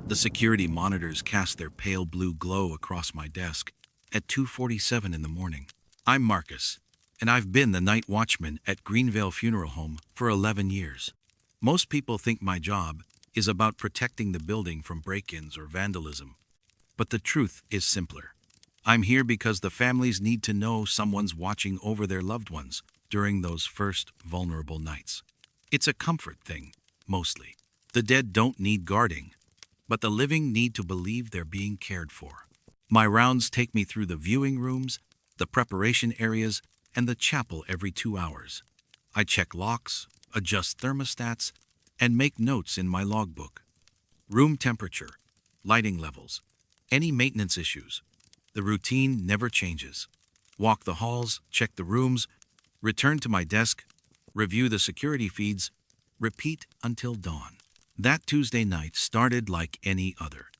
The security monitors cast their pale blue glow across my desk at 2:47 in the morning. I'm Marcus, and I've been the night watchman at Greenvale Funeral Home for 11 years. Most people think my job is about protecting the building from break-ins or vandalism, but the truth is simpler. I'm here because the families need to know someone's watching over their loved ones during those first vulnerable nights. It's a comfort thing, mostly. The dead don't need guarding, but the living need to believe they're being cared for. My rounds take me through the viewing rooms, the preparation areas, and the chapel every 2 hours. I check locks, adjust thermostats, and make notes in my logbook. Room temperature, lighting levels, any maintenance issues. The routine never changes. Walk the halls, check the rooms, return to my desk, review the security feeds, repeat until dawn. That Tuesday night started like any other.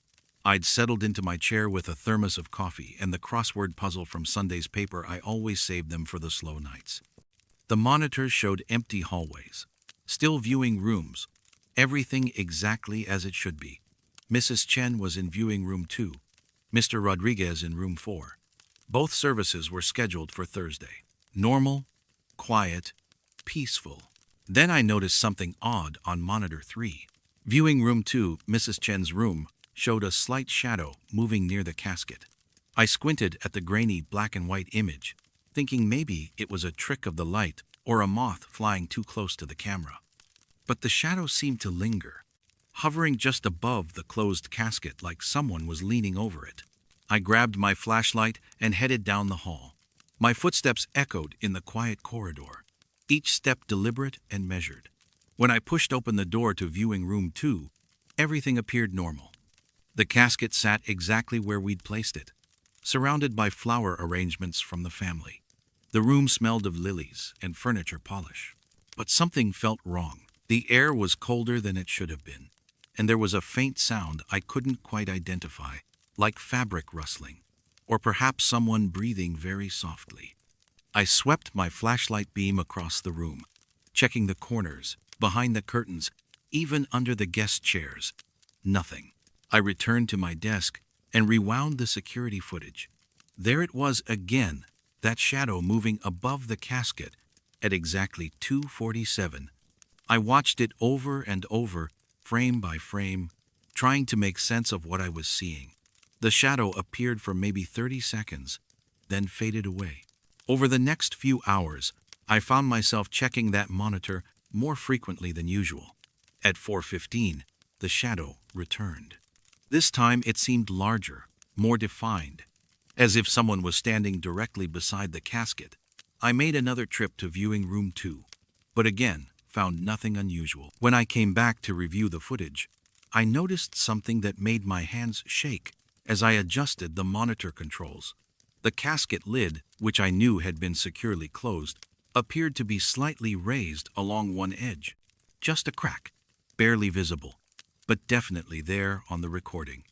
I'd settled into my chair with a thermos of coffee and the crossword puzzle from Sunday's paper. I always saved them for the slow nights. The monitors showed empty hallways, still viewing rooms, everything exactly as it should be. Mrs. Chen was in viewing room 2, Mr. Rodriguez in room 4. Both services were scheduled for Thursday. Normal, quiet, peaceful. Then I noticed something odd on monitor 3. Viewing room 2, Mrs. Chen's room, showed a slight shadow moving near the casket. I squinted at the grainy black and white image, thinking maybe it was a trick of the light or a moth flying too close to the camera. But the shadow seemed to linger, hovering just above the closed casket like someone was leaning over it. I grabbed my flashlight and headed down the hall. My footsteps echoed in the quiet corridor, each step deliberate and measured. When I pushed open the door to viewing room 2, everything appeared normal. The casket sat exactly where we'd placed it, surrounded by flower arrangements from the family. The room smelled of lilies and furniture polish. But something felt wrong. The air was colder than it should have been, and there was a faint sound I couldn't quite identify, like fabric rustling, or perhaps someone breathing very softly. I swept my flashlight beam across the room, checking the corners, behind the curtains, even under the guest chairs. Nothing. I returned to my desk and rewound the security footage. There it was again, that shadow moving above the casket at exactly 2:47. I watched it over and over, frame by frame, trying to make sense of what I was seeing. The shadow appeared for maybe 30 seconds, then faded away. Over the next few hours, I found myself checking that monitor more frequently than usual. At 4:15, the shadow returned. This time it seemed larger, more defined, as if someone was standing directly beside the casket. I made another trip to viewing room 2, but again found nothing unusual. When I came back to review the footage, I noticed something that made my hands shake as I adjusted the monitor controls. The casket lid, which I knew had been securely closed, appeared to be slightly raised along one edge. Just a crack, barely visible, but definitely there on the recording.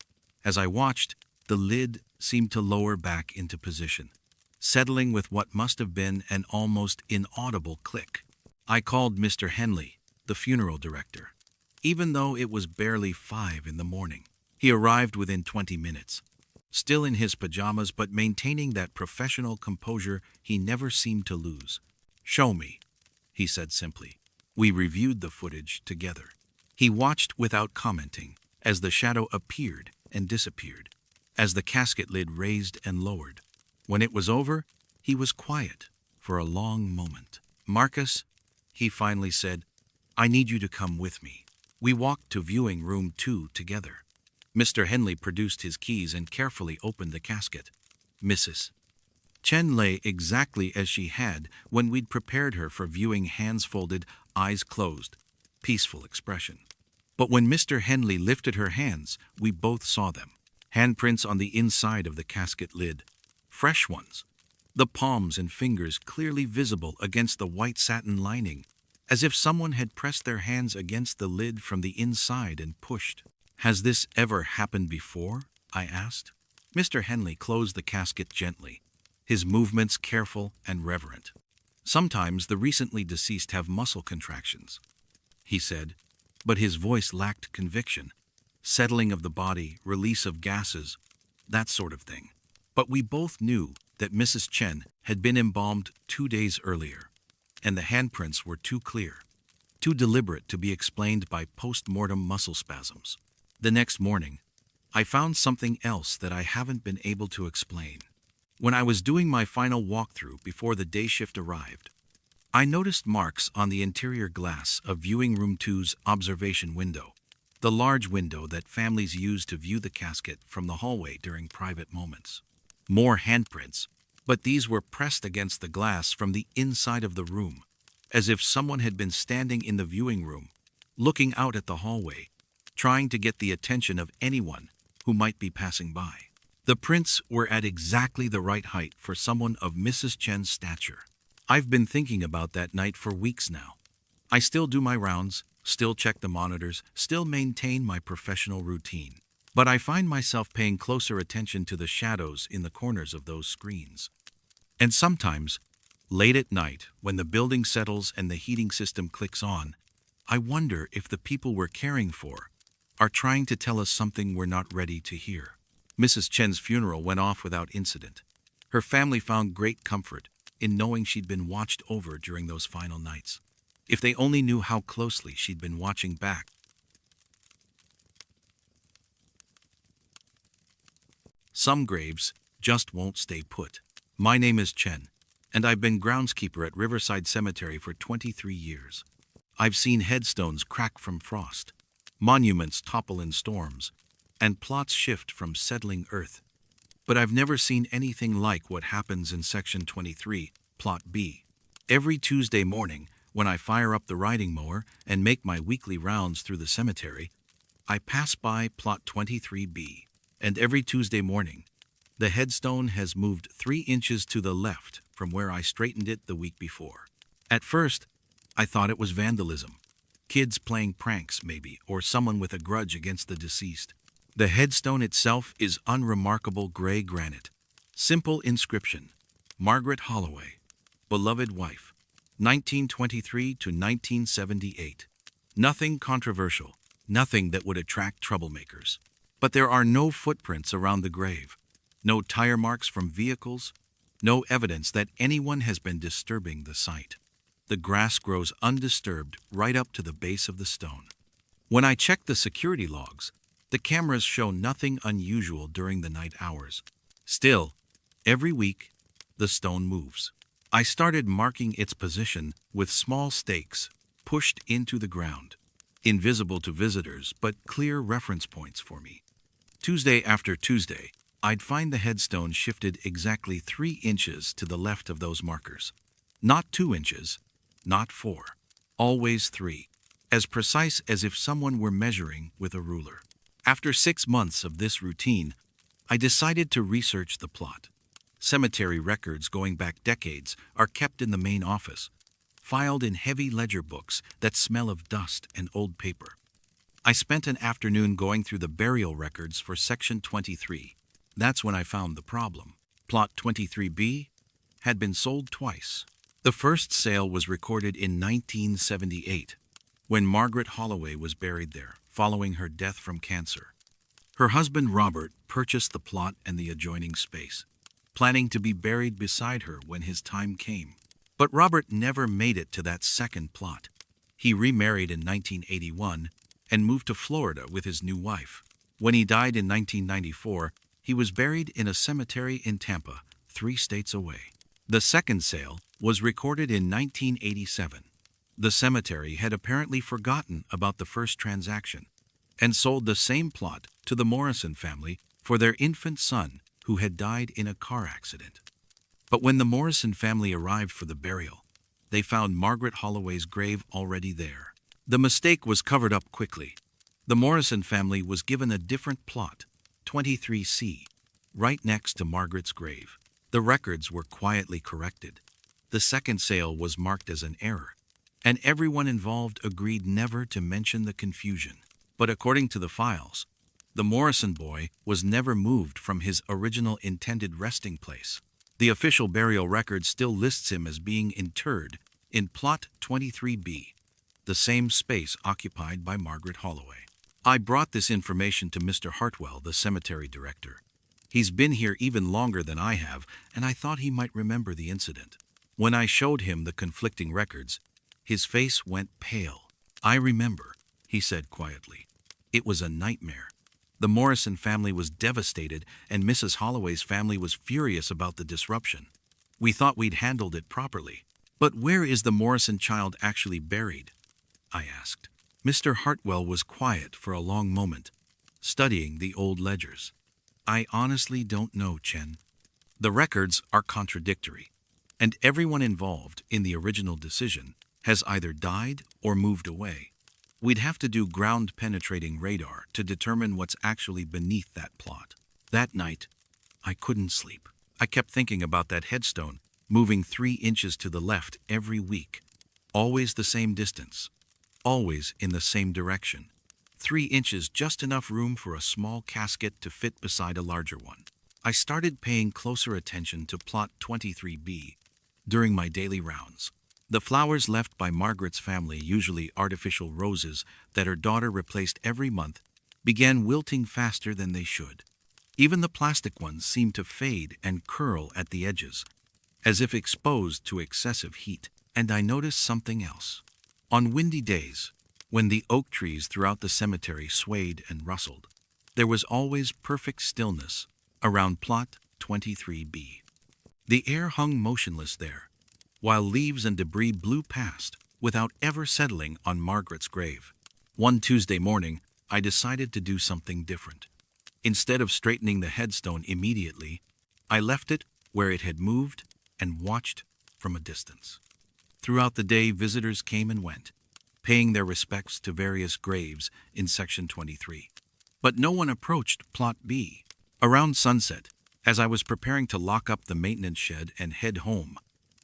As I watched, the lid seemed to lower back into position, settling with what must have been an almost inaudible click. I called Mr. Henley, the funeral director, even though it was barely 5 in the morning. He arrived within 20 minutes, still in his pajamas but maintaining that professional composure he never seemed to lose. "Show me," he said simply. We reviewed the footage together. He watched without commenting as the shadow appeared and disappeared, as the casket lid raised and lowered. When it was over, he was quiet for a long moment. "Marcus," he finally said, "I need you to come with me." We walked to viewing room 2 together. Mr. Henley produced his keys and carefully opened the casket. Mrs. Chen lay exactly as she had when we'd prepared her for viewing, hands folded, eyes closed, peaceful expression. But when Mr. Henley lifted her hands, we both saw them. Handprints on the inside of the casket lid. Fresh ones. The palms and fingers clearly visible against the white satin lining, as if someone had pressed their hands against the lid from the inside and pushed. "Has this ever happened before?" I asked. Mr. Henley closed the casket gently, his movements careful and reverent. "Sometimes the recently deceased have muscle contractions," he said, but his voice lacked conviction. settling of the body, release of gases, that sort of thing. But we both knew that Mrs. Chen had been embalmed 2 days earlier, and the handprints were too clear, too deliberate to be explained by post-mortem muscle spasms. The next morning, I found something else that I haven't been able to explain. When I was doing my final walkthrough before the day shift arrived, I noticed marks on the interior glass of Viewing Room 2's observation window, the large window that families use to view the casket from the hallway during private moments. More handprints, but these were pressed against the glass from the inside of the room, as if someone had been standing in the viewing room, looking out at the hallway, trying to get the attention of anyone who might be passing by. The prints were at exactly the right height for someone of Mrs. Chen's stature. I've been thinking about that night for weeks now. I still do my rounds, still check the monitors, still maintain my professional routine. But I find myself paying closer attention to the shadows in the corners of those screens. And sometimes, late at night, when the building settles and the heating system clicks on, I wonder if the people we're caring for are trying to tell us something we're not ready to hear. Mrs. Chen's funeral went off without incident. Her family found great comfort in knowing she'd been watched over during those final nights. If they only knew how closely she'd been watching back. Some graves just won't stay put. My name is Chen, and I've been groundskeeper at Riverside Cemetery for 23 years. I've seen headstones crack from frost, monuments topple in storms, and plots shift from settling earth. But I've never seen anything like what happens in Section 23, Plot B. Every Tuesday morning, when I fire up the riding mower and make my weekly rounds through the cemetery, I pass by Plot 23B. And every Tuesday morning, the headstone has moved 3 inches to the left from where I straightened it the week before. At first, I thought it was vandalism. Kids playing pranks, maybe, or someone with a grudge against the deceased. The headstone itself is unremarkable gray granite. Simple inscription: Margaret Holloway, beloved wife, 1923 to 1978. Nothing controversial, nothing that would attract troublemakers. But there are no footprints around the grave, no tire marks from vehicles, no evidence that anyone has been disturbing the site. The grass grows undisturbed right up to the base of the stone. When I check the security logs, the cameras show nothing unusual during the night hours. Still, every week, the stone moves. I started marking its position with small stakes pushed into the ground, invisible to visitors but clear reference points for me. Tuesday after Tuesday, I'd find the headstone shifted exactly 3 inches to the left of those markers. Not 2 inches, not 4, always 3, as precise as if someone were measuring with a ruler. After 6 months of this routine, I decided to research the plot. Cemetery records going back decades are kept in the main office, filed in heavy ledger books that smell of dust and old paper. I spent an afternoon going through the burial records for Section 23. That's when I found the problem. Plot 23B had been sold twice. The first sale was recorded in 1978, when Margaret Holloway was buried there, following her death from cancer. Her husband Robert purchased the plot and the adjoining space, planning to be buried beside her when his time came. But Robert never made it to that second plot. He remarried in 1981 and moved to Florida with his new wife. When he died in 1994, he was buried in a cemetery in Tampa, 3 states away. The second sale was recorded in 1987. The cemetery had apparently forgotten about the first transaction and sold the same plot to the Morrison family for their infant son who had died in a car accident. But when the Morrison family arrived for the burial, they found Margaret Holloway's grave already there. The mistake was covered up quickly. The Morrison family was given a different plot, 23C, right next to Margaret's grave. The records were quietly corrected. The second sale was marked as an error, and everyone involved agreed never to mention the confusion. But according to the files, the Morrison boy was never moved from his original intended resting place. The official burial record still lists him as being interred in Plot 23B, the same space occupied by Margaret Holloway. I brought this information to Mr. Hartwell, the cemetery director. He's been here even longer than I have, and I thought he might remember the incident. When I showed him the conflicting records, his face went pale. I remember, he said quietly. It was a nightmare. The Morrison family was devastated, and Mrs. Holloway's family was furious about the disruption. We thought we'd handled it properly. But where is the Morrison child actually buried? I asked. Mr. Hartwell was quiet for a long moment, studying the old ledgers. I honestly don't know, Chen. The records are contradictory, and everyone involved in the original decision has either died or moved away. We'd have to do ground-penetrating radar to determine what's actually beneath that plot. That night, I couldn't sleep. I kept thinking about that headstone, moving 3 inches to the left every week. Always the same distance. Always in the same direction. 3 inches, just enough room for a small casket to fit beside a larger one. I started paying closer attention to plot 23B during my daily rounds. The flowers left by Margaret's family, usually artificial roses that her daughter replaced every month, began wilting faster than they should. Even the plastic ones seemed to fade and curl at the edges, as if exposed to excessive heat. And I noticed something else. On windy days, when the oak trees throughout the cemetery swayed and rustled, there was always perfect stillness around plot 23B. The air hung motionless there, while leaves and debris blew past without ever settling on Margaret's grave. One Tuesday morning, I decided to do something different. Instead of straightening the headstone immediately, I left it where it had moved and watched from a distance. Throughout the day, visitors came and went, paying their respects to various graves in Section 23. But no one approached Plot B. Around sunset, as I was preparing to lock up the maintenance shed and head home,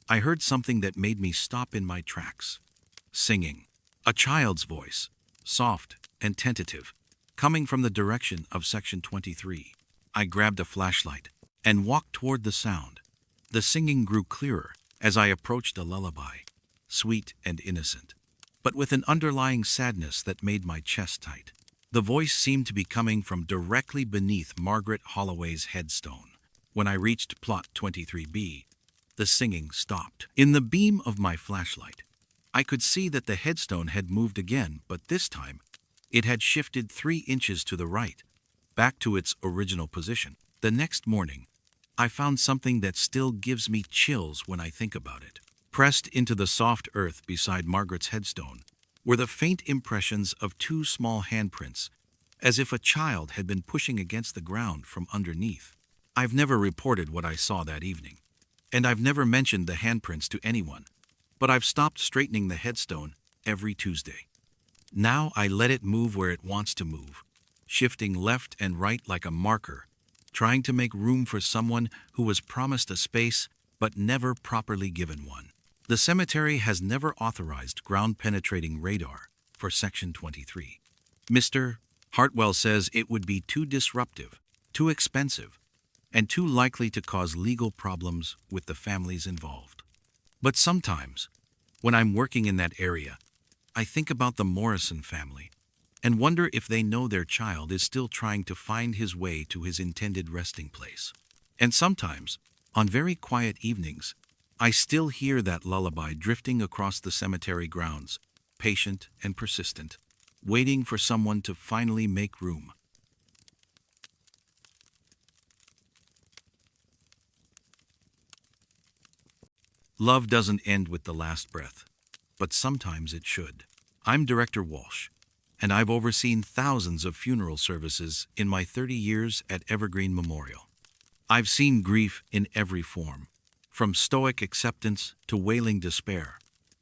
I heard something that made me stop in my tracks. Singing. A child's voice, soft and tentative, coming from the direction of Section 23. I grabbed a flashlight and walked toward the sound. The singing grew clearer as I approached a lullaby, sweet and innocent, but with an underlying sadness that made my chest tight. The voice seemed to be coming from directly beneath Margaret Holloway's headstone. When I reached plot 23B, the singing stopped. In the beam of my flashlight, I could see that the headstone had moved again, but this time, it had shifted 3 inches to the right, back to its original position. The next morning, I found something that still gives me chills when I think about it. Pressed into the soft earth beside Margaret's headstone were the faint impressions of 2 small handprints, as if a child had been pushing against the ground from underneath. I've never reported what I saw that evening, and I've never mentioned the handprints to anyone, but I've stopped straightening the headstone every Tuesday. Now I let it move where it wants to move, shifting left and right like a marker, trying to make room for someone who was promised a space but never properly given one. The cemetery has never authorized ground-penetrating radar for Section 23. Mr. Hartwell says it would be too disruptive, too expensive, and too likely to cause legal problems with the families involved. But sometimes, when I'm working in that area, I think about the Morrison family and wonder if they know their child is still trying to find his way to his intended resting place. And sometimes, on very quiet evenings, I still hear that lullaby drifting across the cemetery grounds, patient and persistent, waiting for someone to finally make room. Love doesn't end with the last breath, but sometimes it should. I'm Director Walsh, and I've overseen thousands of funeral services in my 30 years at Evergreen Memorial. I've seen grief in every form, from stoic acceptance to wailing despair,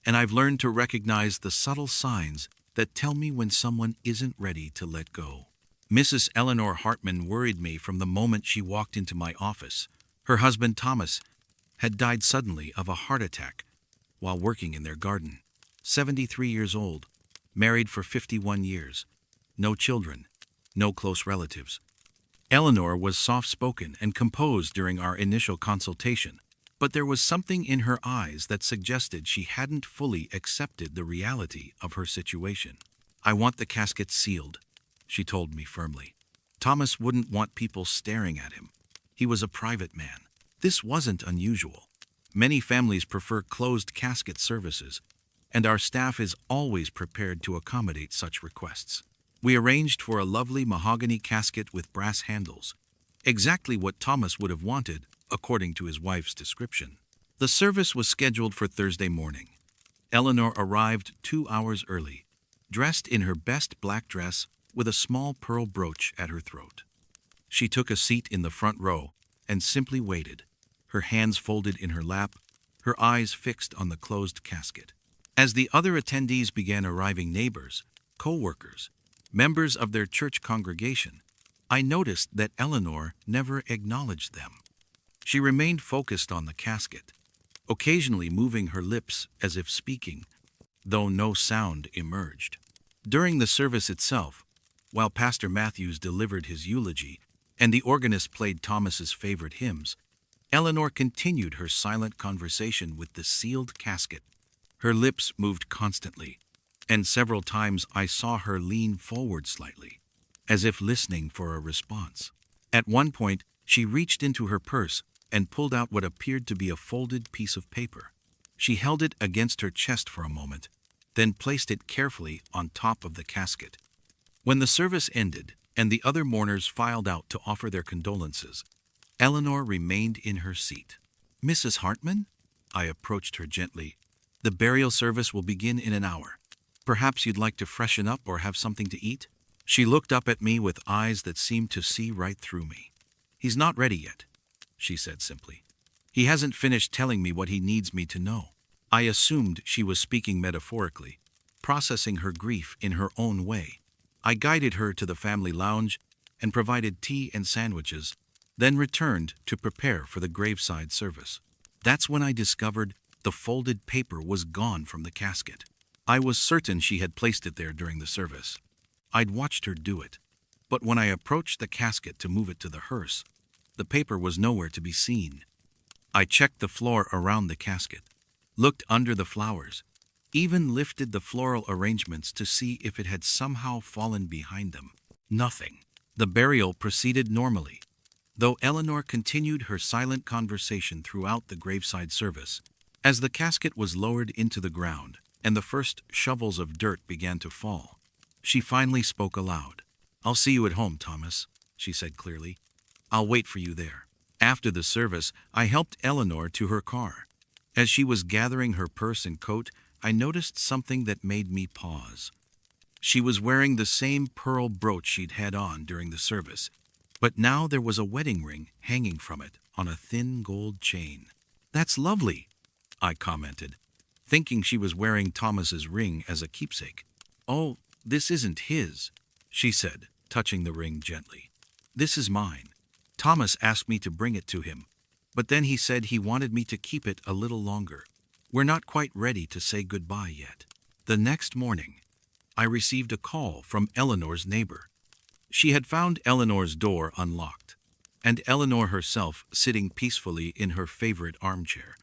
and I've learned to recognize the subtle signs that tell me when someone isn't ready to let go. Mrs. Eleanor Hartman worried me from the moment she walked into my office. Her husband, Thomas, had died suddenly of a heart attack while working in their garden. 73 years old, married for 51 years, no children, no close relatives. Eleanor was soft-spoken and composed during our initial consultation, but there was something in her eyes that suggested she hadn't fully accepted the reality of her situation. "I want the casket sealed," she told me firmly. Thomas wouldn't want people staring at him. He was a private man. This wasn't unusual. Many families prefer closed casket services, and our staff is always prepared to accommodate such requests. We arranged for a lovely mahogany casket with brass handles, exactly what Thomas would have wanted, according to his wife's description. The service was scheduled for Thursday morning. Eleanor arrived 2 hours early, dressed in her best black dress with a small pearl brooch at her throat. She took a seat in the front row and simply waited, her hands folded in her lap, her eyes fixed on the closed casket. As the other attendees began arriving, neighbors, co-workers, members of their church congregation, I noticed that Eleanor never acknowledged them. She remained focused on the casket, occasionally moving her lips as if speaking, though no sound emerged. During the service itself, while Pastor Matthews delivered his eulogy and the organist played Thomas's favorite hymns, Eleanor continued her silent conversation with the sealed casket. Her lips moved constantly, and several times I saw her lean forward slightly, as if listening for a response. At one point, she reached into her purse and pulled out what appeared to be a folded piece of paper. She held it against her chest for a moment, then placed it carefully on top of the casket. When the service ended and the other mourners filed out to offer their condolences, Eleanor remained in her seat. "Mrs. Hartman?" I approached her gently. "The burial service will begin in an hour. Perhaps you'd like to freshen up or have something to eat?" She looked up at me with eyes that seemed to see right through me. "He's not ready yet," she said simply. "He hasn't finished telling me what he needs me to know." I assumed she was speaking metaphorically, processing her grief in her own way. I guided her to the family lounge and provided tea and sandwiches, then returned to prepare for the graveside service. That's when I discovered the folded paper was gone from the casket. I was certain she had placed it there during the service. I'd watched her do it, but when I approached the casket to move it to the hearse, the paper was nowhere to be seen. I checked the floor around the casket, looked under the flowers, even lifted the floral arrangements to see if it had somehow fallen behind them. Nothing. The burial proceeded normally, though Eleanor continued her silent conversation throughout the graveside service. As the casket was lowered into the ground and the first shovels of dirt began to fall, she finally spoke aloud. "I'll see you at home, Thomas," she said clearly. "I'll wait for you there." After the service, I helped Eleanor to her car. As she was gathering her purse and coat, I noticed something that made me pause. She was wearing the same pearl brooch she'd had on during the service, but now there was a wedding ring hanging from it on a thin gold chain. "That's lovely," I commented, thinking she was wearing Thomas's ring as a keepsake. "Oh, this isn't his," she said, touching the ring gently. "This is mine. Thomas asked me to bring it to him, but then he said he wanted me to keep it a little longer. We're not quite ready to say goodbye yet." The next morning, I received a call from Eleanor's neighbor. She had found Eleanor's door unlocked, and Eleanor herself sitting peacefully in her favorite armchair,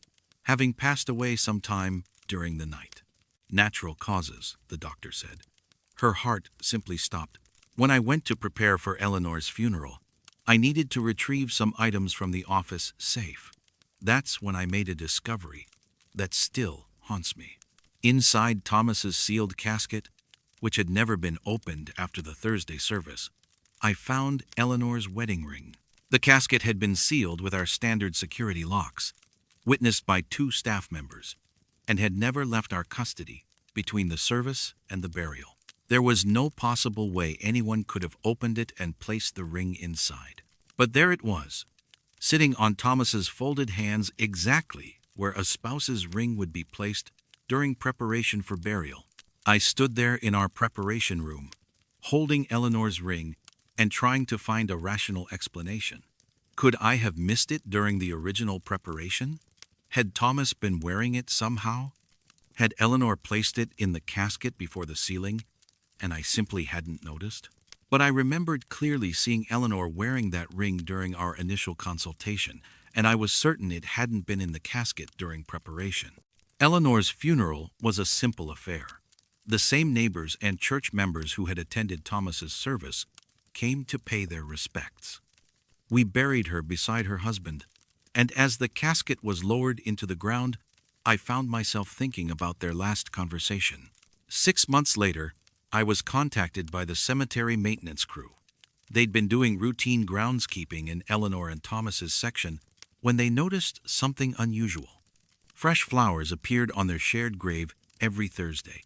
having passed away sometime during the night. "Natural causes," the doctor said. Her heart simply stopped. When I went to prepare for Eleanor's funeral, I needed to retrieve some items from the office safe. That's when I made a discovery that still haunts me. Inside Thomas's sealed casket, which had never been opened after the Thursday service, I found Eleanor's wedding ring. The casket had been sealed with our standard security locks, witnessed by 2 staff members, and had never left our custody between the service and the burial. There was no possible way anyone could have opened it and placed the ring inside. But there it was, sitting on Thomas's folded hands exactly where a spouse's ring would be placed during preparation for burial. I stood there in our preparation room, holding Eleanor's ring and trying to find a rational explanation. Could I have missed it during the original preparation? Had Thomas been wearing it somehow? Had Eleanor placed it in the casket before the sealing, and I simply hadn't noticed? But I remembered clearly seeing Eleanor wearing that ring during our initial consultation, and I was certain it hadn't been in the casket during preparation. Eleanor's funeral was a simple affair. The same neighbors and church members who had attended Thomas's service came to pay their respects. We buried her beside her husband, and as the casket was lowered into the ground, I found myself thinking about their last conversation. 6 months later, I was contacted by the cemetery maintenance crew. They'd been doing routine groundskeeping in Eleanor and Thomas's section when they noticed something unusual. Fresh flowers appeared on their shared grave every Thursday.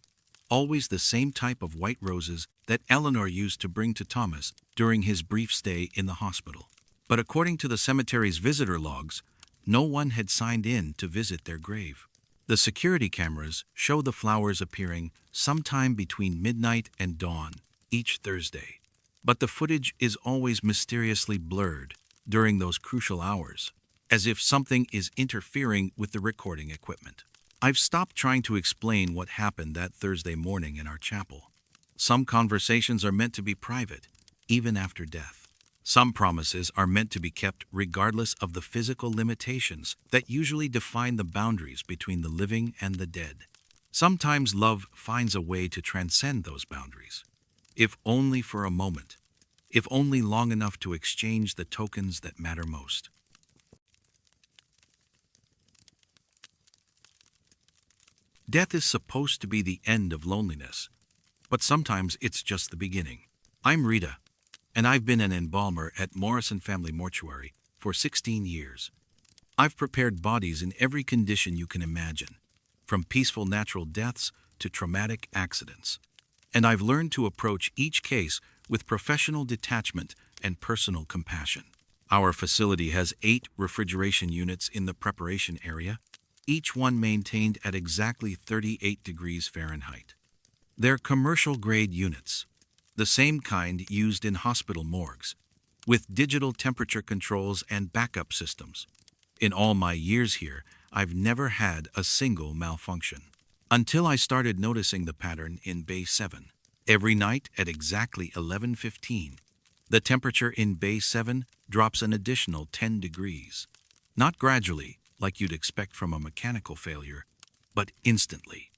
Always the same type of white roses that Eleanor used to bring to Thomas during his brief stay in the hospital. But according to the cemetery's visitor logs, no one had signed in to visit their grave. The security cameras show the flowers appearing sometime between midnight and dawn each Thursday. But the footage is always mysteriously blurred during those crucial hours, as if something is interfering with the recording equipment. I've stopped trying to explain what happened that Thursday morning in our chapel. Some conversations are meant to be private, even after death. Some promises are meant to be kept regardless of the physical limitations that usually define the boundaries between the living and the dead. Sometimes love finds a way to transcend those boundaries, if only for a moment, if only long enough to exchange the tokens that matter most. Death is supposed to be the end of loneliness, but sometimes it's just the beginning. I'm Rita, and I've been an embalmer at Morrison Family Mortuary for 16 years. I've prepared bodies in every condition you can imagine, from peaceful natural deaths to traumatic accidents. And I've learned to approach each case with professional detachment and personal compassion. Our facility has 8 refrigeration units in the preparation area, each one maintained at exactly 38 degrees Fahrenheit. They're commercial-grade units, the same kind used in hospital morgues, with digital temperature controls and backup systems. In all my years here, I've never had a single malfunction. Until I started noticing the pattern in Bay 7. Every night at exactly 11:15, the temperature in Bay 7 drops an additional 10 degrees. Not gradually, like you'd expect from a mechanical failure, but instantly.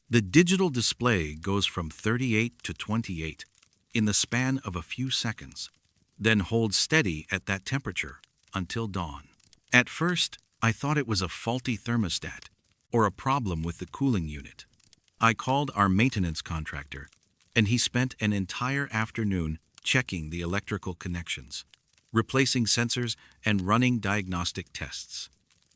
The digital display goes from 38 to 28 in the span of a few seconds, then holds steady at that temperature until dawn. At first, I thought it was a faulty thermostat or a problem with the cooling unit. I called our maintenance contractor, and he spent an entire afternoon checking the electrical connections, replacing sensors, and running diagnostic tests.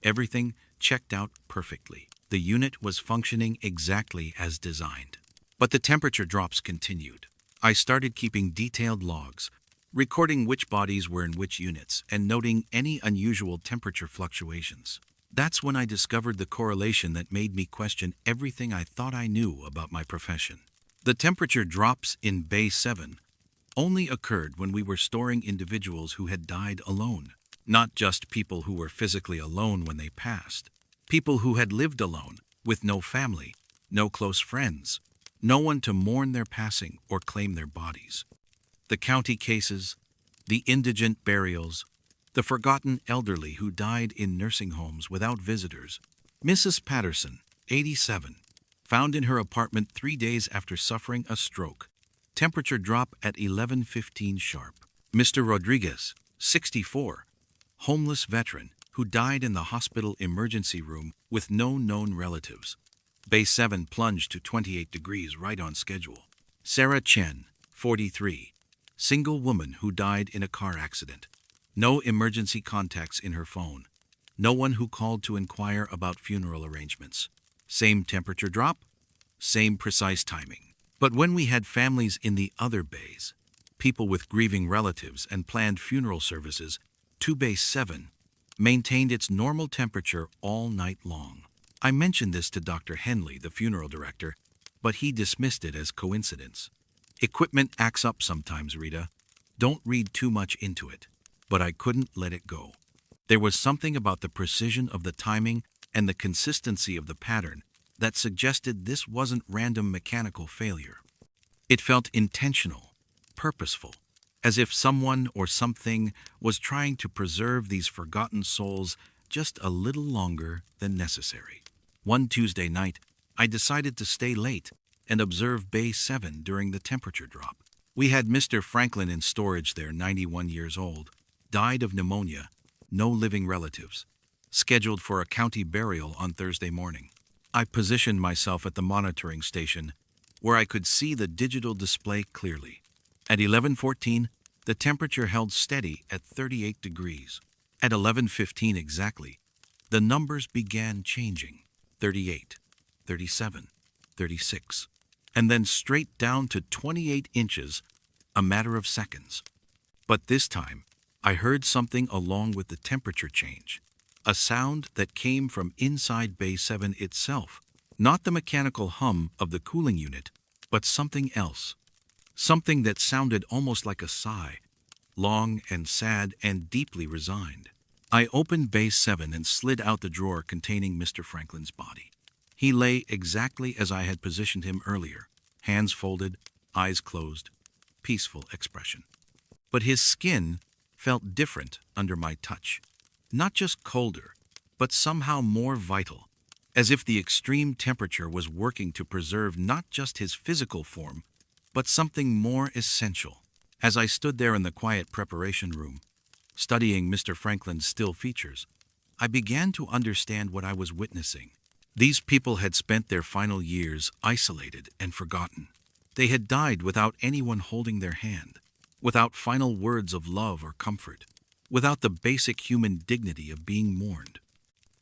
Everything checked out perfectly. The unit was functioning exactly as designed. But the temperature drops continued. I started keeping detailed logs, recording which bodies were in which units and noting any unusual temperature fluctuations. That's when I discovered the correlation that made me question everything I thought I knew about my profession. The temperature drops in Bay 7 only occurred when we were storing individuals who had died alone. Not just people who were physically alone when they passed. People who had lived alone, with no family, no close friends, no one to mourn their passing or claim their bodies. The county cases, the indigent burials, the forgotten elderly who died in nursing homes without visitors. Mrs. Patterson, 87, found in her apartment 3 days after suffering a stroke. Temperature drop at 11:15 sharp. Mr. Rodriguez, 64, homeless veteran who died in the hospital emergency room with no known relatives. Bay 7 plunged to 28 degrees right on schedule. Sarah Chen, 43, single woman who died in a car accident. No emergency contacts in her phone. No one who called to inquire about funeral arrangements. Same temperature drop, same precise timing. But when we had families in the other bays, people with grieving relatives and planned funeral services, 2 Bay 7 maintained its normal temperature all night long. I mentioned this to Dr. Henley, the funeral director, but he dismissed it as coincidence. Equipment acts up sometimes, Rita. Don't read too much into it. But I couldn't let it go. There was something about the precision of the timing and the consistency of the pattern that suggested this wasn't random mechanical failure. It felt intentional, purposeful, as if someone or something was trying to preserve these forgotten souls just a little longer than necessary. One Tuesday night, I decided to stay late and observe Bay 7 during the temperature drop. We had Mr. Franklin in storage there, 91 years old, died of pneumonia, no living relatives, scheduled for a county burial on Thursday morning. I positioned myself at the monitoring station where I could see the digital display clearly. At 11:14, the temperature held steady at 38 degrees. At 11:15 exactly, the numbers began changing: 38, 37, 36, and then straight down to 28 inches, a matter of seconds. But this time, I heard something along with the temperature change, a sound that came from inside Bay 7 itself, not the mechanical hum of the cooling unit, but something else, something that sounded almost like a sigh, long and sad and deeply resigned. I opened Bay 7 and slid out the drawer containing Mr. Franklin's body. He lay exactly as I had positioned him earlier, hands folded, eyes closed, peaceful expression. But his skin felt different under my touch, not just colder, but somehow more vital, as if the extreme temperature was working to preserve not just his physical form, but something more essential. As I stood there in the quiet preparation room, studying Mr. Franklin's still features, I began to understand what I was witnessing. These people had spent their final years isolated and forgotten. They had died without anyone holding their hand, without final words of love or comfort, without the basic human dignity of being mourned.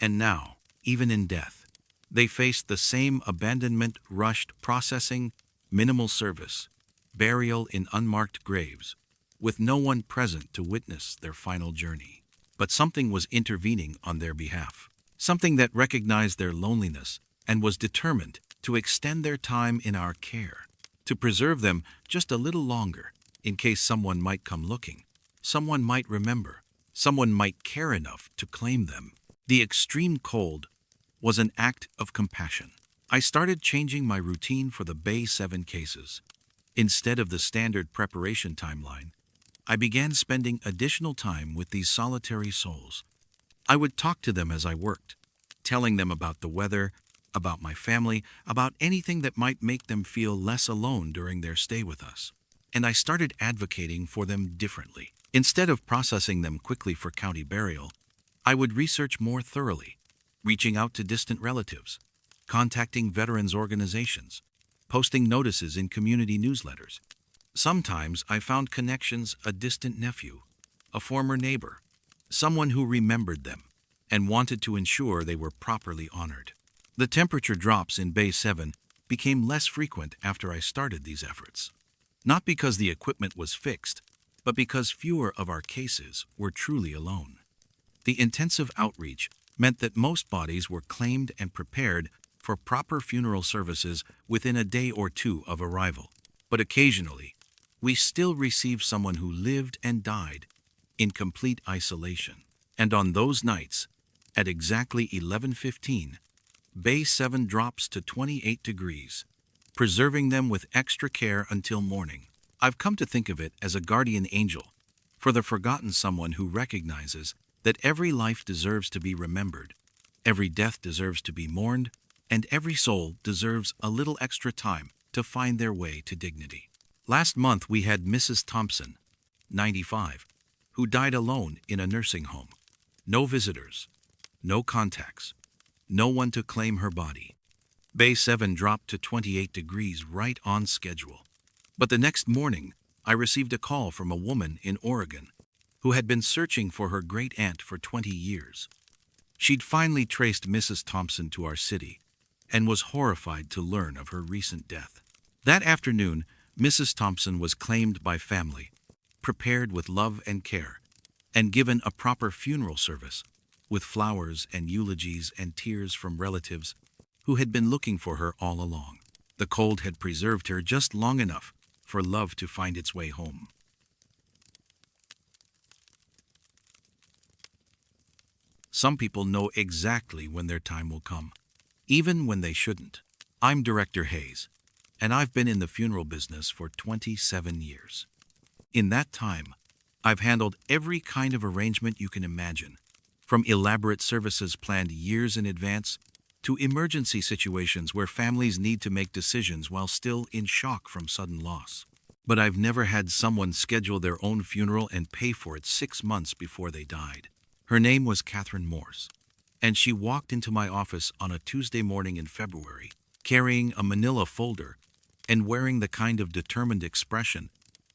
And now, even in death, they faced the same abandonment, rushed processing, minimal service, burial in unmarked graves, with no one present to witness their final journey. But something was intervening on their behalf, something that recognized their loneliness and was determined to extend their time in our care, to preserve them just a little longer, in case someone might come looking, someone might remember, someone might care enough to claim them. The extreme cold was an act of compassion. I started changing my routine for the Bay 7 cases. Instead of the standard preparation timeline, I began spending additional time with these solitary souls. I would talk to them as I worked, telling them about the weather, about my family, about anything that might make them feel less alone during their stay with us. And I started advocating for them differently. Instead of processing them quickly for county burial, I would research more thoroughly, reaching out to distant relatives, contacting veterans organizations, posting notices in community newsletters. Sometimes I found connections: a distant nephew, a former neighbor, someone who remembered them and wanted to ensure they were properly honored. The temperature drops in Bay 7 became less frequent after I started these efforts. Not because the equipment was fixed, but because fewer of our cases were truly alone. The intensive outreach meant that most bodies were claimed and prepared for proper funeral services within a day or two of arrival. But occasionally, we still received someone who lived and died in complete isolation. And on those nights, at exactly 11:15, Bay 7 drops to 28 degrees, preserving them with extra care until morning. I've come to think of it as a guardian angel for the forgotten, someone who recognizes that every life deserves to be remembered, every death deserves to be mourned, and every soul deserves a little extra time to find their way to dignity. Last month we had Mrs. Thompson, 95, who died alone in a nursing home. No visitors, no contacts, no one to claim her body. Bay 7 dropped to 28 degrees right on schedule. But the next morning, I received a call from a woman in Oregon who had been searching for her great-aunt for 20 years. She'd finally traced Mrs. Thompson to our city and was horrified to learn of her recent death. That afternoon, Mrs. Thompson was claimed by family, prepared with love and care, and given a proper funeral service with flowers and eulogies and tears from relatives who had been looking for her all along. The cold had preserved her just long enough for love to find its way home. Some people know exactly when their time will come, even when they shouldn't. I'm Director Hayes, and I've been in the funeral business for 27 years. In that time, I've handled every kind of arrangement you can imagine, from elaborate services planned years in advance to emergency situations where families need to make decisions while still in shock from sudden loss. But I've never had someone schedule their own funeral and pay for it 6 months before they died. Her name was Catherine Morse, and she walked into my office on a Tuesday morning in February, carrying a manila folder and wearing the kind of determined expression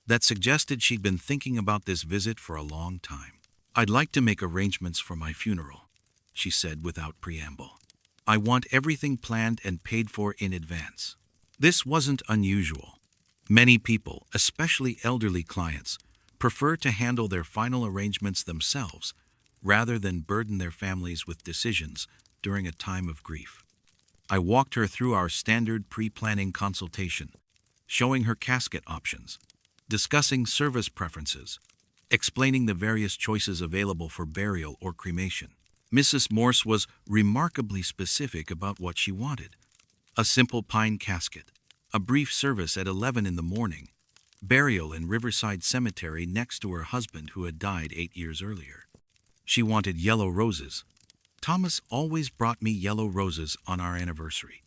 that suggested she'd been thinking about this visit for a long time. "I'd like to make arrangements for my funeral," she said without preamble. "I want everything planned and paid for in advance." This wasn't unusual. Many people, especially elderly clients, prefer to handle their final arrangements themselves rather than burden their families with decisions during a time of grief. I walked her through our standard pre-planning consultation, showing her casket options, discussing service preferences, explaining the various choices available for burial or cremation. Mrs. Morse was remarkably specific about what she wanted: a simple pine casket, a brief service at 11 in the morning, burial in Riverside Cemetery next to her husband who had died 8 years earlier. She wanted yellow roses. Thomas always brought me yellow roses on our anniversary,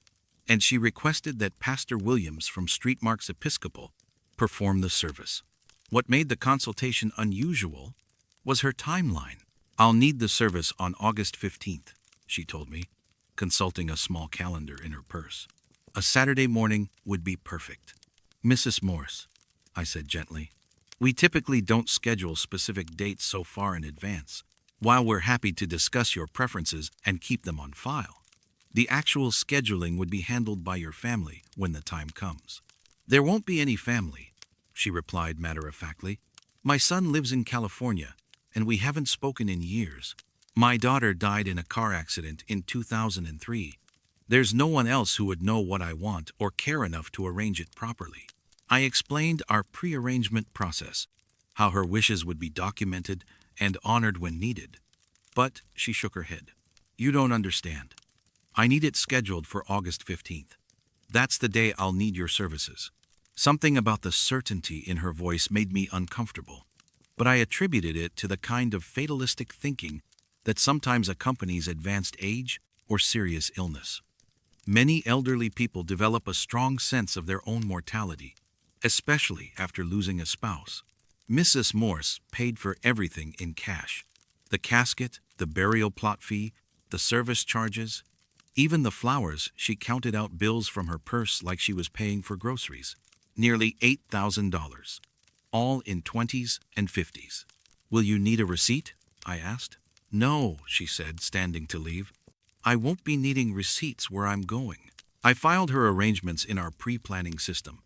and she requested that Pastor Williams from Street Marks Episcopal perform the service. What made the consultation unusual was her timeline. "I'll need the service on August 15th, she told me, consulting a small calendar in her purse. "A Saturday morning would be perfect." "Mrs. Morse," I said gently, "we typically don't schedule specific dates so far in advance. While we're happy to discuss your preferences and keep them on file, the actual scheduling would be handled by your family when the time comes." "There won't be any family," she replied matter-of-factly. "My son lives in California, and we haven't spoken in years. My daughter died in a car accident in 2003. There's no one else who would know what I want or care enough to arrange it properly." I explained our pre-arrangement process, how her wishes would be documented and honored when needed. But she shook her head. "You don't understand. I need it scheduled for August 15th. That's the day I'll need your services." Something about the certainty in her voice made me uncomfortable, but I attributed it to the kind of fatalistic thinking that sometimes accompanies advanced age or serious illness. Many elderly people develop a strong sense of their own mortality, especially after losing a spouse. Mrs. Morse paid for everything in cash: the casket, the burial plot fee, the service charges, even the flowers. She counted out bills from her purse like she was paying for groceries. Nearly $8,000, all in 20s and 50s. "Will you need a receipt?" I asked. "No," she said, standing to leave. "I won't be needing receipts where I'm going." I filed her arrangements in our pre-planning system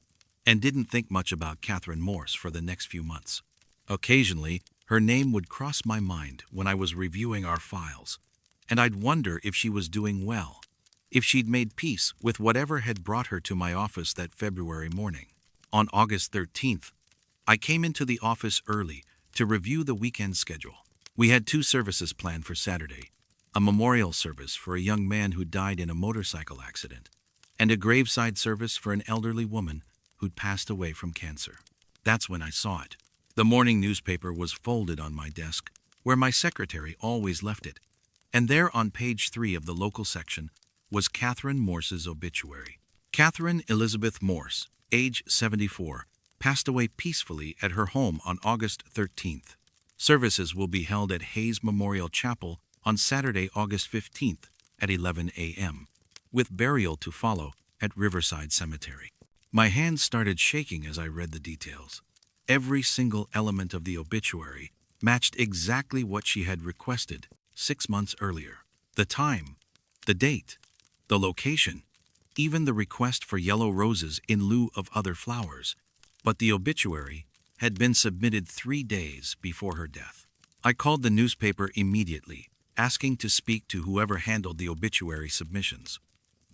and didn't think much about Catherine Morse for the next few months. Occasionally, her name would cross my mind when I was reviewing our files, and I'd wonder if she was doing well, if she'd made peace with whatever had brought her to my office that February morning. On August 13th, I came into the office early to review the weekend schedule. We had 2 services planned for Saturday: a memorial service for a young man who died in a motorcycle accident, and a graveside service for an elderly woman who'd passed away from cancer. That's when I saw it. The morning newspaper was folded on my desk, where my secretary always left it, and there on page 3 of the local section was Catherine Morse's obituary. Catherine Elizabeth Morse, age 74, passed away peacefully at her home on August 13th. Services will be held at Hayes Memorial Chapel on Saturday, August 15th at 11 a.m., with burial to follow at Riverside Cemetery. My hands started shaking as I read the details. Every single element of the obituary matched exactly what she had requested 6 months earlier. The time, the date, the location, even the request for yellow roses in lieu of other flowers. But the obituary had been submitted 3 days before her death. I called the newspaper immediately, asking to speak to whoever handled the obituary submissions.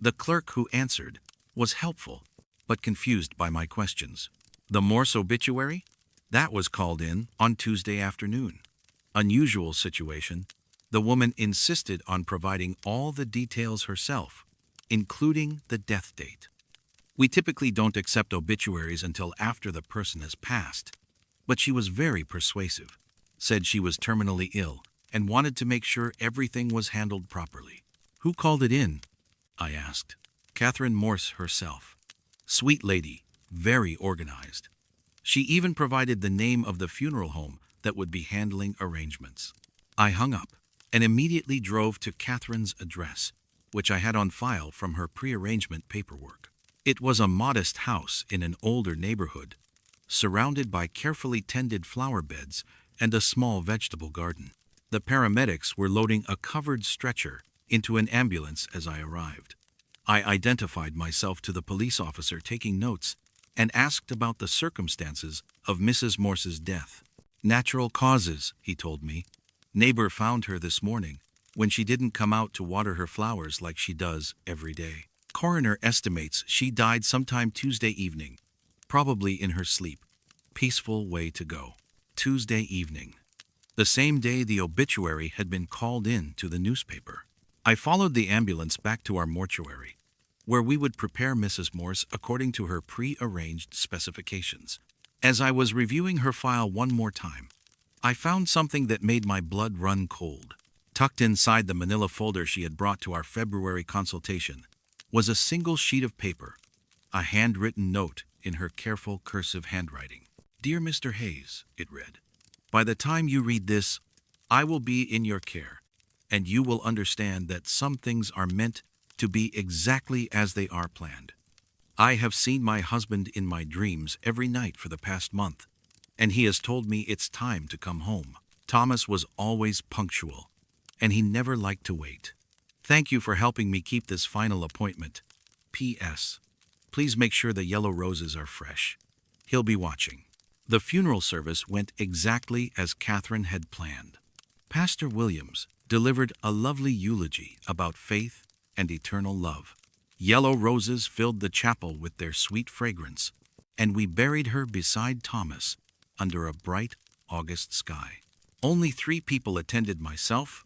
The clerk who answered was helpful, but confused by my questions. The Morse obituary? That was called in on Tuesday afternoon. Unusual situation. The woman insisted on providing all the details herself, including the death date. We typically don't accept obituaries until after the person has passed, but she was very persuasive, said she was terminally ill, and wanted to make sure everything was handled properly. "Who called it in?" I asked. Catherine Morse herself. Sweet lady, very organized. She even provided the name of the funeral home that would be handling arrangements. I hung up and immediately drove to Catherine's address, which I had on file from her pre-arrangement paperwork. It was a modest house in an older neighborhood, surrounded by carefully tended flower beds and a small vegetable garden. The paramedics were loading a covered stretcher into an ambulance as I arrived. I identified myself to the police officer taking notes and asked about the circumstances of Mrs. Morse's death. Natural causes, he told me. Neighbor found her this morning when she didn't come out to water her flowers like she does every day. Coroner estimates she died sometime Tuesday evening, probably in her sleep. Peaceful way to go. Tuesday evening. The same day the obituary had been called in to the newspaper. I followed the ambulance back to our mortuary, where we would prepare Mrs. Morse according to her pre-arranged specifications. As I was reviewing her file one more time, I found something that made my blood run cold. Tucked inside the manila folder she had brought to our February consultation was a single sheet of paper, a handwritten note in her careful cursive handwriting. Dear Mr. Hayes, it read, by the time you read this, I will be in your care, and you will understand that some things are meant to be exactly as they are planned. I have seen my husband in my dreams every night for the past month, and he has told me it's time to come home. Thomas was always punctual, and he never liked to wait. Thank you for helping me keep this final appointment. P.S. Please make sure the yellow roses are fresh. He'll be watching. The funeral service went exactly as Catherine had planned. Pastor Williams delivered a lovely eulogy about faith and eternal love. Yellow roses filled the chapel with their sweet fragrance, and we buried her beside Thomas under a bright August sky. Only 3 people attended: myself,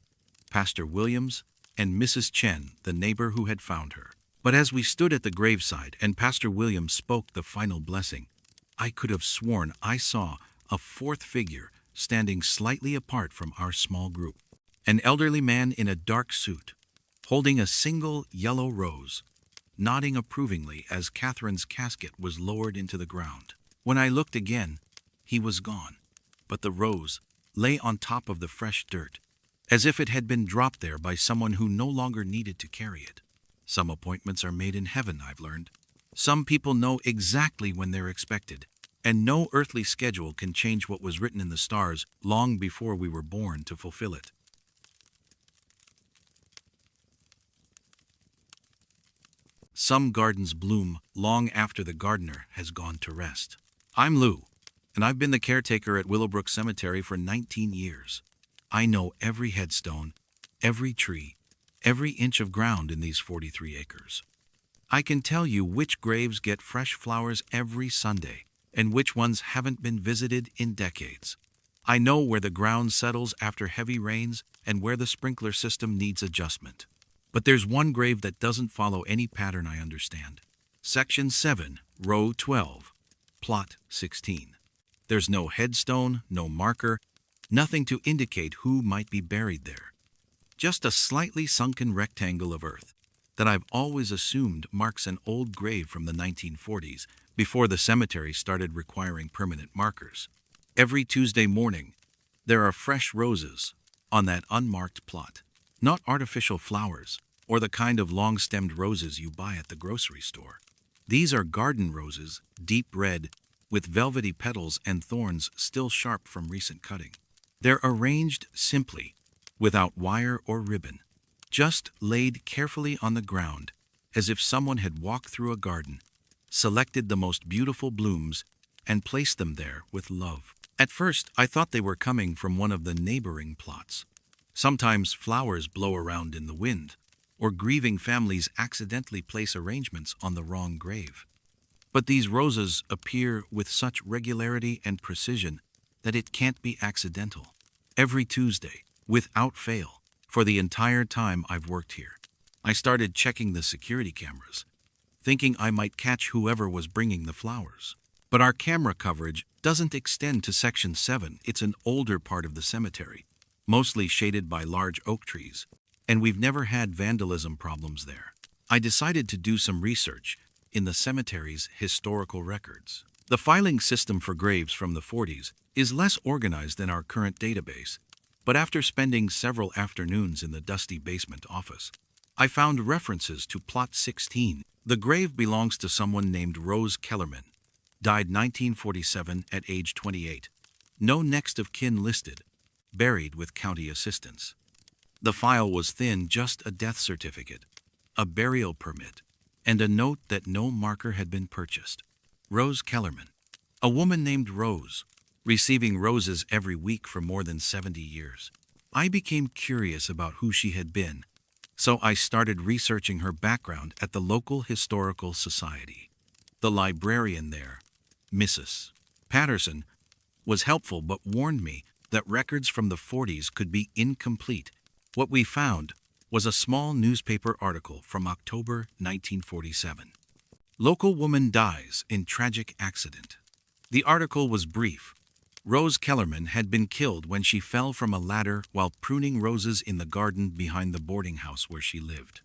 Pastor Williams, and Mrs. Chen, the neighbor who had found her. But as we stood at the graveside and Pastor Williams spoke the final blessing, I could have sworn I saw a 4th figure standing slightly apart from our small group. An elderly man in a dark suit, holding a single yellow rose, nodding approvingly as Catherine's casket was lowered into the ground. When I looked again, he was gone, but the rose lay on top of the fresh dirt, as if it had been dropped there by someone who no longer needed to carry it. Some appointments are made in heaven, I've learned. Some people know exactly when they're expected, and no earthly schedule can change what was written in the stars long before we were born to fulfill it. Some gardens bloom long after the gardener has gone to rest. I'm Lou, and I've been the caretaker at Willowbrook Cemetery for 19 years. I know every headstone, every tree, every inch of ground in these 43 acres. I can tell you which graves get fresh flowers every Sunday and which ones haven't been visited in decades. I know where the ground settles after heavy rains and where the sprinkler system needs adjustment. But there's one grave that doesn't follow any pattern I understand. Section 7, row 12, plot 16. There's no headstone, no marker, nothing to indicate who might be buried there. Just a slightly sunken rectangle of earth that I've always assumed marks an old grave from the 1940s, before the cemetery started requiring permanent markers. Every Tuesday morning, there are fresh roses on that unmarked plot. Not artificial flowers, or the kind of long-stemmed roses you buy at the grocery store. These are garden roses, deep red, with velvety petals and thorns still sharp from recent cutting. They're arranged simply, without wire or ribbon, just laid carefully on the ground, as if someone had walked through a garden, selected the most beautiful blooms, and placed them there with love. At first, I thought they were coming from one of the neighboring plots. Sometimes flowers blow around in the wind, or grieving families accidentally place arrangements on the wrong grave. But these roses appear with such regularity and precision that it can't be accidental. Every Tuesday, without fail, for the entire time I've worked here, I started checking the security cameras, thinking I might catch whoever was bringing the flowers. But our camera coverage doesn't extend to Section 7. It's an older part of the cemetery, mostly shaded by large oak trees, and we've never had vandalism problems there. I decided to do some research in the cemetery's historical records. The filing system for graves from the 40s is less organized than our current database, but after spending several afternoons in the dusty basement office, I found references to Plot 16. The grave belongs to someone named Rose Kellerman, died 1947 at age 28. No next of kin listed, buried with county assistance. The file was thin, just a death certificate, a burial permit, and a note that no marker had been purchased. Rose Kellerman, a woman named Rose, receiving roses every week for more than 70 years. I became curious about who she had been, so I started researching her background at the local historical society. The librarian there, Mrs. Patterson, was helpful but warned me that records from the 40s could be incomplete. What we found was a small newspaper article from October 1947. Local woman dies in tragic accident. The article was brief. Rose Kellerman had been killed when she fell from a ladder while pruning roses in the garden behind the boarding house where she lived.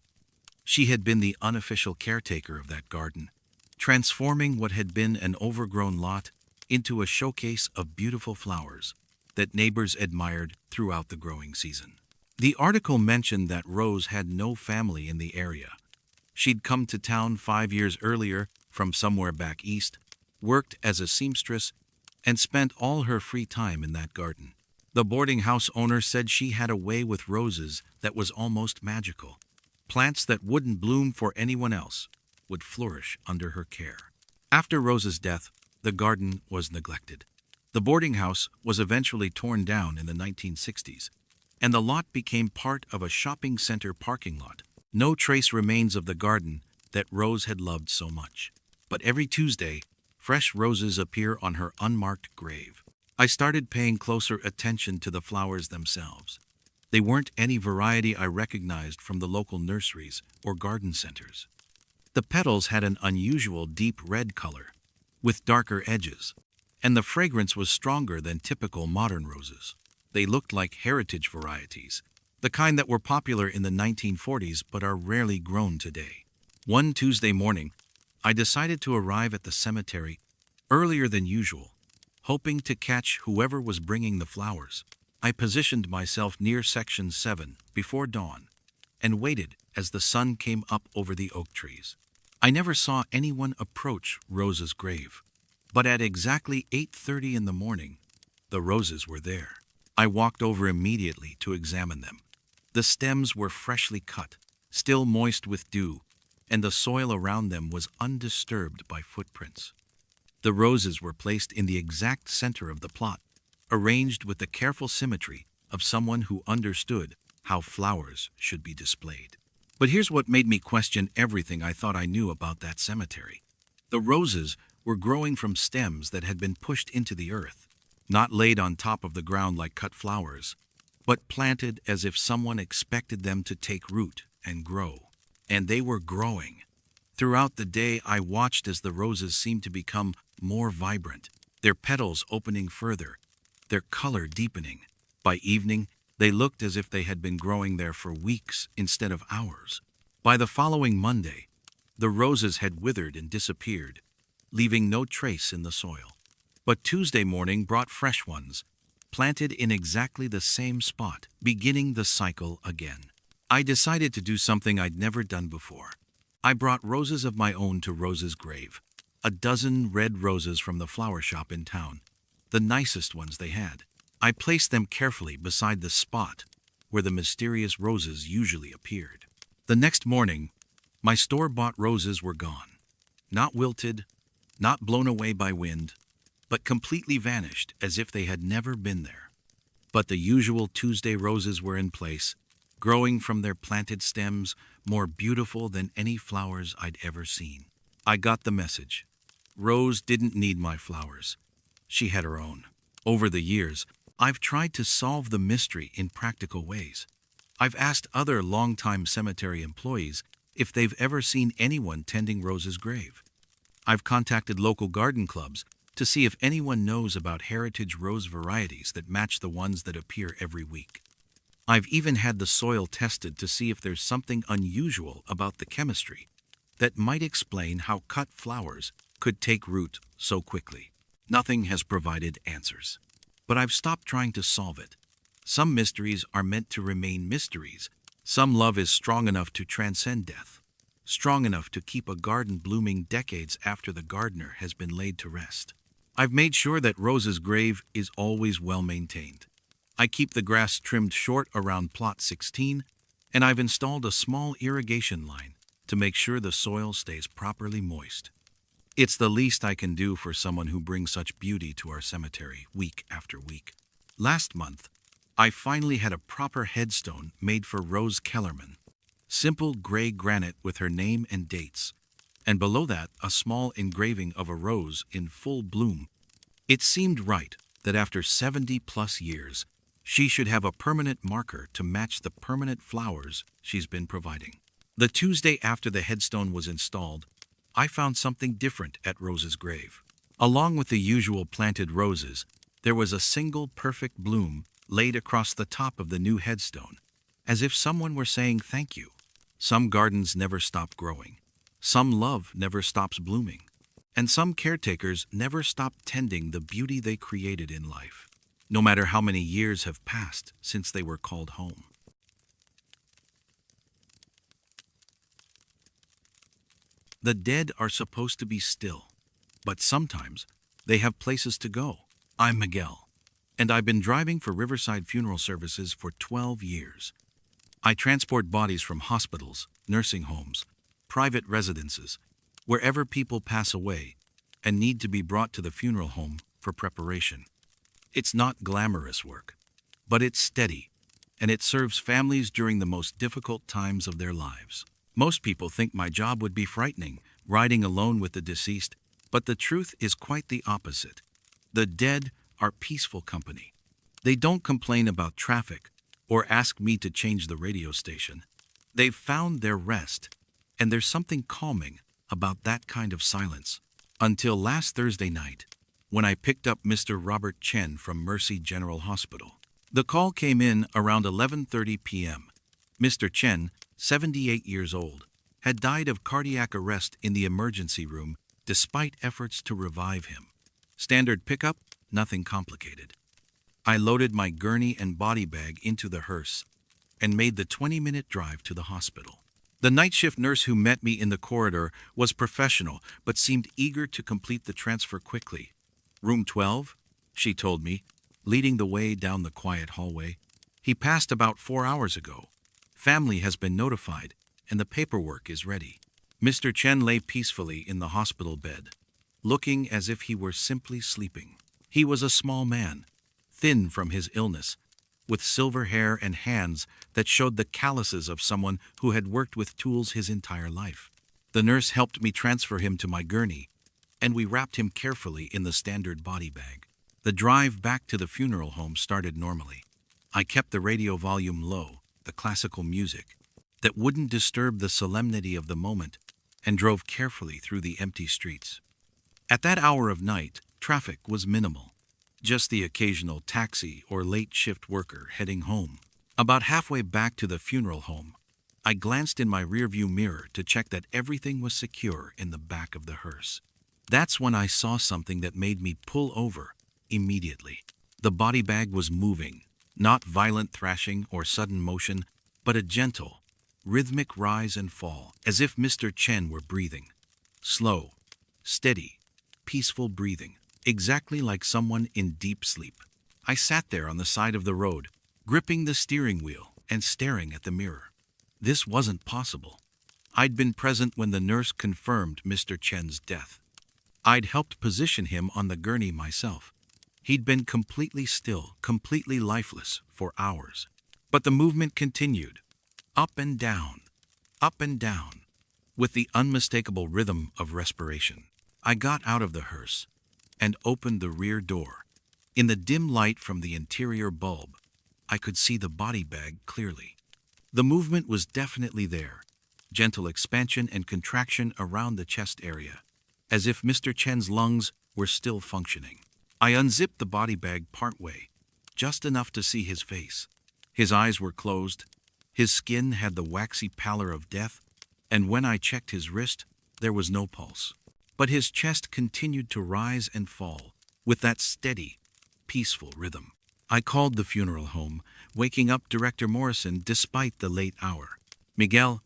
She had been the unofficial caretaker of that garden, transforming what had been an overgrown lot into a showcase of beautiful flowers that neighbors admired throughout the growing season. The article mentioned that Rose had no family in the area. She'd come to town 5 years earlier from somewhere back east, worked as a seamstress, and spent all her free time in that garden. The boarding house owner said she had a way with roses that was almost magical. Plants that wouldn't bloom for anyone else would flourish under her care. After Rose's death, the garden was neglected. The boarding house was eventually torn down in the 1960s, and the lot became part of a shopping center parking lot. No trace remains of the garden that Rose had loved so much. But every Tuesday, fresh roses appear on her unmarked grave. I started paying closer attention to the flowers themselves. They weren't any variety I recognized from the local nurseries or garden centers. The petals had an unusual deep red color, with darker edges, and the fragrance was stronger than typical modern roses. They looked like heritage varieties, the kind that were popular in the 1940s but are rarely grown today. One Tuesday morning, I decided to arrive at the cemetery earlier than usual, hoping to catch whoever was bringing the flowers. I positioned myself near Section 7 before dawn and waited as the sun came up over the oak trees. I never saw anyone approach Rose's grave, but at exactly 8:30 in the morning, the roses were there. I walked over immediately to examine them. The stems were freshly cut, still moist with dew, and the soil around them was undisturbed by footprints. The roses were placed in the exact center of the plot, arranged with the careful symmetry of someone who understood how flowers should be displayed. But here's what made me question everything I thought I knew about that cemetery. The roses were growing from stems that had been pushed into the earth, not laid on top of the ground like cut flowers, but planted as if someone expected them to take root and grow. And they were growing. Throughout the day, I watched as the roses seemed to become more vibrant, their petals opening further, their color deepening. By evening, they looked as if they had been growing there for weeks instead of hours. By the following Monday, the roses had withered and disappeared, leaving no trace in the soil. But Tuesday morning brought fresh ones, planted in exactly the same spot, beginning the cycle again. I decided to do something I'd never done before. I brought roses of my own to Rose's grave, a dozen red roses from the flower shop in town, the nicest ones they had. I placed them carefully beside the spot where the mysterious roses usually appeared. The next morning, my store-bought roses were gone. Not wilted, not blown away by wind, but completely vanished as if they had never been there. But the usual Tuesday roses were in place, growing from their planted stems, more beautiful than any flowers I'd ever seen. I got the message. Rose didn't need my flowers. She had her own. Over the years, I've tried to solve the mystery in practical ways. I've asked other longtime cemetery employees if they've ever seen anyone tending Rose's grave. I've contacted local garden clubs to see if anyone knows about heritage rose varieties that match the ones that appear every week. I've even had the soil tested to see if there's something unusual about the chemistry that might explain how cut flowers could take root so quickly. Nothing has provided answers. But I've stopped trying to solve it. Some mysteries are meant to remain mysteries. Some love is strong enough to transcend death, strong enough to keep a garden blooming decades after the gardener has been laid to rest. I've made sure that Rose's grave is always well maintained. I keep the grass trimmed short around plot 16, and I've installed a small irrigation line to make sure the soil stays properly moist. It's the least I can do for someone who brings such beauty to our cemetery week after week. Last month, I finally had a proper headstone made for Rose Kellerman. Simple gray granite with her name and dates, and below that a small engraving of a rose in full bloom. It seemed right that after 70+ years, she should have a permanent marker to match the permanent flowers she's been providing. The Tuesday after the headstone was installed, I found something different at Rose's grave. Along with the usual planted roses, there was a single perfect bloom laid across the top of the new headstone, as if someone were saying thank you. Some gardens never stop growing. Some love never stops blooming. And some caretakers never stop tending the beauty they created in life, no matter how many years have passed since they were called home. The dead are supposed to be still, but sometimes they have places to go. I'm Miguel, and I've been driving for Riverside Funeral Services for 12 years. I transport bodies from hospitals, nursing homes, private residences, wherever people pass away and need to be brought to the funeral home for preparation. It's not glamorous work, but it's steady, and it serves families during the most difficult times of their lives. Most people think my job would be frightening, riding alone with the deceased, but the truth is quite the opposite. The dead are peaceful company. They don't complain about traffic or ask me to change the radio station. They've found their rest, and there's something calming about that kind of silence. Until last Thursday night, when I picked up Mr. Robert Chen from Mercy General Hospital. The call came in around 11:30 p.m. Mr. Chen, 78 years old, had died of cardiac arrest in the emergency room despite efforts to revive him. Standard pickup, nothing complicated. I loaded my gurney and body bag into the hearse and made the 20-minute drive to the hospital. The night shift nurse who met me in the corridor was professional but seemed eager to complete the transfer quickly. Room 12, she told me, leading the way down the quiet hallway. He passed about 4 hours ago. Family has been notified, and the paperwork is ready. Mr. Chen lay peacefully in the hospital bed, looking as if he were simply sleeping. He was a small man, thin from his illness, with silver hair and hands that showed the calluses of someone who had worked with tools his entire life. The nurse helped me transfer him to my gurney, and we wrapped him carefully in the standard body bag. The drive back to the funeral home started normally. I kept the radio volume low, the classical music, that wouldn't disturb the solemnity of the moment, and drove carefully through the empty streets. At that hour of night, traffic was minimal. Just the occasional taxi or late shift worker heading home. About halfway back to the funeral home, I glanced in my rearview mirror to check that everything was secure in the back of the hearse. That's when I saw something that made me pull over immediately. The body bag was moving, not violent thrashing or sudden motion, but a gentle, rhythmic rise and fall, as if Mr. Chen were breathing. Slow, steady, peaceful breathing, exactly like someone in deep sleep. I sat there on the side of the road, gripping the steering wheel and staring at the mirror. This wasn't possible. I'd been present when the nurse confirmed Mr. Chen's death. I'd helped position him on the gurney myself. He'd been completely still, completely lifeless for hours. But the movement continued, up and down, with the unmistakable rhythm of respiration. I got out of the hearse and opened the rear door. In the dim light from the interior bulb, I could see the body bag clearly. The movement was definitely there, gentle expansion and contraction around the chest area, as if Mr. Chen's lungs were still functioning. I unzipped the body bag partway, just enough to see his face. His eyes were closed, his skin had the waxy pallor of death, and when I checked his wrist, there was no pulse. But his chest continued to rise and fall, with that steady, peaceful rhythm. I called the funeral home, waking up Director Morrison despite the late hour. "Miguel,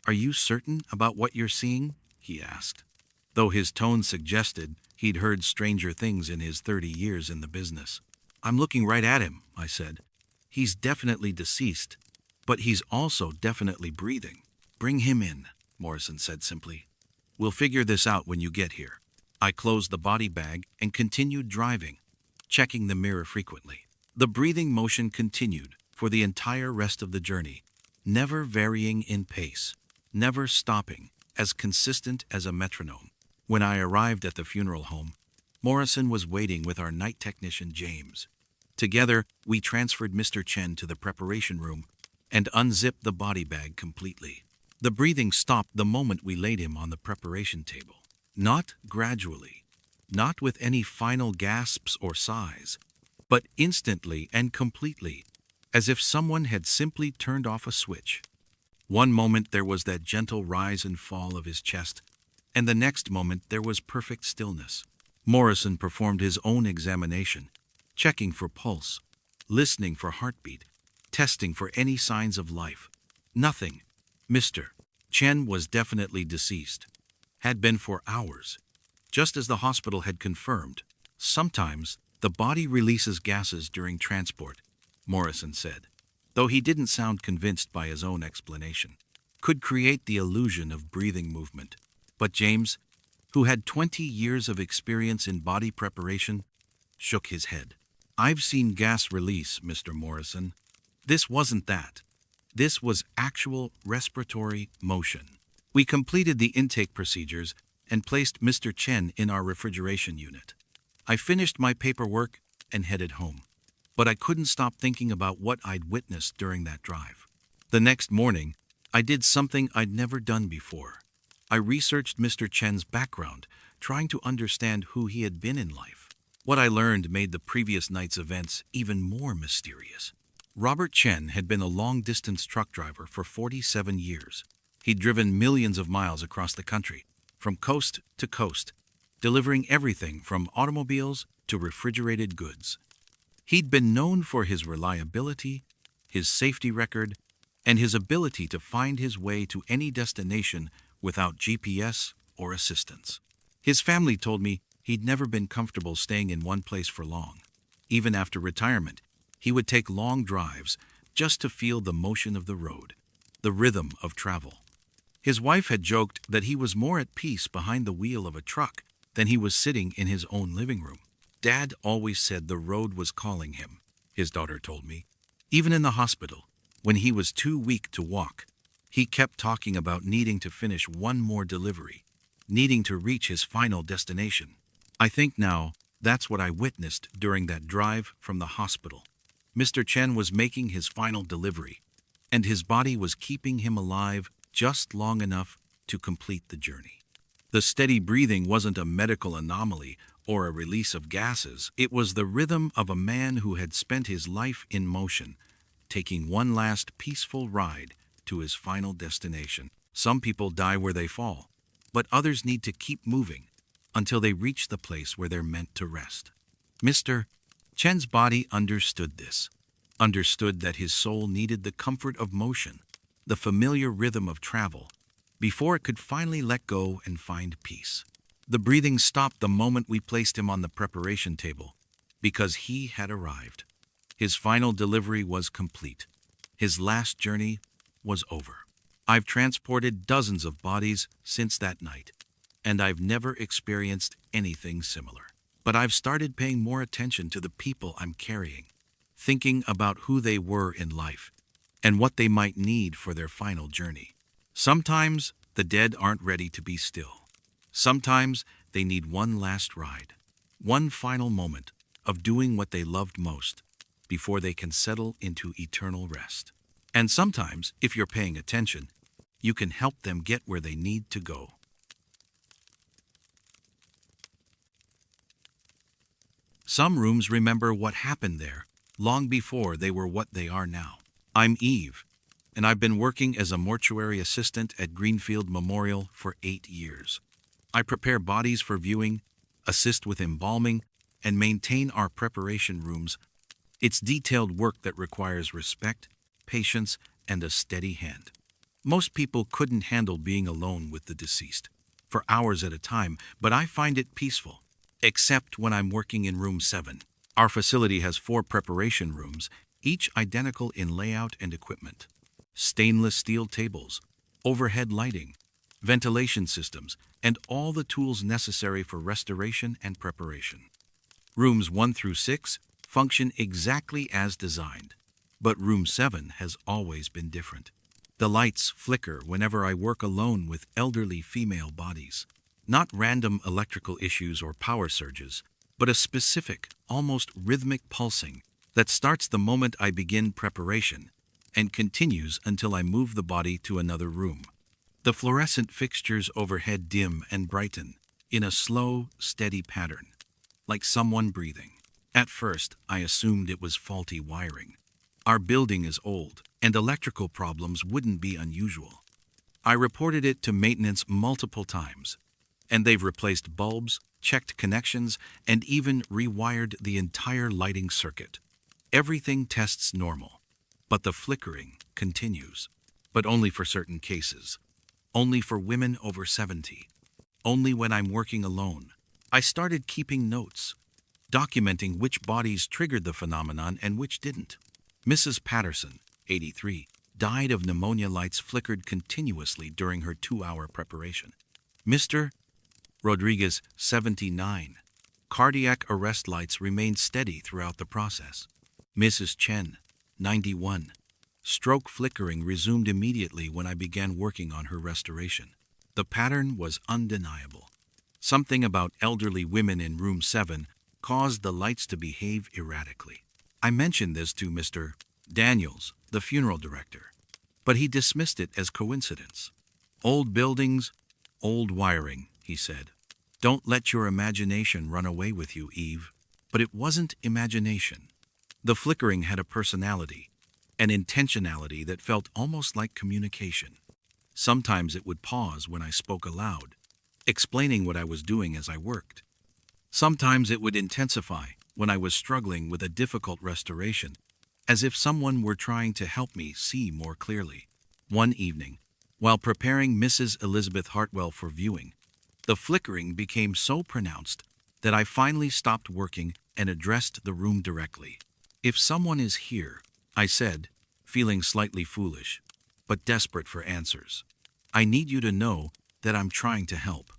are you certain about what you're seeing?" he asked. Though his tone suggested he'd heard stranger things in his 30 years in the business. "I'm looking right at him," I said. "He's definitely deceased, but he's also definitely breathing." "Bring him in," Morrison said simply. "We'll figure this out when you get here." I closed the body bag and continued driving, checking the mirror frequently. The breathing motion continued for the entire rest of the journey, never varying in pace, never stopping, as consistent as a metronome. When I arrived at the funeral home, Morrison was waiting with our night technician, James. Together, we transferred Mr. Chen to the preparation room and unzipped the body bag completely. The breathing stopped the moment we laid him on the preparation table. Not gradually, not with any final gasps or sighs, but instantly and completely, as if someone had simply turned off a switch. One moment there was that gentle rise and fall of his chest, and the next moment there was perfect stillness. Morrison performed his own examination, checking for pulse, listening for heartbeat, testing for any signs of life. Nothing. Mr. Chen was definitely deceased. Had been for hours. Just as the hospital had confirmed. "Sometimes the body releases gases during transport," Morrison said, though he didn't sound convinced by his own explanation. "Could create the illusion of breathing movement." But James, who had 20 years of experience in body preparation, shook his head. "I've seen gas release, Mr. Morrison. This wasn't that. This was actual respiratory motion." We completed the intake procedures and placed Mr. Chen in our refrigeration unit. I finished my paperwork and headed home. But I couldn't stop thinking about what I'd witnessed during that drive. The next morning, I did something I'd never done before. I researched Mr. Chen's background, trying to understand who he had been in life. What I learned made the previous night's events even more mysterious. Robert Chen had been a long-distance truck driver for 47 years. He'd driven millions of miles across the country, from coast to coast, delivering everything from automobiles to refrigerated goods. He'd been known for his reliability, his safety record, and his ability to find his way to any destination without GPS or assistance. His family told me he'd never been comfortable staying in one place for long. Even after retirement, he would take long drives just to feel the motion of the road, the rhythm of travel. His wife had joked that he was more at peace behind the wheel of a truck than he was sitting in his own living room. "Dad always said the road was calling him," his daughter told me. Even in the hospital, when he was too weak to walk, he kept talking about needing to finish one more delivery, needing to reach his final destination. I think now that's what I witnessed during that drive from the hospital. Mr. Chen was making his final delivery, and his body was keeping him alive just long enough to complete the journey. The steady breathing wasn't a medical anomaly or a release of gases. It was the rhythm of a man who had spent his life in motion, taking one last peaceful ride to his final destination. Some people die where they fall, but others need to keep moving until they reach the place where they're meant to rest. Mr. Chen's body understood this, understood that his soul needed the comfort of motion, the familiar rhythm of travel, before it could finally let go and find peace. The breathing stopped the moment we placed him on the preparation table, because he had arrived. His final delivery was complete. His last journey was over. I've transported dozens of bodies since that night, and I've never experienced anything similar. But I've started paying more attention to the people I'm carrying, thinking about who they were in life and what they might need for their final journey. Sometimes the dead aren't ready to be still. Sometimes they need one last ride, one final moment of doing what they loved most before they can settle into eternal rest. And sometimes, if you're paying attention, you can help them get where they need to go. Some rooms remember what happened there long before they were what they are now. I'm Eve, and I've been working as a mortuary assistant at Greenfield Memorial for 8 years. I prepare bodies for viewing, assist with embalming, and maintain our preparation rooms. It's detailed work that requires respect, patience, and a steady hand. Most people couldn't handle being alone with the deceased for hours at a time, but I find it peaceful, except when I'm working in room 7. Our facility has 4 preparation rooms, each identical in layout and equipment. Stainless steel tables, overhead lighting, ventilation systems, and all the tools necessary for restoration and preparation. Rooms 1 through 6 function exactly as designed, but room 7 has always been different. The lights flicker whenever I work alone with elderly female bodies. Not random electrical issues or power surges, but a specific, almost rhythmic pulsing that starts the moment I begin preparation and continues until I move the body to another room. The fluorescent fixtures overhead dim and brighten in a slow, steady pattern, like someone breathing. At first, I assumed it was faulty wiring. Our building is old, and electrical problems wouldn't be unusual. I reported it to maintenance multiple times, and they've replaced bulbs, checked connections, and even rewired the entire lighting circuit. Everything tests normal, but the flickering continues. But only for certain cases. Only for women over 70. Only when I'm working alone. I started keeping notes, documenting which bodies triggered the phenomenon and which didn't. Mrs. Patterson, 83, died of pneumonia. Lights flickered continuously during her 2-hour preparation. Mr. Rodriguez, 79, cardiac arrest lights remained steady throughout the process. Mrs. Chen, 91, stroke flickering resumed immediately when I began working on her restoration. The pattern was undeniable. Something about elderly women in room 7 caused the lights to behave erratically. I mentioned this to Mr. Daniels, the funeral director, but he dismissed it as coincidence. Old buildings, old wiring, he said. Don't let your imagination run away with you, Eve. But it wasn't imagination. The flickering had a personality, an intentionality that felt almost like communication. Sometimes it would pause when I spoke aloud, explaining what I was doing as I worked. Sometimes it would intensify when I was struggling with a difficult restoration, as if someone were trying to help me see more clearly. One evening, while preparing Mrs. Elizabeth Hartwell for viewing, the flickering became so pronounced that I finally stopped working and addressed the room directly. If someone is here, I said, feeling slightly foolish, but desperate for answers, I need you to know that I'm trying to help.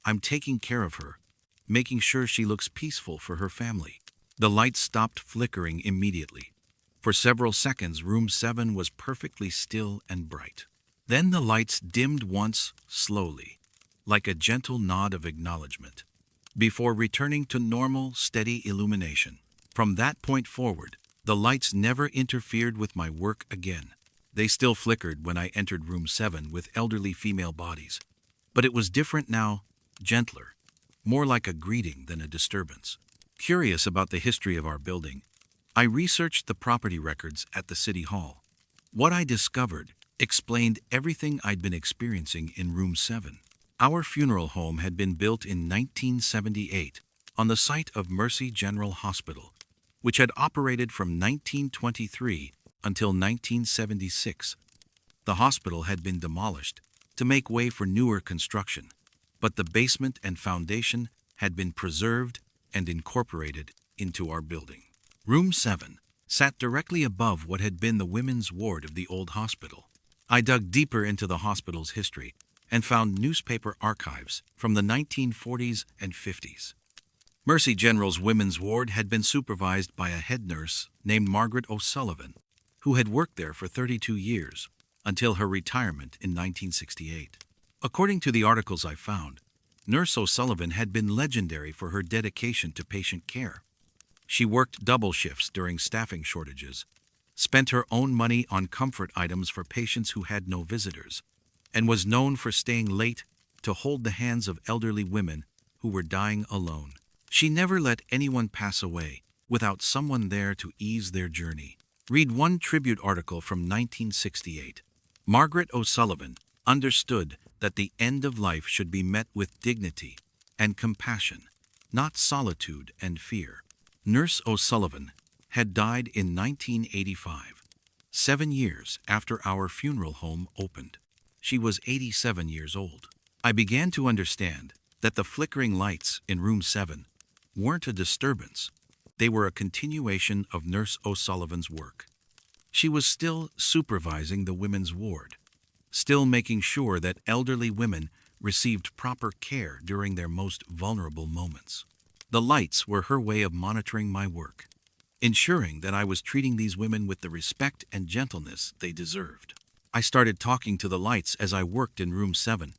I'm taking care of her, making sure she looks peaceful for her family. The lights stopped flickering immediately. For several seconds, room 7 was perfectly still and bright. Then the lights dimmed once, slowly, like a gentle nod of acknowledgement, before returning to normal, steady illumination. From that point forward, the lights never interfered with my work again. They still flickered when I entered room 7 with elderly female bodies, but it was different now, gentler, more like a greeting than a disturbance. Curious about the history of our building, I researched the property records at the City Hall. What I discovered explained everything I'd been experiencing in room 7. Our funeral home had been built in 1978 on the site of Mercy General Hospital, which had operated from 1923 until 1976. The hospital had been demolished to make way for newer construction, but the basement and foundation had been preserved and incorporated into our building. Room 7 sat directly above what had been the women's ward of the old hospital. I dug deeper into the hospital's history and found newspaper archives from the 1940s and 50s. Mercy General's women's ward had been supervised by a head nurse named Margaret O'Sullivan, who had worked there for 32 years until her retirement in 1968. According to the articles I found, Nurse O'Sullivan had been legendary for her dedication to patient care. She worked double shifts during staffing shortages, spent her own money on comfort items for patients who had no visitors, and was known for staying late to hold the hands of elderly women who were dying alone. She never let anyone pass away without someone there to ease their journey. Read one tribute article from 1968. Margaret O'Sullivan understood that the end of life should be met with dignity and compassion, not solitude and fear. Nurse O'Sullivan had died in 1985, 7 years after our funeral home opened. She was 87 years old. I began to understand that the flickering lights in room 7 weren't a disturbance. They were a continuation of Nurse O'Sullivan's work. She was still supervising the women's ward, still making sure that elderly women received proper care during their most vulnerable moments. The lights were her way of monitoring my work, ensuring that I was treating these women with the respect and gentleness they deserved. I started talking to the lights as I worked in room 7,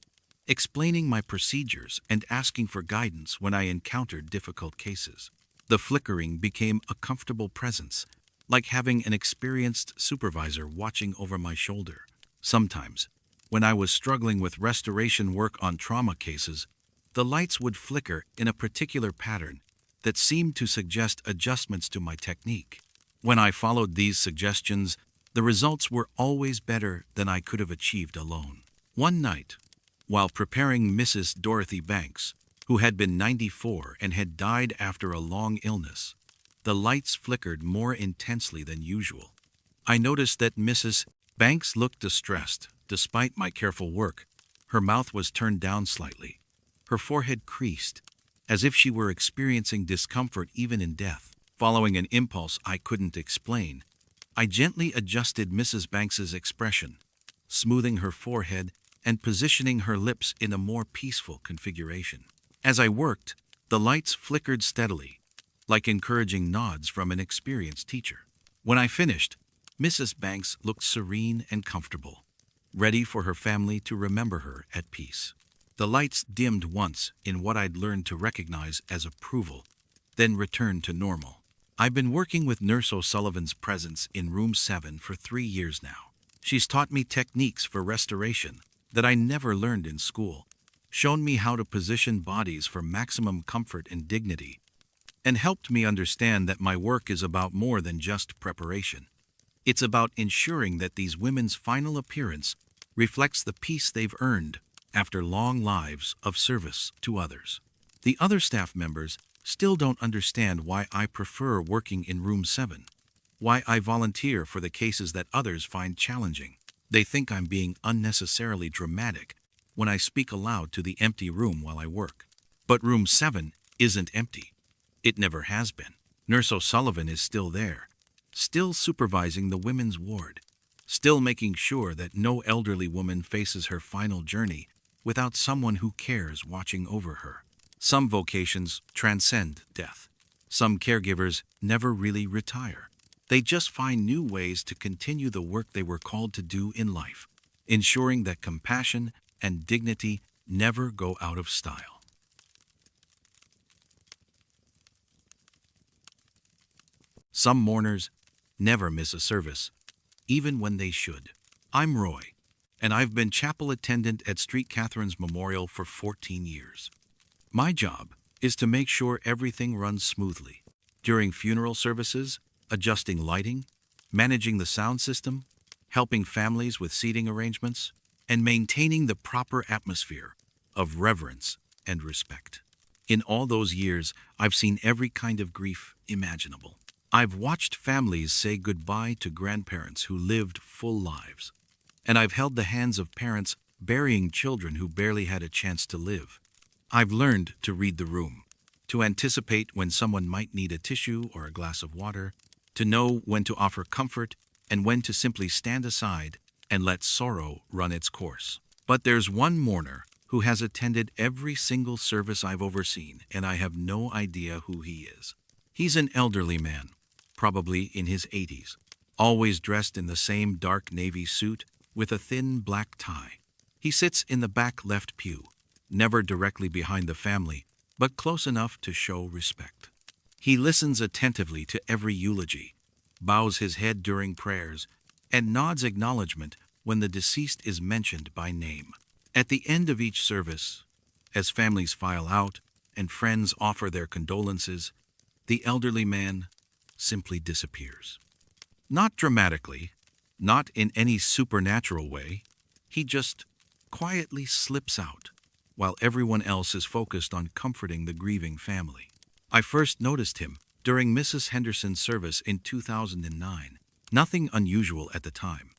explaining my procedures and asking for guidance when I encountered difficult cases. The flickering became a comfortable presence, like having an experienced supervisor watching over my shoulder. Sometimes, when I was struggling with restoration work on trauma cases, the lights would flicker in a particular pattern that seemed to suggest adjustments to my technique. When I followed these suggestions, the results were always better than I could have achieved alone. One night, while preparing Mrs. Dorothy Banks, who had been 94 and had died after a long illness, the lights flickered more intensely than usual. I noticed that Mrs. Banks looked distressed, despite my careful work. Her mouth was turned down slightly. Her forehead creased, as if she were experiencing discomfort even in death. Following an impulse I couldn't explain, I gently adjusted Mrs. Banks's expression, smoothing her forehead and positioning her lips in a more peaceful configuration. As I worked, the lights flickered steadily, like encouraging nods from an experienced teacher. When I finished, Mrs. Banks looked serene and comfortable, ready for her family to remember her at peace. The lights dimmed once in what I'd learned to recognize as approval, then returned to normal. I've been working with Nurse O'Sullivan's presence in room 7 for 3 years now. She's taught me techniques for restoration that I never learned in school, shown me how to position bodies for maximum comfort and dignity, and helped me understand that my work is about more than just preparation. It's about ensuring that these women's final appearance reflects the peace they've earned after long lives of service to others. The other staff members still don't understand why I prefer working in room 7, why I volunteer for the cases that others find challenging. They think I'm being unnecessarily dramatic when I speak aloud to the empty room while I work. But room 7 isn't empty. It never has been. Nurse O'Sullivan is still there, still supervising the women's ward, still making sure that no elderly woman faces her final journey without someone who cares watching over her. Some vocations transcend death. Some caregivers never really retire. They just find new ways to continue the work they were called to do in life, ensuring that compassion and dignity never go out of style. Some mourners never miss a service, even when they should. I'm Roy, and I've been chapel attendant at St. Catherine's Memorial for 14 years. My job is to make sure everything runs smoothly. During funeral services, adjusting lighting, managing the sound system, helping families with seating arrangements, and maintaining the proper atmosphere of reverence and respect. In all those years, I've seen every kind of grief imaginable. I've watched families say goodbye to grandparents who lived full lives, and I've held the hands of parents burying children who barely had a chance to live. I've learned to read the room, to anticipate when someone might need a tissue or a glass of water, to know when to offer comfort and when to simply stand aside and let sorrow run its course. But there's one mourner who has attended every single service I've overseen, and I have no idea who he is. He's an elderly man, probably in his 80s, always dressed in the same dark navy suit with a thin black tie. He sits in the back left pew, never directly behind the family, but close enough to show respect. He listens attentively to every eulogy, bows his head during prayers, and nods acknowledgement when the deceased is mentioned by name. At the end of each service, as families file out and friends offer their condolences, the elderly man simply disappears. Not dramatically, not in any supernatural way. He just quietly slips out, while everyone else is focused on comforting the grieving family. I first noticed him during Mrs. Henderson's service in 2009. Nothing unusual at the time.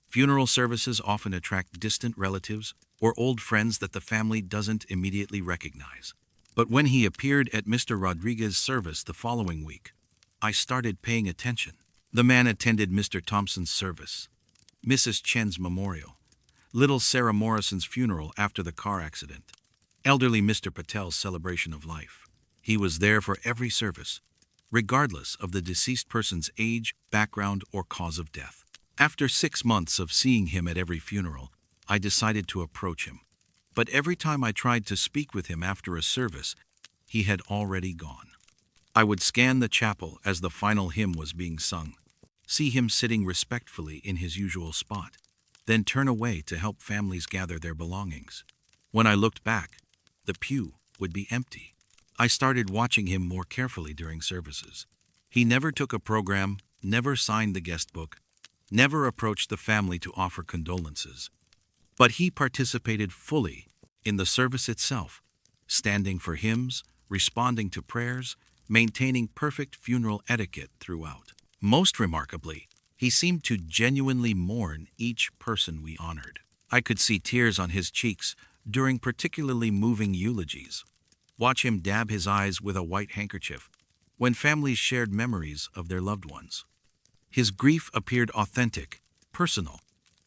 Funeral services often attract distant relatives or old friends that the family doesn't immediately recognize. But when he appeared at Mr. Rodriguez's service the following week, I started paying attention. The man attended Mr. Thompson's service, Mrs. Chen's memorial, little Sarah Morrison's funeral after the car accident, elderly Mr. Patel's celebration of life. He was there for every service, regardless of the deceased person's age, background, or cause of death. After 6 months of seeing him at every funeral, I decided to approach him. But every time I tried to speak with him after a service, he had already gone. I would scan the chapel as the final hymn was being sung, see him sitting respectfully in his usual spot, then turn away to help families gather their belongings. When I looked back, the pew would be empty. I started watching him more carefully during services. He never took a program, never signed the guest book, never approached the family to offer condolences. But he participated fully in the service itself, standing for hymns, responding to prayers, maintaining perfect funeral etiquette throughout. Most remarkably, he seemed to genuinely mourn each person we honored. I could see tears on his cheeks during particularly moving eulogies. Watch him dab his eyes with a white handkerchief when families shared memories of their loved ones. His grief appeared authentic, personal,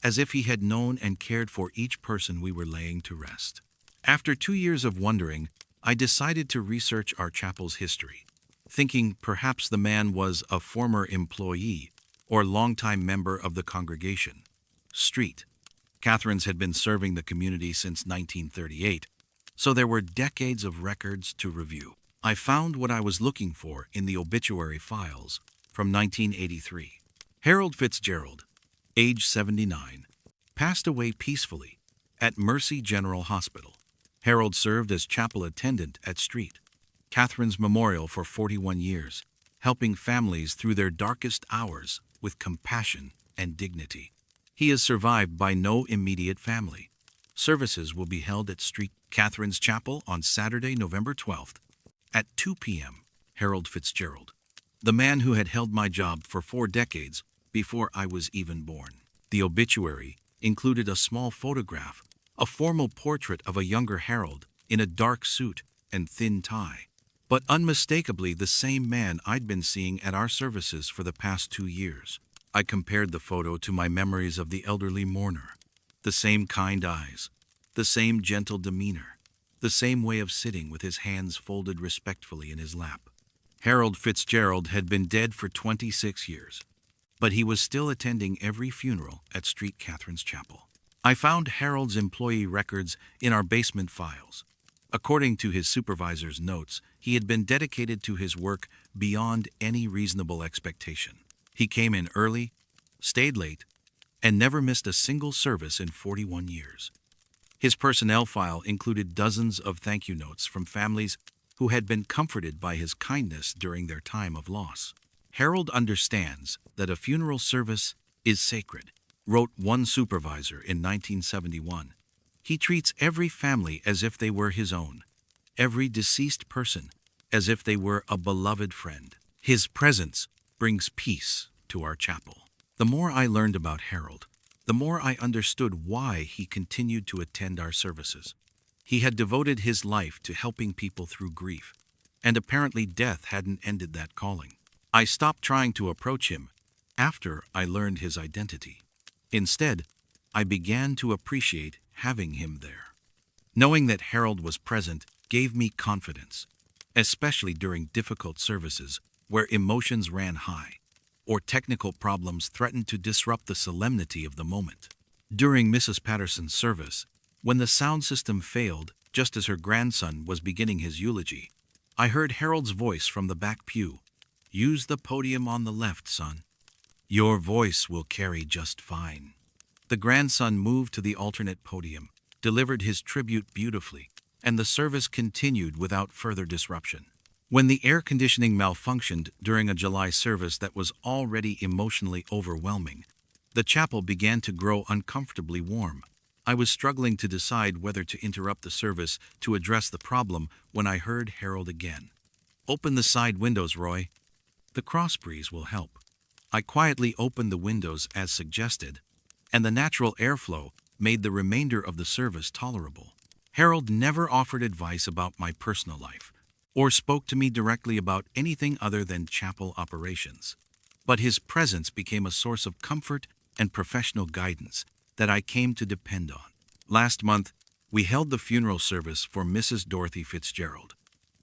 as if he had known and cared for each person we were laying to rest. After 2 years of wondering, I decided to research our chapel's history, thinking perhaps the man was a former employee or longtime member of the congregation. Street. Catherine's had been serving the community since 1938, so there were decades of records to review. I found what I was looking for in the obituary files from 1983. Harold Fitzgerald, age 79, passed away peacefully at Mercy General Hospital. Harold served as chapel attendant at Street, Catherine's memorial for 41 years, helping families through their darkest hours with compassion and dignity. He is survived by no immediate family. Services will be held at Street Catherine's Chapel on Saturday, November 12th at 2 p.m. Harold Fitzgerald, the man who had held my job for 4 decades before I was even born. The obituary included a small photograph, a formal portrait of a younger Harold in a dark suit and thin tie, but unmistakably the same man I'd been seeing at our services for the past 2 years. I compared the photo to my memories of the elderly mourner. The same kind eyes, the same gentle demeanor, the same way of sitting with his hands folded respectfully in his lap. Harold Fitzgerald had been dead for 26 years, but he was still attending every funeral at Street Catherine's Chapel. I found Harold's employee records in our basement files. According to his supervisor's notes, he had been dedicated to his work beyond any reasonable expectation. He came in early, stayed late, and never missed a single service in 41 years. His personnel file included dozens of thank you notes from families who had been comforted by his kindness during their time of loss. Harold understands that a funeral service is sacred, wrote one supervisor in 1971. He treats every family as if they were his own, every deceased person as if they were a beloved friend. His presence brings peace to our chapel. The more I learned about Harold, the more I understood why he continued to attend our services. He had devoted his life to helping people through grief, and apparently death hadn't ended that calling. I stopped trying to approach him after I learned his identity. Instead, I began to appreciate having him there. Knowing that Harold was present gave me confidence, especially during difficult services where emotions ran high or technical problems threatened to disrupt the solemnity of the moment. During Mrs. Patterson's service, when the sound system failed just as her grandson was beginning his eulogy, I heard Harold's voice from the back pew. "Use the podium on the left, son. Your voice will carry just fine." The grandson moved to the alternate podium, delivered his tribute beautifully, and the service continued without further disruption. When the air conditioning malfunctioned during a July service that was already emotionally overwhelming, the chapel began to grow uncomfortably warm. I was struggling to decide whether to interrupt the service to address the problem when I heard Harold again. "Open the side windows, Roy. The cross breeze will help." I quietly opened the windows as suggested, and the natural airflow made the remainder of the service tolerable. Harold never offered advice about my personal life, or spoke to me directly about anything other than chapel operations. But his presence became a source of comfort and professional guidance that I came to depend on. Last month, we held the funeral service for Mrs. Dorothy Fitzgerald,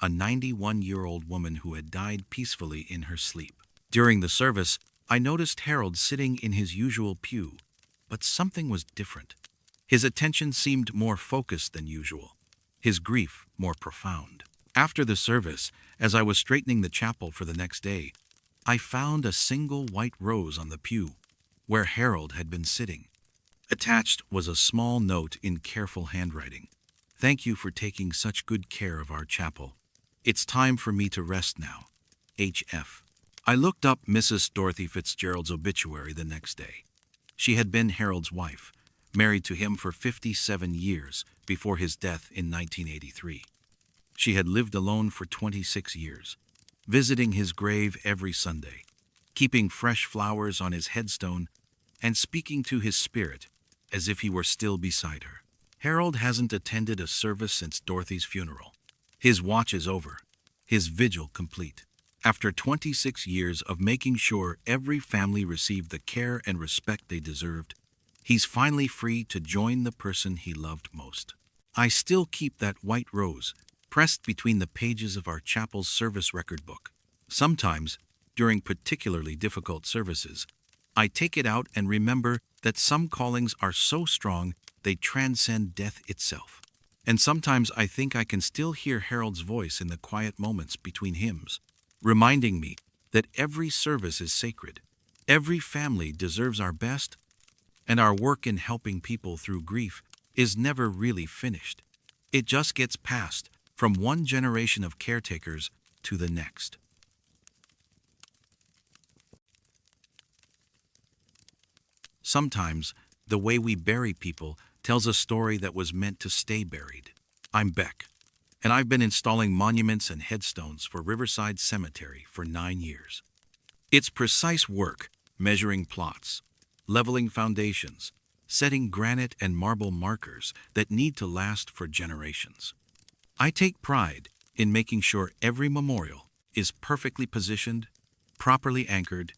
a 91-year-old woman who had died peacefully in her sleep. During the service, I noticed Harold sitting in his usual pew, but something was different. His attention seemed more focused than usual, his grief more profound. After the service, as I was straightening the chapel for the next day, I found a single white rose on the pew where Harold had been sitting. Attached was a small note in careful handwriting. "Thank you for taking such good care of our chapel. It's time for me to rest now. H.F." I looked up Mrs. Dorothy Fitzgerald's obituary the next day. She had been Harold's wife, married to him for 57 years before his death in 1983. She had lived alone for 26 years, visiting his grave every Sunday, keeping fresh flowers on his headstone, and speaking to his spirit as if he were still beside her. Harold hasn't attended a service since Dorothy's funeral. His watch is over, his vigil complete. After 26 years of making sure every family received the care and respect they deserved, he's finally free to join the person he loved most. I still keep that white rose pressed between the pages of our chapel's service record book. Sometimes, during particularly difficult services, I take it out and remember that some callings are so strong they transcend death itself. And sometimes I think I can still hear Harold's voice in the quiet moments between hymns, reminding me that every service is sacred, every family deserves our best, and our work in helping people through grief is never really finished. It just gets passed from one generation of caretakers to the next. Sometimes, the way we bury people tells a story that was meant to stay buried. I'm Beck, and I've been installing monuments and headstones for Riverside Cemetery for 9 years. It's precise work, measuring plots, leveling foundations, setting granite and marble markers that need to last for generations. I take pride in making sure every memorial is perfectly positioned, properly anchored,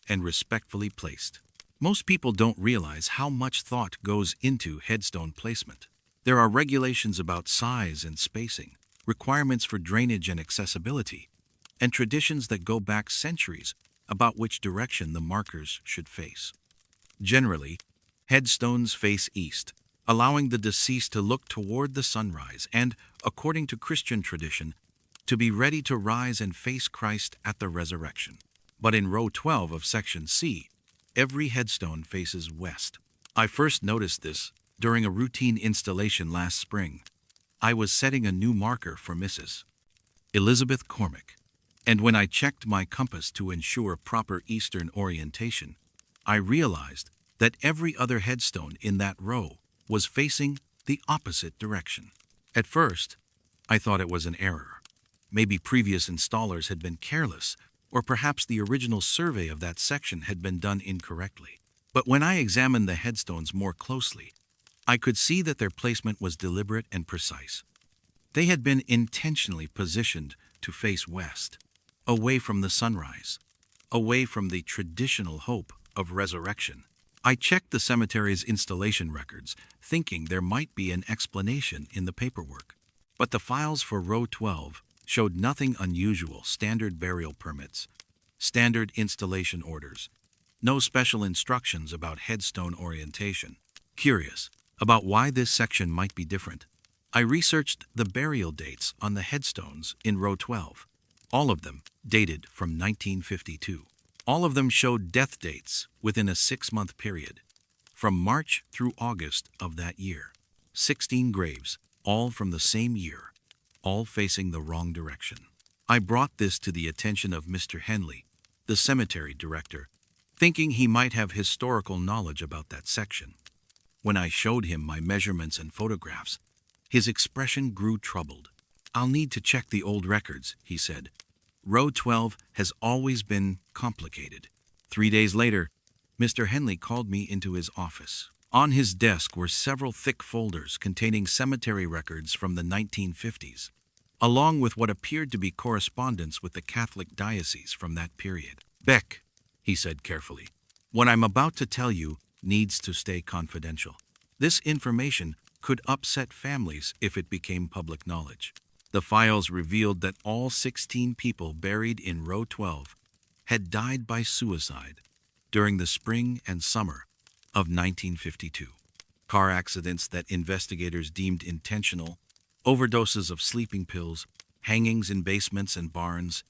and respectfully placed. Most people don't realize how much thought goes into headstone placement. There are regulations about size and spacing, requirements for drainage and accessibility, and traditions that go back centuries about which direction the markers should face. Generally, headstones face east, allowing the deceased to look toward the sunrise and, according to Christian tradition, to be ready to rise and face Christ at the resurrection. But in row 12 of section C, every headstone faces west. I first noticed this during a routine installation last spring. I was setting a new marker for Mrs. Elizabeth Cormick, and when I checked my compass to ensure proper eastern orientation, I realized that every other headstone in that row was facing the opposite direction. At first, I thought it was an error. Maybe previous installers had been careless, or perhaps the original survey of that section had been done incorrectly. But when I examined the headstones more closely, I could see that their placement was deliberate and precise. They had been intentionally positioned to face west, away from the sunrise, away from the traditional hope of resurrection. I checked the cemetery's installation records, thinking there might be an explanation in the paperwork. But the files for row 12 showed nothing unusual: standard burial permits, standard installation orders, no special instructions about headstone orientation. Curious about why this section might be different, I researched the burial dates on the headstones in row 12. All of them dated from 1952. All of them showed death dates within a 6-month period, from March through August of that year. 16 graves, all from the same year, all facing the wrong direction. I brought this to the attention of Mr. Henley, the cemetery director, thinking he might have historical knowledge about that section. When I showed him my measurements and photographs, his expression grew troubled. "I'll need to check the old records," he said. "Row 12 has always been complicated." 3 days later, Mr. Henley called me into his office. On his desk were several thick folders containing cemetery records from the 1950s, along with what appeared to be correspondence with the Catholic diocese from that period. "Beck," he said carefully, "what I'm about to tell you needs to stay confidential. This information could upset families if it became public knowledge." The files revealed that all 16 people buried in row 12 had died by suicide during the spring and summer of 1952. Car accidents that investigators deemed intentional, overdoses of sleeping pills, hangings in basements and barns,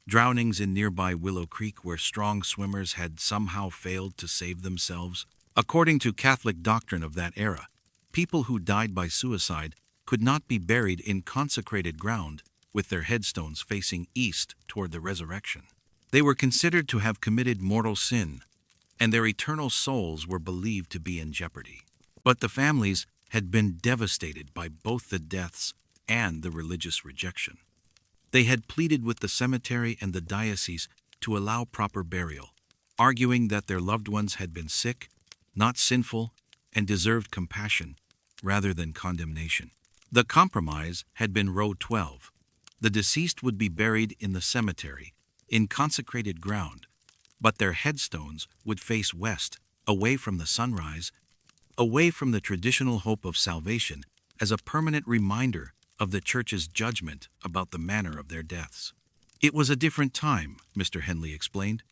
drownings in nearby Willow Creek where strong swimmers had somehow failed to save themselves. According to Catholic doctrine of that era, people who died by suicide could not be buried in consecrated ground with their headstones facing east toward the resurrection. They were considered to have committed mortal sin, and their eternal souls were believed to be in jeopardy. But the families had been devastated by both the deaths and the religious rejection. They had pleaded with the cemetery and the diocese to allow proper burial, arguing that their loved ones had been sick, not sinful, and deserved compassion rather than condemnation. The compromise had been row 12. The deceased would be buried in the cemetery, in consecrated ground, but their headstones would face west, away from the sunrise, away from the traditional hope of salvation, as a permanent reminder of the Church's judgment about the manner of their deaths. It was a different time, Mr. Henley explained.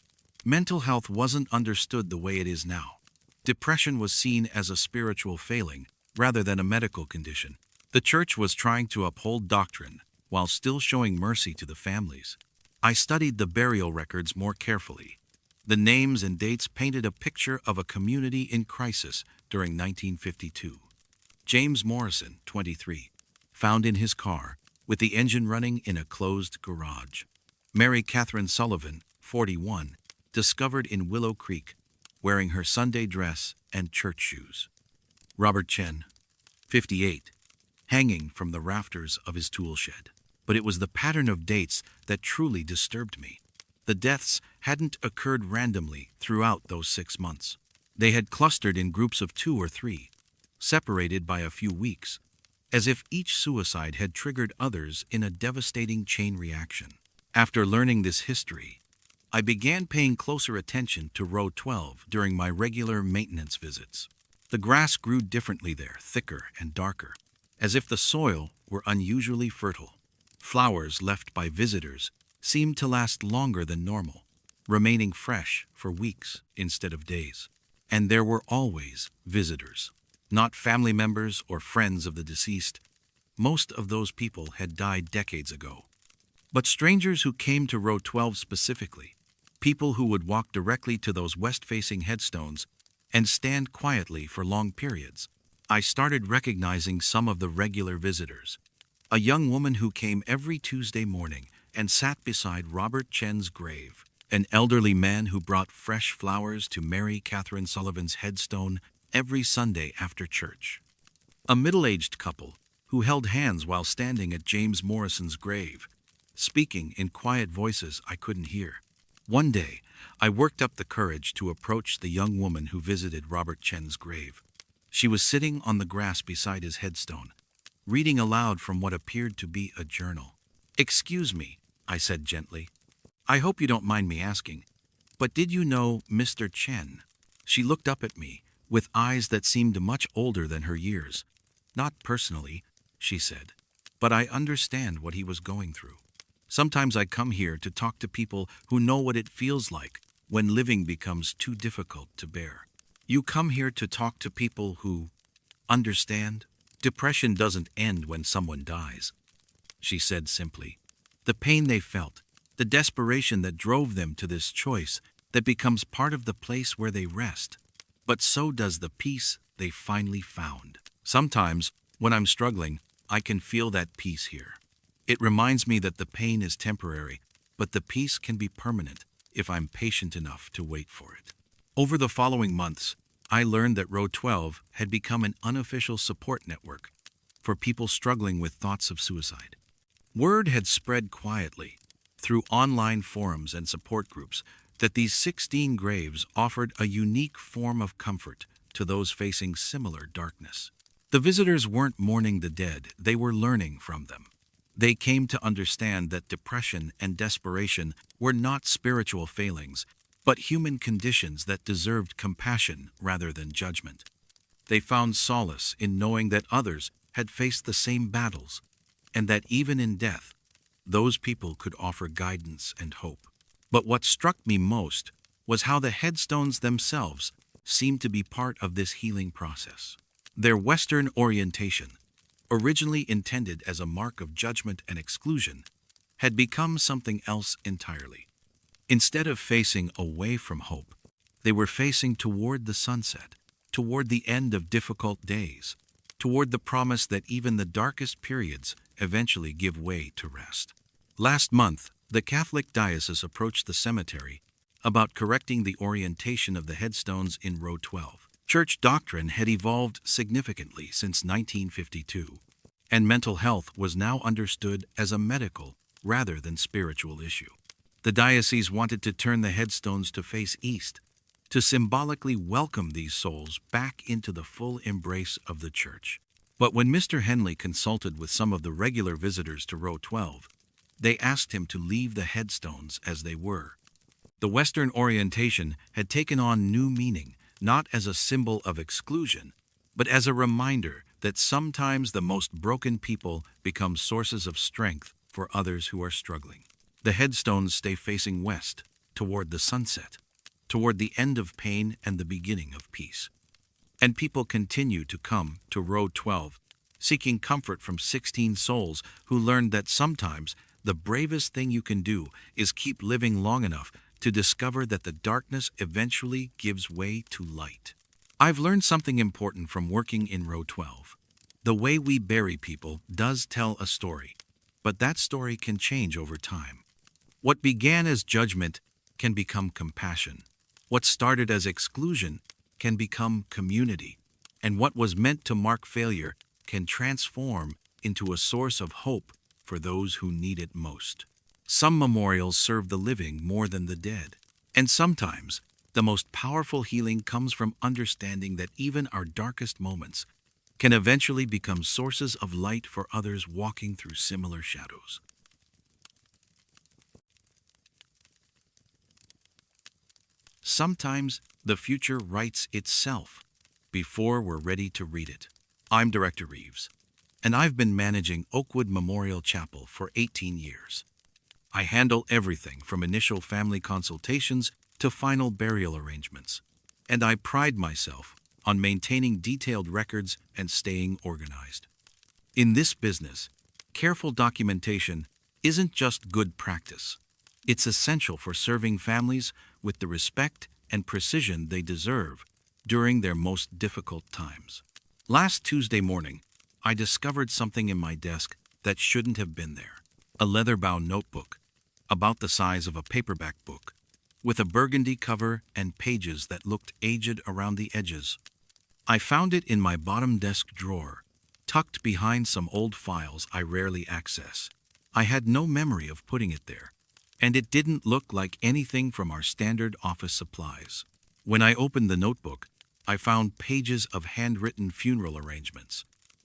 Mental health wasn't understood the way it is now. Depression was seen as a spiritual failing rather than a medical condition. The Church was trying to uphold doctrine while still showing mercy to the families. I studied the burial records more carefully. The names and dates painted a picture of a community in crisis during 1952. James Morrison, 23, found in his car with the engine running in a closed garage. Mary Catherine Sullivan, 41, discovered in Willow Creek, wearing her Sunday dress and church shoes. Robert Chen, 58, hanging from the rafters of his tool shed. But it was the pattern of dates that truly disturbed me. The deaths hadn't occurred randomly throughout those 6 months. They had clustered in groups of 2 or 3, separated by a few weeks, as if each suicide had triggered others in a devastating chain reaction. After learning this history, I began paying closer attention to row 12 during my regular maintenance visits. The grass grew differently there, thicker and darker, as if the soil were unusually fertile. Flowers left by visitors seemed to last longer than normal, remaining fresh for weeks instead of days. And there were always visitors, not family members or friends of the deceased. Most of those people had died decades ago. But strangers who came to row 12 specifically, people who would walk directly to those west-facing headstones and stand quietly for long periods. I started recognizing some of the regular visitors. A young woman who came every Tuesday morning and sat beside Robert Chen's grave. An elderly man who brought fresh flowers to Mary Catherine Sullivan's headstone every Sunday after church. A middle-aged couple who held hands while standing at James Morrison's grave, speaking in quiet voices I couldn't hear. One day, I worked up the courage to approach the young woman who visited Robert Chen's grave. She was sitting on the grass beside his headstone, reading aloud from what appeared to be a journal. "Excuse me," I said gently. "I hope you don't mind me asking, but did you know Mr. Chen?" She looked up at me with eyes that seemed much older than her years. "Not personally," she said, "but I understand what he was going through. Sometimes I come here to talk to people who know what it feels like when living becomes too difficult to bear." "You come here to talk to people who understand? Depression doesn't end when someone dies," she said simply. "The pain they felt, the desperation that drove them to this choice, that becomes part of the place where they rest. But so does the peace they finally found. Sometimes, when I'm struggling, I can feel that peace here." It reminds me that the pain is temporary, but the peace can be permanent if I'm patient enough to wait for it. Over the following months, I learned that Row 12 had become an unofficial support network for people struggling with thoughts of suicide. Word had spread quietly through online forums and support groups that these 16 graves offered a unique form of comfort to those facing similar darkness. The visitors weren't mourning the dead, they were learning from them. They came to understand that depression and desperation were not spiritual failings, but human conditions that deserved compassion rather than judgment. They found solace in knowing that others had faced the same battles, and that even in death, those people could offer guidance and hope. But what struck me most was how the headstones themselves seemed to be part of this healing process. Their Western orientation, originally intended as a mark of judgment and exclusion, had become something else entirely. Instead of facing away from hope, they were facing toward the sunset, toward the end of difficult days, toward the promise that even the darkest periods eventually give way to rest. Last month, the Catholic diocese approached the cemetery about correcting the orientation of the headstones in Row 12. Church doctrine had evolved significantly since 1952, and mental health was now understood as a medical rather than spiritual issue. The diocese wanted to turn the headstones to face east, to symbolically welcome these souls back into the full embrace of the church. But when Mr. Henley consulted with some of the regular visitors to Row 12, they asked him to leave the headstones as they were. The Western orientation had taken on new meaning, not as a symbol of exclusion, but as a reminder that sometimes the most broken people become sources of strength for others who are struggling. The headstones stay facing west, toward the sunset, toward the end of pain and the beginning of peace. And people continue to come to Row 12, seeking comfort from 16 souls who learned that sometimes the bravest thing you can do is keep living long enough to discover that the darkness eventually gives way to light. I've learned something important from working in Row 12. The way we bury people does tell a story, but that story can change over time. What began as judgment can become compassion. What started as exclusion can become community. And what was meant to mark failure can transform into a source of hope for those who need it most. Some memorials serve the living more than the dead. And sometimes, the most powerful healing comes from understanding that even our darkest moments can eventually become sources of light for others walking through similar shadows. Sometimes the future writes itself before we're ready to read it. I'm Director Reeves, and I've been managing Oakwood Memorial Chapel for 18 years. I handle everything from initial family consultations to final burial arrangements, and I pride myself on maintaining detailed records and staying organized. In this business, careful documentation isn't just good practice. It's essential for serving families with the respect and precision they deserve during their most difficult times. Last Tuesday morning, I discovered something in my desk that shouldn't have been there. A leather-bound notebook, about the size of a paperback book, with a burgundy cover and pages that looked aged around the edges. I found it in my bottom desk drawer, tucked behind some old files I rarely access. I had no memory of putting it there, and it didn't look like anything from our standard office supplies. When I opened the notebook, I found pages of handwritten funeral arrangements.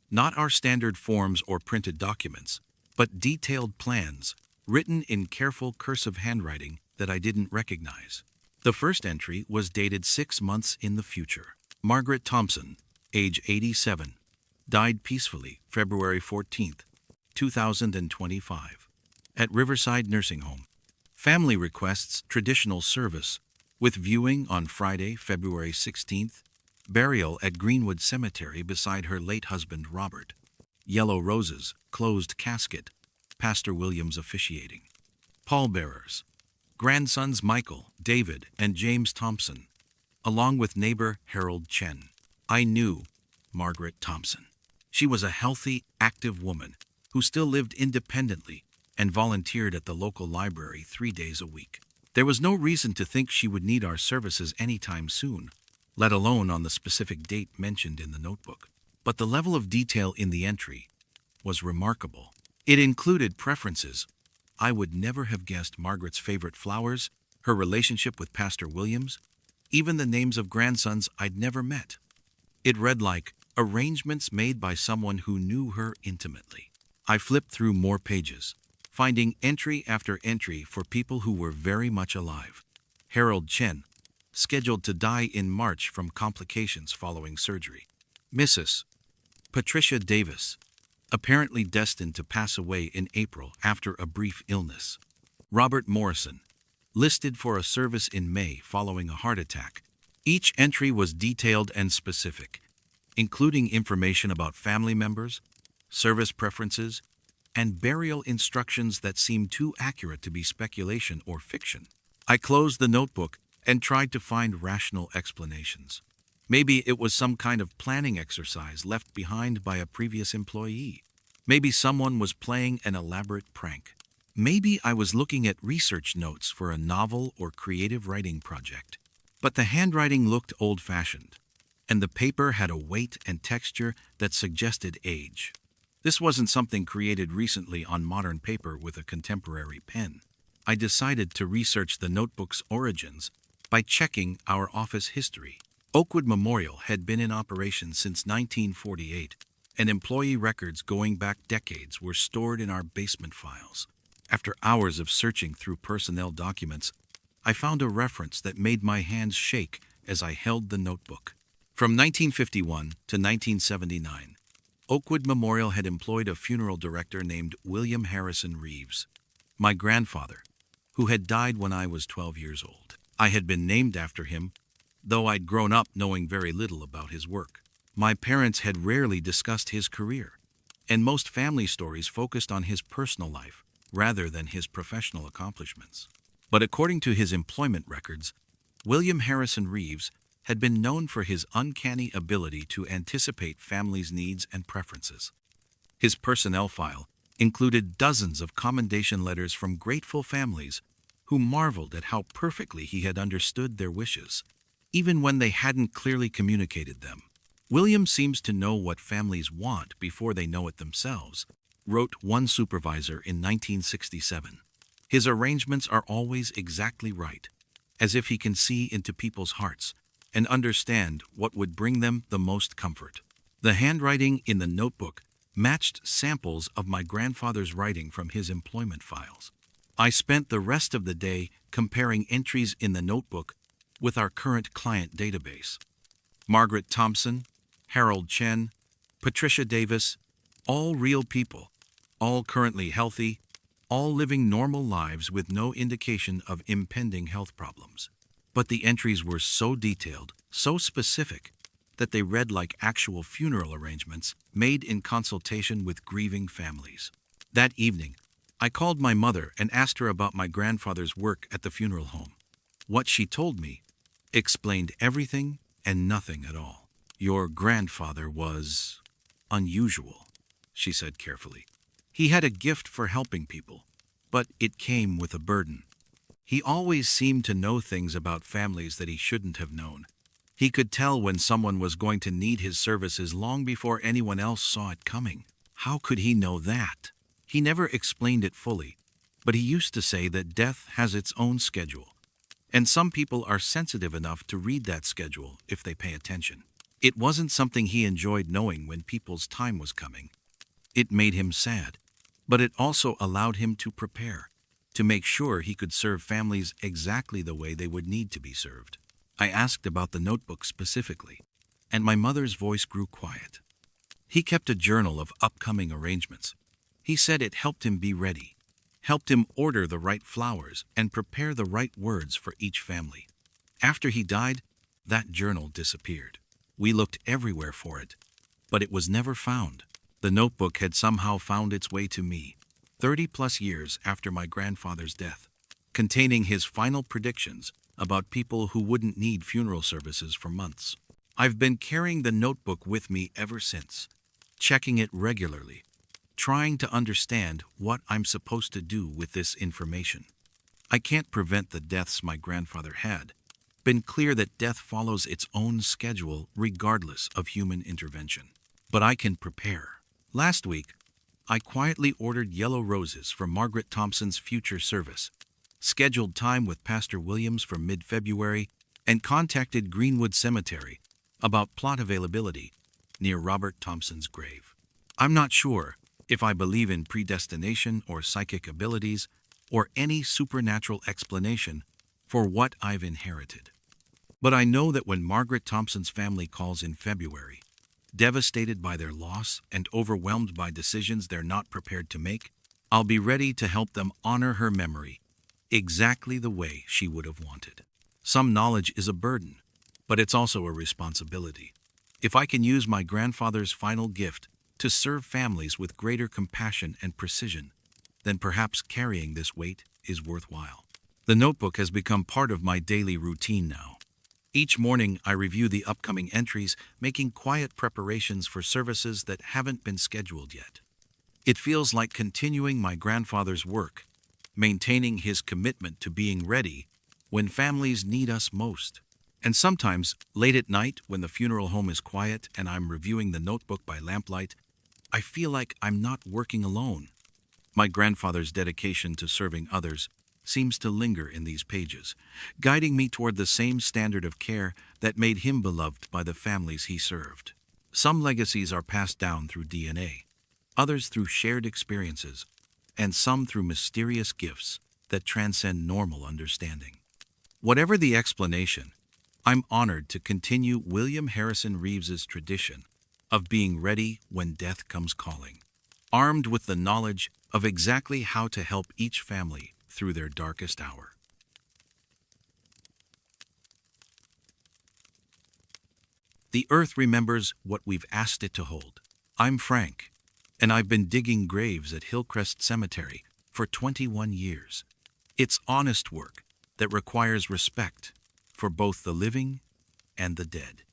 Not our standard forms or printed documents, but detailed plans, written in careful cursive handwriting that I didn't recognize. The first entry was dated 6 months in the future. Margaret Thompson, age 87, died peacefully February 14th, 2025, at Riverside Nursing Home. Family requests traditional service, with viewing on Friday, February 16th, burial at Greenwood Cemetery beside her late husband Robert. Yellow roses, closed casket, Pastor Williams officiating. Pallbearers, grandsons Michael, David, and James Thompson, along with neighbor Harold Chen. I knew Margaret Thompson. She was a healthy, active woman who still lived independently and volunteered at the local library 3 days a week. There was no reason to think she would need our services anytime soon, let alone on the specific date mentioned in the notebook. But the level of detail in the entry was remarkable. It included preferences. I would never have guessed Margaret's favorite flowers, her relationship with Pastor Williams, even the names of grandsons I'd never met. It read like arrangements made by someone who knew her intimately. I flipped through more pages, finding entry after entry for people who were very much alive. Harold Chen, scheduled to die in March from complications following surgery. Mrs. Patricia Davis, apparently destined to pass away in April after a brief illness. Robert Morrison, listed for a service in May following a heart attack. Each entry was detailed and specific, including information about family members, service preferences, and burial instructions that seemed too accurate to be speculation or fiction. I closed the notebook and tried to find rational explanations. Maybe it was some kind of planning exercise left behind by a previous employee. Maybe someone was playing an elaborate prank. Maybe I was looking at research notes for a novel or creative writing project. But the handwriting looked old-fashioned, and the paper had a weight and texture that suggested age. This wasn't something created recently on modern paper with a contemporary pen. I decided to research the notebook's origins by checking our office history. Oakwood Memorial had been in operation since 1948, and employee records going back decades were stored in our basement files. After hours of searching through personnel documents, I found a reference that made my hands shake as I held the notebook. From 1951 to 1979, Oakwood Memorial had employed a funeral director named William Harrison Reeves, my grandfather, who had died when I was 12 years old. I had been named after him, though I'd grown up knowing very little about his work. My parents had rarely discussed his career, and most family stories focused on his personal life rather than his professional accomplishments. But according to his employment records, William Harrison Reeves had been known for his uncanny ability to anticipate families' needs and preferences. His personnel file included dozens of commendation letters from grateful families who marveled at how perfectly he had understood their wishes, even when they hadn't clearly communicated them. William seems to know what families want before they know it themselves, wrote one supervisor in 1967. His arrangements are always exactly right, as if he can see into people's hearts and understand what would bring them the most comfort. The handwriting in the notebook matched samples of my grandfather's writing from his employment files. I spent the rest of the day comparing entries in the notebook with our current client database. Margaret Thompson, Harold Chen, Patricia Davis, all real people, all currently healthy, all living normal lives with no indication of impending health problems. But the entries were so detailed, so specific, that they read like actual funeral arrangements made in consultation with grieving families. That evening, I called my mother and asked her about my grandfather's work at the funeral home. What she told me explained everything and nothing at all. Your grandfather was unusual, she said carefully. He had a gift for helping people, but it came with a burden. He always seemed to know things about families that he shouldn't have known. He could tell when someone was going to need his services long before anyone else saw it coming. How could he know that? He never explained it fully, but he used to say that death has its own schedule, and some people are sensitive enough to read that schedule if they pay attention. It wasn't something he enjoyed knowing when people's time was coming. It made him sad, but it also allowed him to prepare, to make sure he could serve families exactly the way they would need to be served. I asked about the notebook specifically, and my mother's voice grew quiet. He kept a journal of upcoming arrangements. He said it helped him be ready, helped him order the right flowers and prepare the right words for each family. After he died, that journal disappeared. We looked everywhere for it, but it was never found. The notebook had somehow found its way to me, 30+ years after my grandfather's death, containing his final predictions about people who wouldn't need funeral services for months. I've been carrying the notebook with me ever since, checking it regularly, trying to understand what I'm supposed to do with this information. I can't prevent the deaths my grandfather had. Been clear that death follows its own schedule regardless of human intervention. But I can prepare. Last week, I quietly ordered yellow roses for Margaret Thompson's future service, scheduled time with Pastor Williams for mid-February, and contacted Greenwood Cemetery about plot availability near Robert Thompson's grave. I'm not sure if I believe in predestination or psychic abilities or any supernatural explanation for what I've inherited. But I know that when Margaret Thompson's family calls in February, devastated by their loss and overwhelmed by decisions they're not prepared to make, I'll be ready to help them honor her memory exactly the way she would have wanted. Some knowledge is a burden, but it's also a responsibility. If I can use my grandfather's final gift to serve families with greater compassion and precision, then perhaps carrying this weight is worthwhile. The notebook has become part of my daily routine now. Each morning, I review the upcoming entries, making quiet preparations for services that haven't been scheduled yet. It feels like continuing my grandfather's work, maintaining his commitment to being ready when families need us most. And sometimes, late at night, when the funeral home is quiet and I'm reviewing the notebook by lamplight, I feel like I'm not working alone. My grandfather's dedication to serving others seems to linger in these pages, guiding me toward the same standard of care that made him beloved by the families he served. Some legacies are passed down through DNA, others through shared experiences, and some through mysterious gifts that transcend normal understanding. Whatever the explanation, I'm honored to continue William Harrison Reeves's tradition of being ready when death comes calling, armed with the knowledge of exactly how to help each family through their darkest hour. The earth remembers what we've asked it to hold. I'm Frank, and I've been digging graves at Hillcrest Cemetery for 21 years. It's honest work that requires respect for both the living and the dead.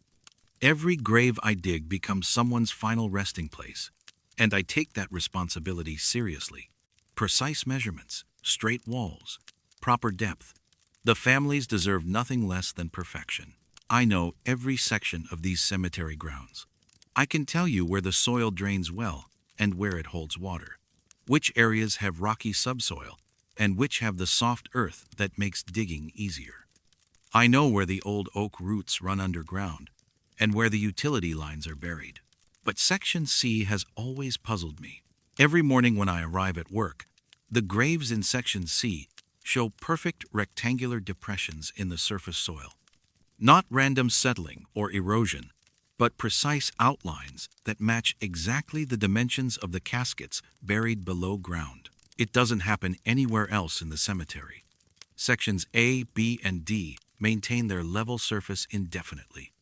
Every grave I dig becomes someone's final resting place, and I take that responsibility seriously. Precise measurements, straight walls, proper depth. The families deserve nothing less than perfection. I know every section of these cemetery grounds. I can tell you where the soil drains well and where it holds water, which areas have rocky subsoil, and which have the soft earth that makes digging easier. I know where the old oak roots run underground, and where the utility lines are buried. But Section C has always puzzled me. Every morning when I arrive at work, the graves in Section C show perfect rectangular depressions in the surface soil. Not random settling or erosion, but precise outlines that match exactly the dimensions of the caskets buried below ground. It doesn't happen anywhere else in the cemetery. Sections A, B, and D maintain their level surface indefinitely.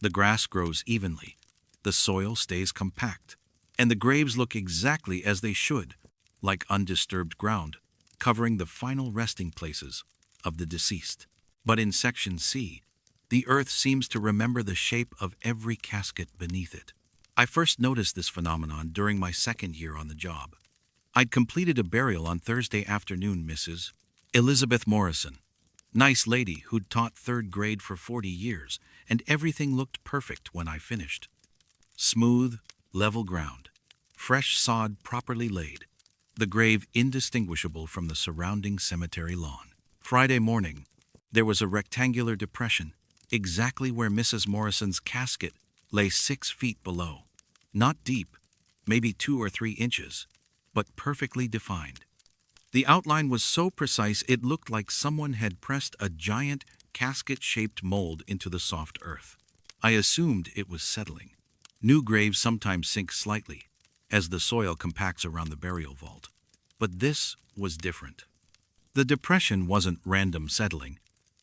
The grass grows evenly, the soil stays compact, and the graves look exactly as they should, like undisturbed ground, covering the final resting places of the deceased. But in Section C, the earth seems to remember the shape of every casket beneath it. I first noticed this phenomenon during my second year on the job. I'd completed a burial on Thursday afternoon, Mrs. Elizabeth Morrison. Nice lady who'd taught third grade for 40 years, and everything looked perfect when I finished. Smooth, level ground, fresh sod properly laid, the grave indistinguishable from the surrounding cemetery lawn. Friday morning, there was a rectangular depression, exactly where Mrs. Morrison's casket lay 6 feet below. Not deep, maybe 2 or 3 inches, but perfectly defined. The outline was so precise it looked like someone had pressed a giant casket-shaped mold into the soft earth. I assumed it was settling. New graves sometimes sink slightly, as the soil compacts around the burial vault. But this was different. The depression wasn't random settling.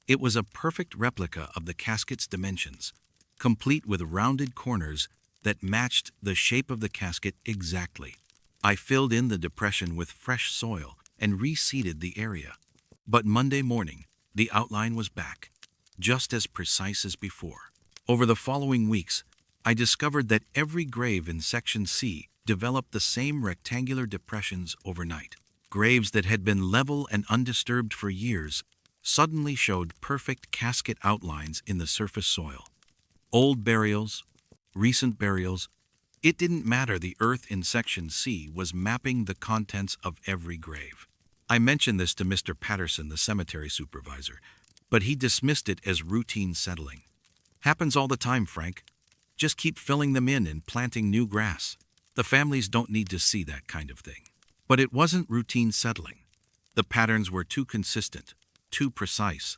It was a perfect replica of the casket's dimensions, complete with rounded corners that matched the shape of the casket exactly. I filled in the depression with fresh soil and reseeded the area. But Monday morning, the outline was back, just as precise as before. Over the following weeks, I discovered that every grave in Section C developed the same rectangular depressions overnight. Graves that had been level and undisturbed for years suddenly showed perfect casket outlines in the surface soil. Old burials, recent burials, it didn't matter. The earth in Section C was mapping the contents of every grave. I mentioned this to Mr. Patterson, the cemetery supervisor, but he dismissed it as routine settling. Happens all the time, Frank. Just keep filling them in and planting new grass. The families don't need to see that kind of thing. But it wasn't routine settling. The patterns were too consistent, too precise,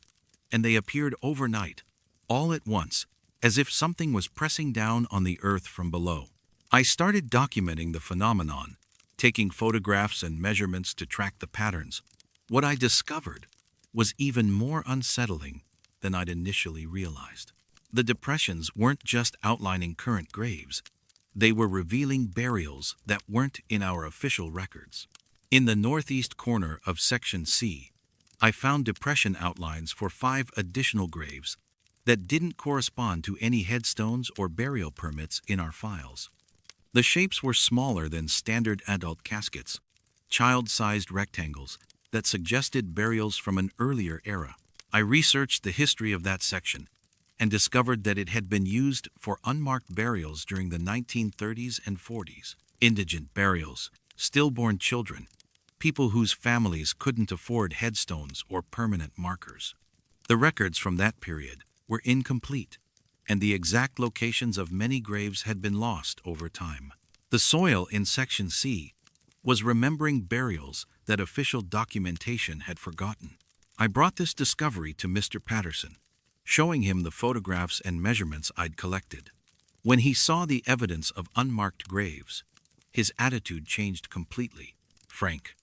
and they appeared overnight, all at once, as if something was pressing down on the earth from below. I started documenting the phenomenon, taking photographs and measurements to track the patterns. What I discovered was even more unsettling than I'd initially realized. The depressions weren't just outlining current graves. They were revealing burials that weren't in our official records. In the northeast corner of Section C, I found depression outlines for 5 additional graves that didn't correspond to any headstones or burial permits in our files. The shapes were smaller than standard adult caskets, child-sized rectangles that suggested burials from an earlier era. I researched the history of that section and discovered that it had been used for unmarked burials during the 1930s and 40s. Indigent burials, stillborn children, people whose families couldn't afford headstones or permanent markers. The records from that period were incomplete, and the exact locations of many graves had been lost over time. The soil in Section C was remembering burials that official documentation had forgotten. I brought this discovery to Mr. Patterson, showing him the photographs and measurements I'd collected. When he saw the evidence of unmarked graves, his attitude changed completely. "Frank,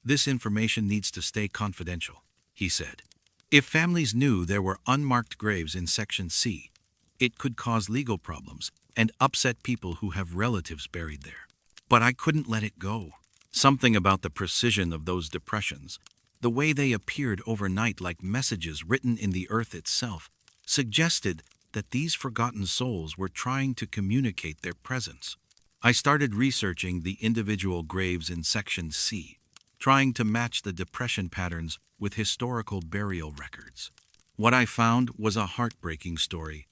this information needs to stay confidential," he said. "If families knew there were unmarked graves in Section C, it could cause legal problems and upset people who have relatives buried there." But I couldn't let it go. Something about the precision of those depressions, the way they appeared overnight like messages written in the earth itself, suggested that these forgotten souls were trying to communicate their presence. I started researching the individual graves in Section C, trying to match the depression patterns with historical burial records. What I found was a heartbreaking story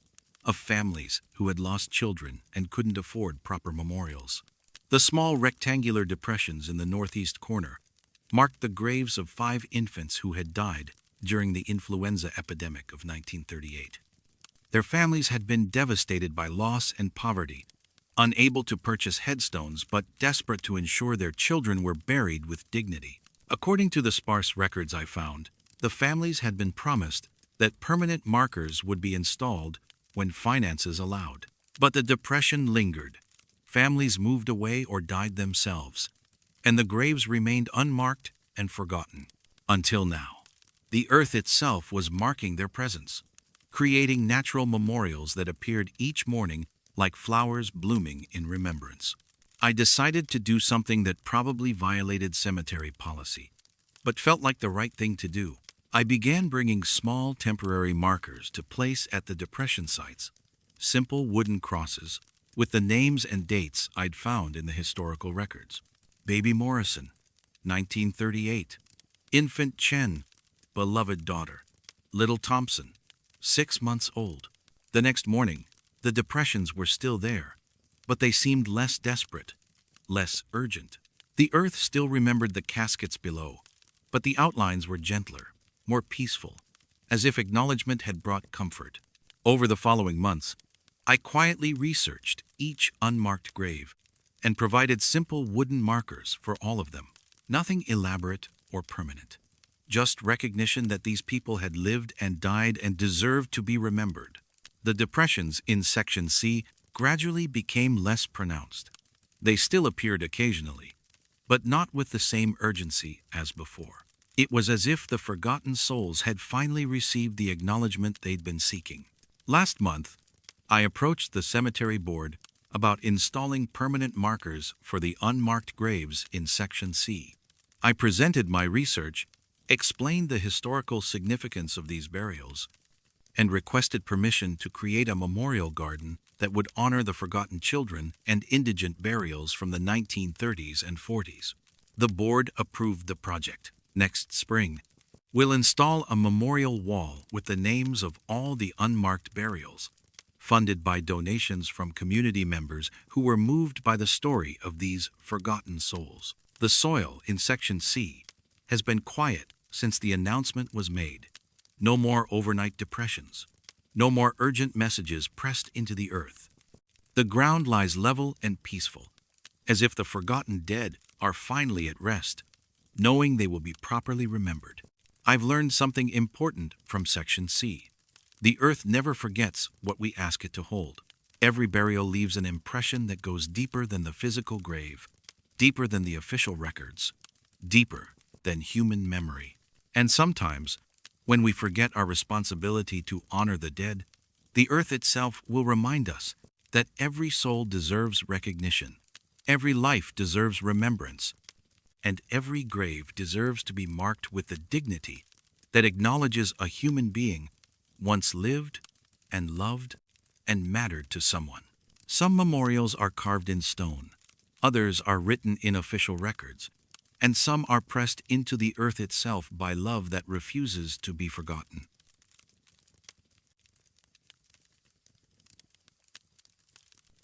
of families who had lost children and couldn't afford proper memorials. The small rectangular depressions in the northeast corner marked the graves of 5 infants who had died during the influenza epidemic of 1938. Their families had been devastated by loss and poverty, unable to purchase headstones but desperate to ensure their children were buried with dignity. According to the sparse records I found, the families had been promised that permanent markers would be installed when finances allowed. But the depression lingered. Families moved away or died themselves, and the graves remained unmarked and forgotten. Until now, the earth itself was marking their presence, creating natural memorials that appeared each morning like flowers blooming in remembrance. I decided to do something that probably violated cemetery policy, but felt like the right thing to do. I began bringing small temporary markers to place at the depression sites, simple wooden crosses with the names and dates I'd found in the historical records. Baby Morrison, 1938. Infant Chen, beloved daughter. Little Thompson, 6 months old. The next morning, the depressions were still there, but they seemed less desperate, less urgent. The earth still remembered the caskets below, but the outlines were gentler, more peaceful, as if acknowledgement had brought comfort. Over the following months, I quietly researched each unmarked grave and provided simple wooden markers for all of them. Nothing elaborate or permanent, just recognition that these people had lived and died and deserved to be remembered. The depressions in Section C gradually became less pronounced. They still appeared occasionally, but not with the same urgency as before. It was as if the forgotten souls had finally received the acknowledgement they'd been seeking. Last month, I approached the cemetery board about installing permanent markers for the unmarked graves in Section C. I presented my research, explained the historical significance of these burials, and requested permission to create a memorial garden that would honor the forgotten children and indigent burials from the 1930s and 40s. The board approved the project. Next spring, we'll install a memorial wall with the names of all the unmarked burials, funded by donations from community members who were moved by the story of these forgotten souls. The soil in Section C has been quiet since the announcement was made. No more overnight depressions. No more urgent messages pressed into the earth. The ground lies level and peaceful, as if the forgotten dead are finally at rest, knowing they will be properly remembered. I've learned something important from Section C. The earth never forgets what we ask it to hold. Every burial leaves an impression that goes deeper than the physical grave, deeper than the official records, deeper than human memory. And sometimes, when we forget our responsibility to honor the dead, the earth itself will remind us that every soul deserves recognition, every life deserves remembrance, and every grave deserves to be marked with the dignity that acknowledges a human being once lived and loved and mattered to someone. Some memorials are carved in stone, others are written in official records, and some are pressed into the earth itself by love that refuses to be forgotten.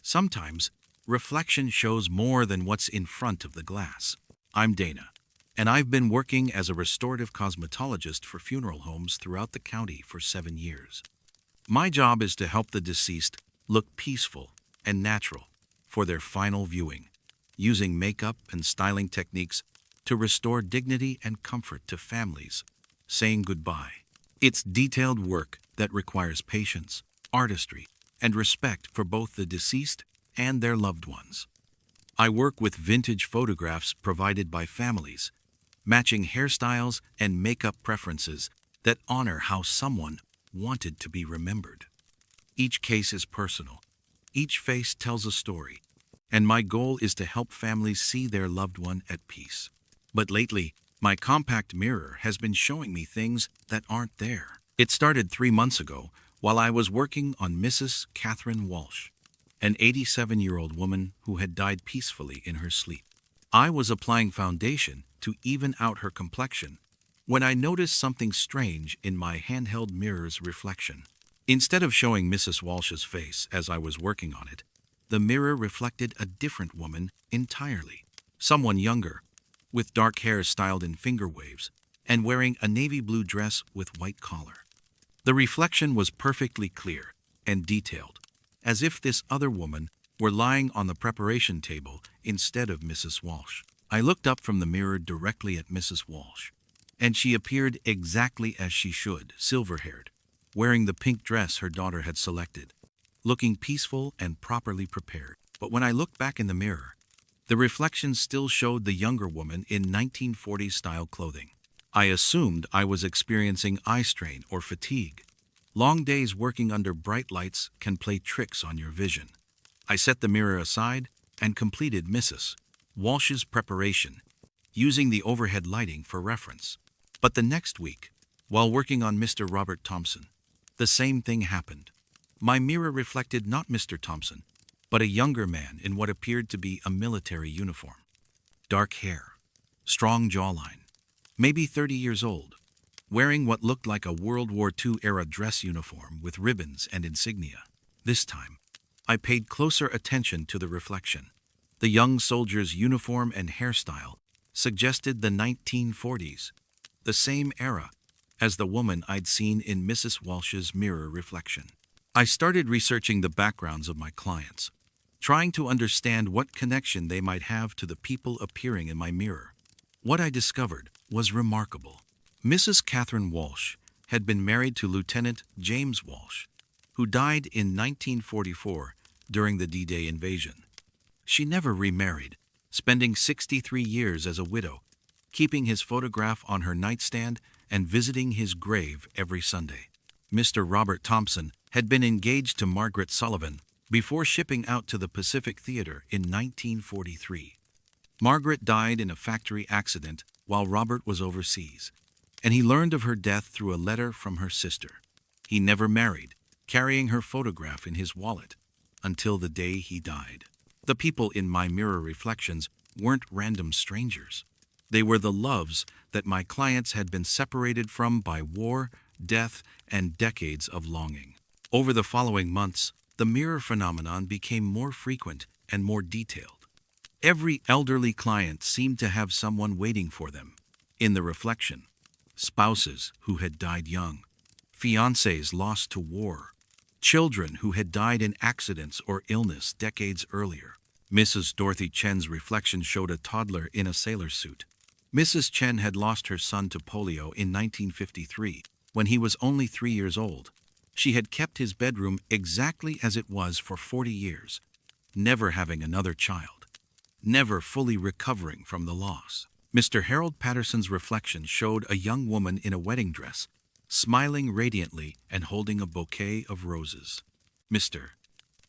Sometimes, reflection shows more than what's in front of the glass. I'm Dana, and I've been working as a restorative cosmetologist for funeral homes throughout the county for 7 years. My job is to help the deceased look peaceful and natural for their final viewing, using makeup and styling techniques to restore dignity and comfort to families saying goodbye. It's detailed work that requires patience, artistry, and respect for both the deceased and their loved ones. I work with vintage photographs provided by families, matching hairstyles and makeup preferences that honor how someone wanted to be remembered. Each case is personal. Each face tells a story, and my goal is to help families see their loved one at peace. But lately, my compact mirror has been showing me things that aren't there. It started 3 months ago while I was working on Mrs. Catherine Walsh, an 87-year-old woman who had died peacefully in her sleep. I was applying foundation to even out her complexion when I noticed something strange in my handheld mirror's reflection. Instead of showing Mrs. Walsh's face as I was working on it, the mirror reflected a different woman entirely. Someone younger, with dark hair styled in finger waves, and wearing a navy blue dress with white collar. The reflection was perfectly clear and detailed, as if this other woman were lying on the preparation table instead of Mrs. Walsh. I looked up from the mirror directly at Mrs. Walsh, and she appeared exactly as she should, silver-haired, wearing the pink dress her daughter had selected, looking peaceful and properly prepared. But when I looked back in the mirror, the reflection still showed the younger woman in 1940s-style clothing. I assumed I was experiencing eye strain or fatigue. Long days working under bright lights can play tricks on your vision. I set the mirror aside and completed Mrs. Walsh's preparation, using the overhead lighting for reference. But the next week, while working on Mr. Robert Thompson, the same thing happened. My mirror reflected not Mr. Thompson, but a younger man in what appeared to be a military uniform. Dark hair, strong jawline, maybe 30 years old, wearing what looked like a World War II-era dress uniform with ribbons and insignia. This time, I paid closer attention to the reflection. The young soldier's uniform and hairstyle suggested the 1940s, the same era as the woman I'd seen in Mrs. Walsh's mirror reflection. I started researching the backgrounds of my clients, trying to understand what connection they might have to the people appearing in my mirror. What I discovered was remarkable. Mrs. Catherine Walsh had been married to Lieutenant James Walsh, who died in 1944 during the D-Day invasion. She never remarried, spending 63 years as a widow, keeping his photograph on her nightstand and visiting his grave every Sunday. Mr. Robert Thompson had been engaged to Margaret Sullivan before shipping out to the Pacific Theater in 1943. Margaret died in a factory accident while Robert was overseas, and he learned of her death through a letter from her sister. He never married, carrying her photograph in his wallet, until the day he died. The people in my mirror reflections weren't random strangers. They were the loves that my clients had been separated from by war, death, and decades of longing. Over the following months, the mirror phenomenon became more frequent and more detailed. Every elderly client seemed to have someone waiting for them. In the reflection, spouses who had died young, fiancés lost to war, children who had died in accidents or illness decades earlier. Mrs. Dorothy Chen's reflection showed a toddler in a sailor suit. Mrs. Chen had lost her son to polio in 1953, when he was only 3 years old. She had kept his bedroom exactly as it was for 40 years, never having another child, never fully recovering from the loss. Mr. Harold Patterson's reflection showed a young woman in a wedding dress, smiling radiantly and holding a bouquet of roses. Mr.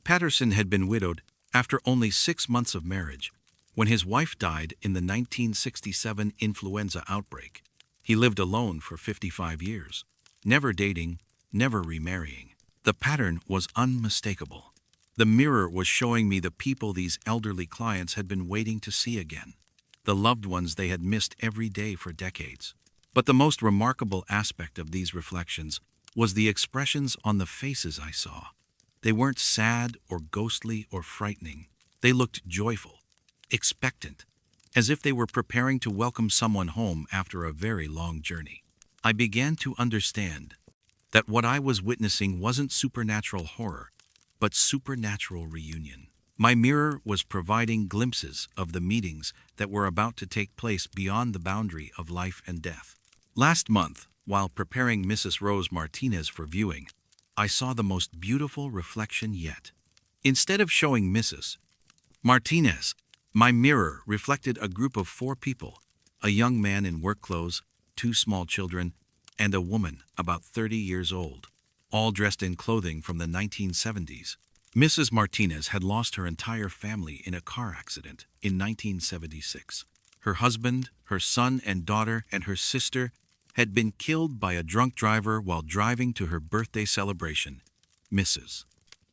Patterson had been widowed after only 6 months of marriage, when his wife died in the 1967 influenza outbreak. He lived alone for 55 years, never dating, never remarrying. The pattern was unmistakable. The mirror was showing me the people these elderly clients had been waiting to see again, the loved ones they had missed every day for decades. But the most remarkable aspect of these reflections was the expressions on the faces I saw. They weren't sad or ghostly or frightening. They looked joyful, expectant, as if they were preparing to welcome someone home after a very long journey. I began to understand that what I was witnessing wasn't supernatural horror, but supernatural reunion. My mirror was providing glimpses of the meetings that were about to take place beyond the boundary of life and death. Last month, while preparing Mrs. Rose Martinez for viewing, I saw the most beautiful reflection yet. Instead of showing Mrs. Martinez, my mirror reflected a group of 4 people, a young man in work clothes, 2 small children, and a woman about 30 years old, all dressed in clothing from the 1970s. Mrs. Martinez had lost her entire family in a car accident in 1976. Her husband, her son and daughter, and her sister had been killed by a drunk driver while driving to her birthday celebration. Mrs.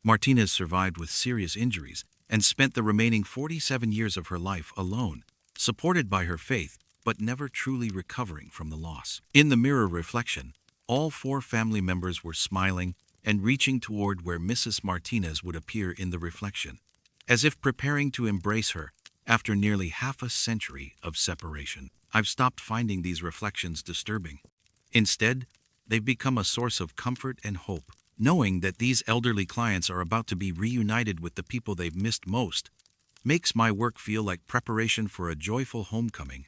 Martinez survived with serious injuries and spent the remaining 47 years of her life alone, supported by her faith, but never truly recovering from the loss. In the mirror reflection, all 4 family members were smiling and reaching toward where Mrs. Martinez would appear in the reflection, as if preparing to embrace her after nearly half a century of separation. I've stopped finding these reflections disturbing. Instead, they've become a source of comfort and hope. Knowing that these elderly clients are about to be reunited with the people they've missed most makes my work feel like preparation for a joyful homecoming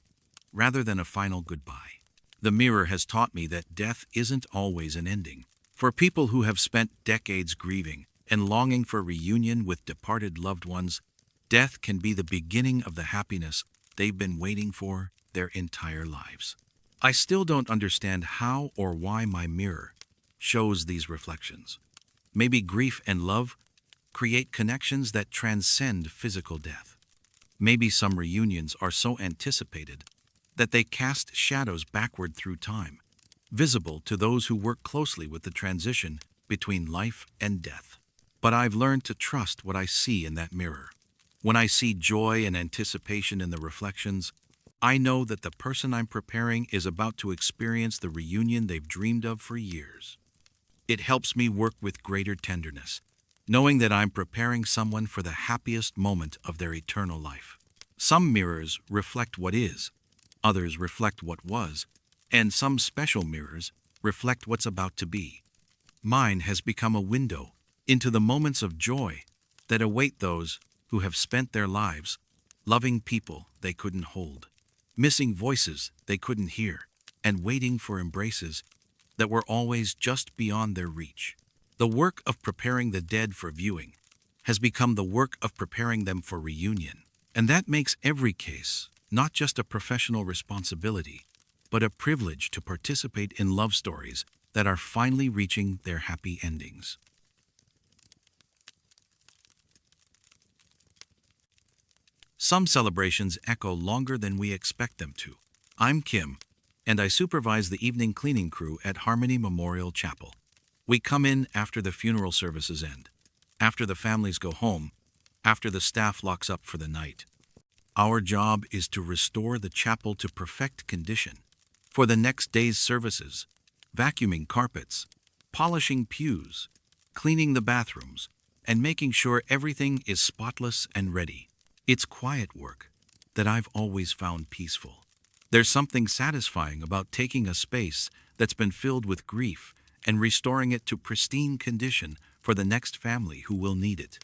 rather than a final goodbye. The mirror has taught me that death isn't always an ending. For people who have spent decades grieving and longing for reunion with departed loved ones, death can be the beginning of the happiness they've been waiting for their entire lives. I still don't understand how or why my mirror shows these reflections. Maybe grief and love create connections that transcend physical death. Maybe some reunions are so anticipated that they cast shadows backward through time, visible to those who work closely with the transition between life and death. But I've learned to trust what I see in that mirror. When I see joy and anticipation in the reflections, I know that the person I'm preparing is about to experience the reunion they've dreamed of for years. It helps me work with greater tenderness, knowing that I'm preparing someone for the happiest moment of their eternal life. Some mirrors reflect what is, others reflect what was, and some special mirrors reflect what's about to be. Mine has become a window into the moments of joy that await those who have spent their lives loving people they couldn't hold, missing voices they couldn't hear, and waiting for embraces that were always just beyond their reach. The work of preparing the dead for viewing has become the work of preparing them for reunion. And that makes every case not just a professional responsibility, but a privilege to participate in love stories that are finally reaching their happy endings. Some celebrations echo longer than we expect them to. I'm Kim, and I supervise the evening cleaning crew at Harmony Memorial Chapel. We come in after the funeral services end, after the families go home, after the staff locks up for the night. Our job is to restore the chapel to perfect condition for the next day's services, vacuuming carpets, polishing pews, cleaning the bathrooms, and making sure everything is spotless and ready. It's quiet work that I've always found peaceful. There's something satisfying about taking a space that's been filled with grief and restoring it to pristine condition for the next family who will need it.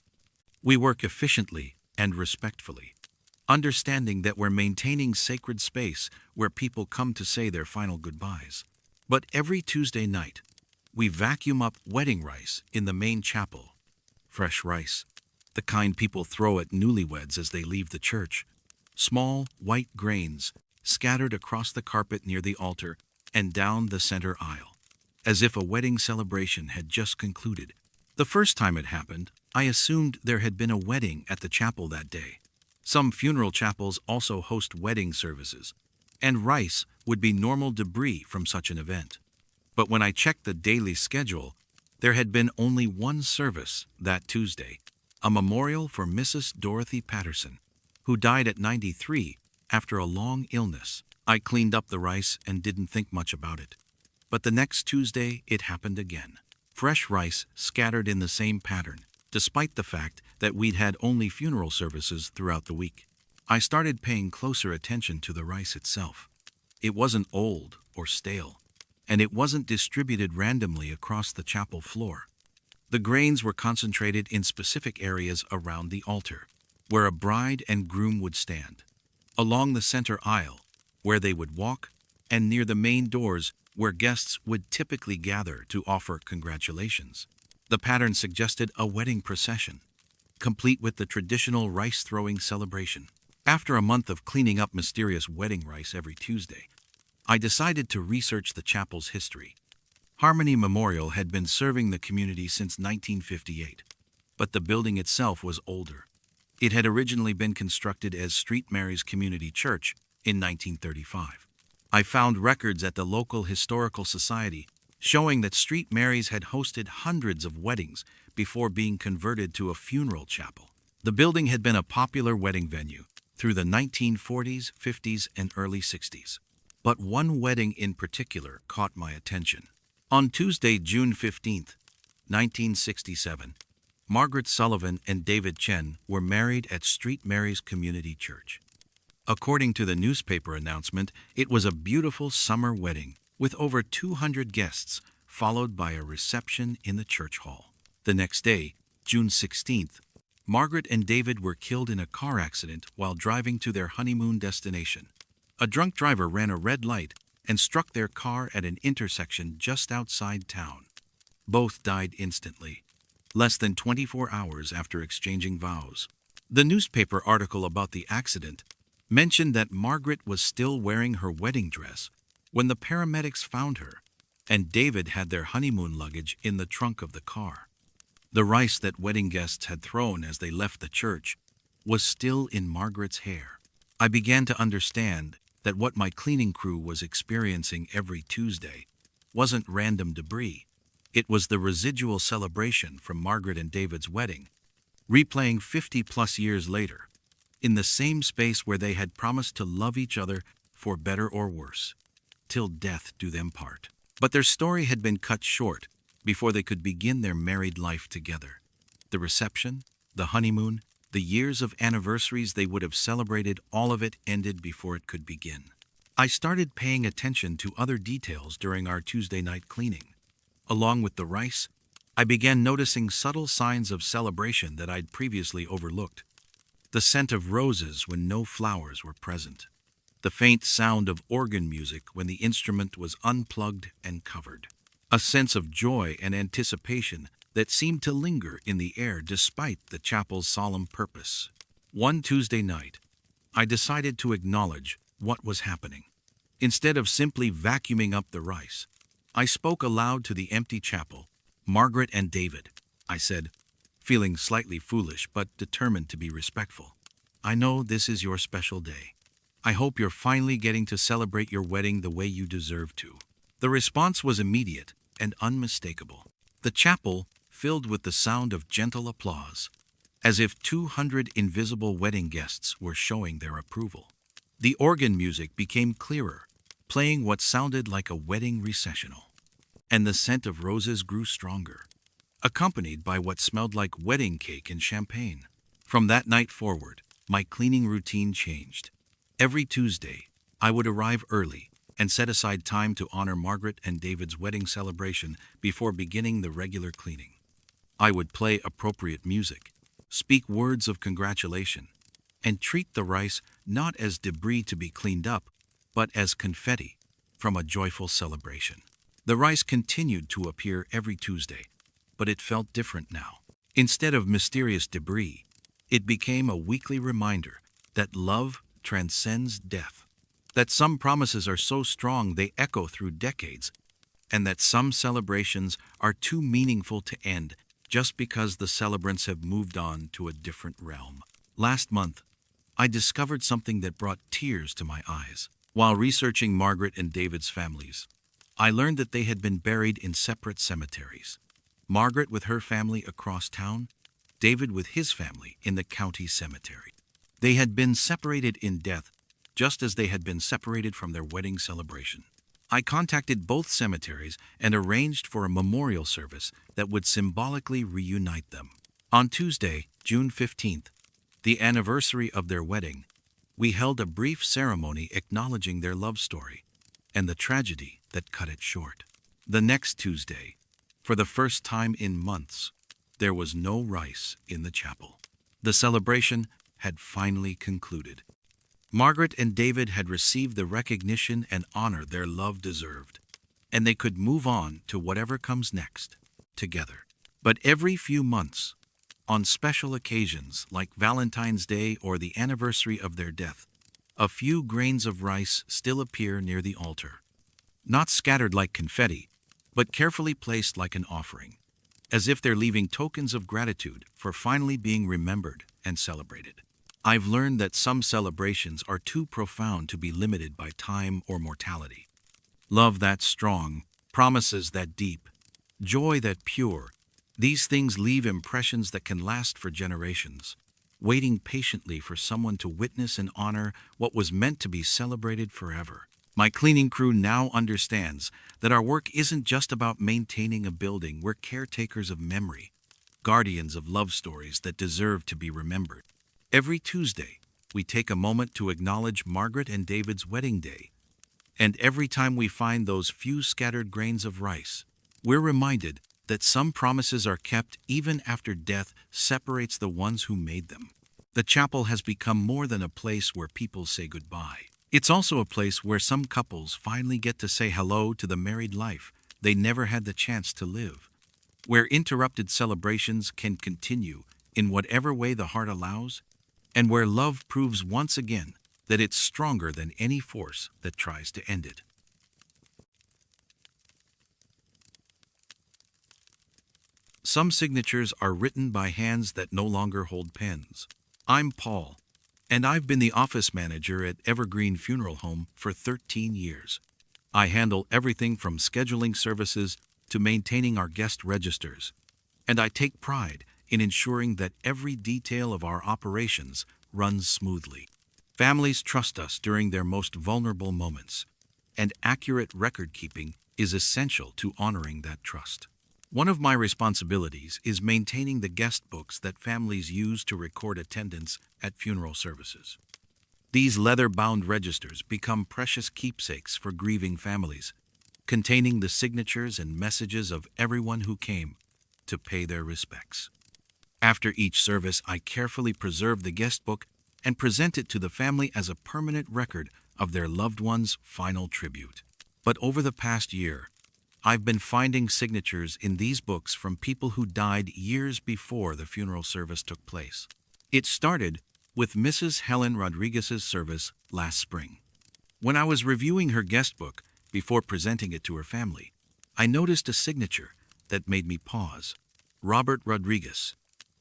We work efficiently and respectfully, understanding that we're maintaining sacred space where people come to say their final goodbyes. But every Tuesday night, we vacuum up wedding rice in the main chapel. Fresh rice, the kind people throw at newlyweds as they leave the church. Small, white grains scattered across the carpet near the altar and down the center aisle, as if a wedding celebration had just concluded. The first time it happened, I assumed there had been a wedding at the chapel that day. Some funeral chapels also host wedding services, and rice would be normal debris from such an event. But when I checked the daily schedule, there had been only one service that Tuesday, a memorial for Mrs. Dorothy Patterson, who died at 93 after a long illness. I cleaned up the rice and didn't think much about it. But the next Tuesday, it happened again. Fresh rice scattered in the same pattern, despite the fact that we'd had only funeral services throughout the week. I started paying closer attention to the rice itself. It wasn't old or stale, and it wasn't distributed randomly across the chapel floor. The grains were concentrated in specific areas around the altar, where a bride and groom would stand, along the center aisle, where they would walk, and near the main doors, where guests would typically gather to offer congratulations. The pattern suggested a wedding procession, complete with the traditional rice-throwing celebration. After a month of cleaning up mysterious wedding rice every Tuesday, I decided to research the chapel's history. Harmony Memorial had been serving the community since 1958, but the building itself was older. It had originally been constructed as St. Mary's Community Church in 1935. I found records at the local historical society showing that St. Mary's had hosted hundreds of weddings before being converted to a funeral chapel. The building had been a popular wedding venue through the 1940s, 50s, and early 60s. But one wedding in particular caught my attention. On Tuesday, June 15, 1967, Margaret Sullivan and David Chen were married at St. Mary's Community Church. According to the newspaper announcement, it was a beautiful summer wedding with over 200 guests, followed by a reception in the church hall. The next day, June 16th, Margaret and David were killed in a car accident while driving to their honeymoon destination. A drunk driver ran a red light and struck their car at an intersection just outside town. Both died instantly, less than 24 hours after exchanging vows. The newspaper article about the accident mentioned that Margaret was still wearing her wedding dress when the paramedics found her, and David had their honeymoon luggage in the trunk of the car. The rice that wedding guests had thrown as they left the church was still in Margaret's hair. I began to understand that what my cleaning crew was experiencing every Tuesday wasn't random debris. It was the residual celebration from Margaret and David's wedding, replaying 50-plus years later, in the same space where they had promised to love each other for better or worse, till death do them part. But their story had been cut short before they could begin their married life together. The reception, the honeymoon, the years of anniversaries they would have celebrated, all of it ended before it could begin. I started paying attention to other details during our Tuesday night cleaning. Along with the rice, I began noticing subtle signs of celebration that I'd previously overlooked. The scent of roses when no flowers were present. The faint sound of organ music when the instrument was unplugged and covered. A sense of joy and anticipation that seemed to linger in the air despite the chapel's solemn purpose. One Tuesday night, I decided to acknowledge what was happening. Instead of simply vacuuming up the rice, I spoke aloud to the empty chapel. "Margaret and David," I said, feeling slightly foolish but determined to be respectful. "I know this is your special day. I hope you're finally getting to celebrate your wedding the way you deserve to." The response was immediate and unmistakable. The chapel filled with the sound of gentle applause, as if 200 invisible wedding guests were showing their approval. The organ music became clearer, playing what sounded like a wedding recessional, and the scent of roses grew stronger, accompanied by what smelled like wedding cake and champagne. From that night forward, my cleaning routine changed. Every Tuesday, I would arrive early and set aside time to honor Margaret and David's wedding celebration before beginning the regular cleaning. I would play appropriate music, speak words of congratulation, and treat the rice not as debris to be cleaned up, but as confetti from a joyful celebration. The rice continued to appear every Tuesday, but it felt different now. Instead of mysterious debris, it became a weekly reminder that love transcends death, that some promises are so strong they echo through decades, and that some celebrations are too meaningful to end just because the celebrants have moved on to a different realm. Last month, I discovered something that brought tears to my eyes. While researching Margaret and David's families, I learned that they had been buried in separate cemeteries. Margaret with her family across town, David with his family in the county cemetery. They had been separated in death, just as they had been separated from their wedding celebration. I contacted both cemeteries and arranged for a memorial service that would symbolically reunite them. On Tuesday, June 15th, the anniversary of their wedding, we held a brief ceremony acknowledging their love story and the tragedy that cut it short. The next Tuesday, for the first time in months, there was no rice in the chapel. The celebration had finally concluded. Margaret and David had received the recognition and honor their love deserved, and they could move on to whatever comes next, together. But every few months, on special occasions like Valentine's Day or the anniversary of their death, a few grains of rice still appear near the altar. Not scattered like confetti, but carefully placed like an offering, as if they're leaving tokens of gratitude for finally being remembered and celebrated. I've learned that some celebrations are too profound to be limited by time or mortality. Love that strong, promises that deep, joy that pure, these things leave impressions that can last for generations, waiting patiently for someone to witness and honor what was meant to be celebrated forever. My cleaning crew now understands that our work isn't just about maintaining a building. We're caretakers of memory, guardians of love stories that deserve to be remembered. Every Tuesday, we take a moment to acknowledge Margaret and David's wedding day. And every time we find those few scattered grains of rice, we're reminded that some promises are kept even after death separates the ones who made them. The chapel has become more than a place where people say goodbye. It's also a place where some couples finally get to say hello to the married life they never had the chance to live, where interrupted celebrations can continue in whatever way the heart allows, and where love proves once again that it's stronger than any force that tries to end it. Some signatures are written by hands that no longer hold pens. I'm Paul, and I've been the office manager at Evergreen Funeral Home for 13 years. I handle everything from scheduling services to maintaining our guest registers, and I take pride in ensuring that every detail of our operations runs smoothly. Families trust us during their most vulnerable moments, and accurate record-keeping is essential to honoring that trust. One of my responsibilities is maintaining the guest books that families use to record attendance at funeral services. These leather-bound registers become precious keepsakes for grieving families, containing the signatures and messages of everyone who came to pay their respects. After each service, I carefully preserve the guest book and present it to the family as a permanent record of their loved one's final tribute. But over the past year, I've been finding signatures in these books from people who died years before the funeral service took place. It started with Mrs. Helen Rodriguez's service last spring. When I was reviewing her guest book before presenting it to her family, I noticed a signature that made me pause. Robert Rodriguez,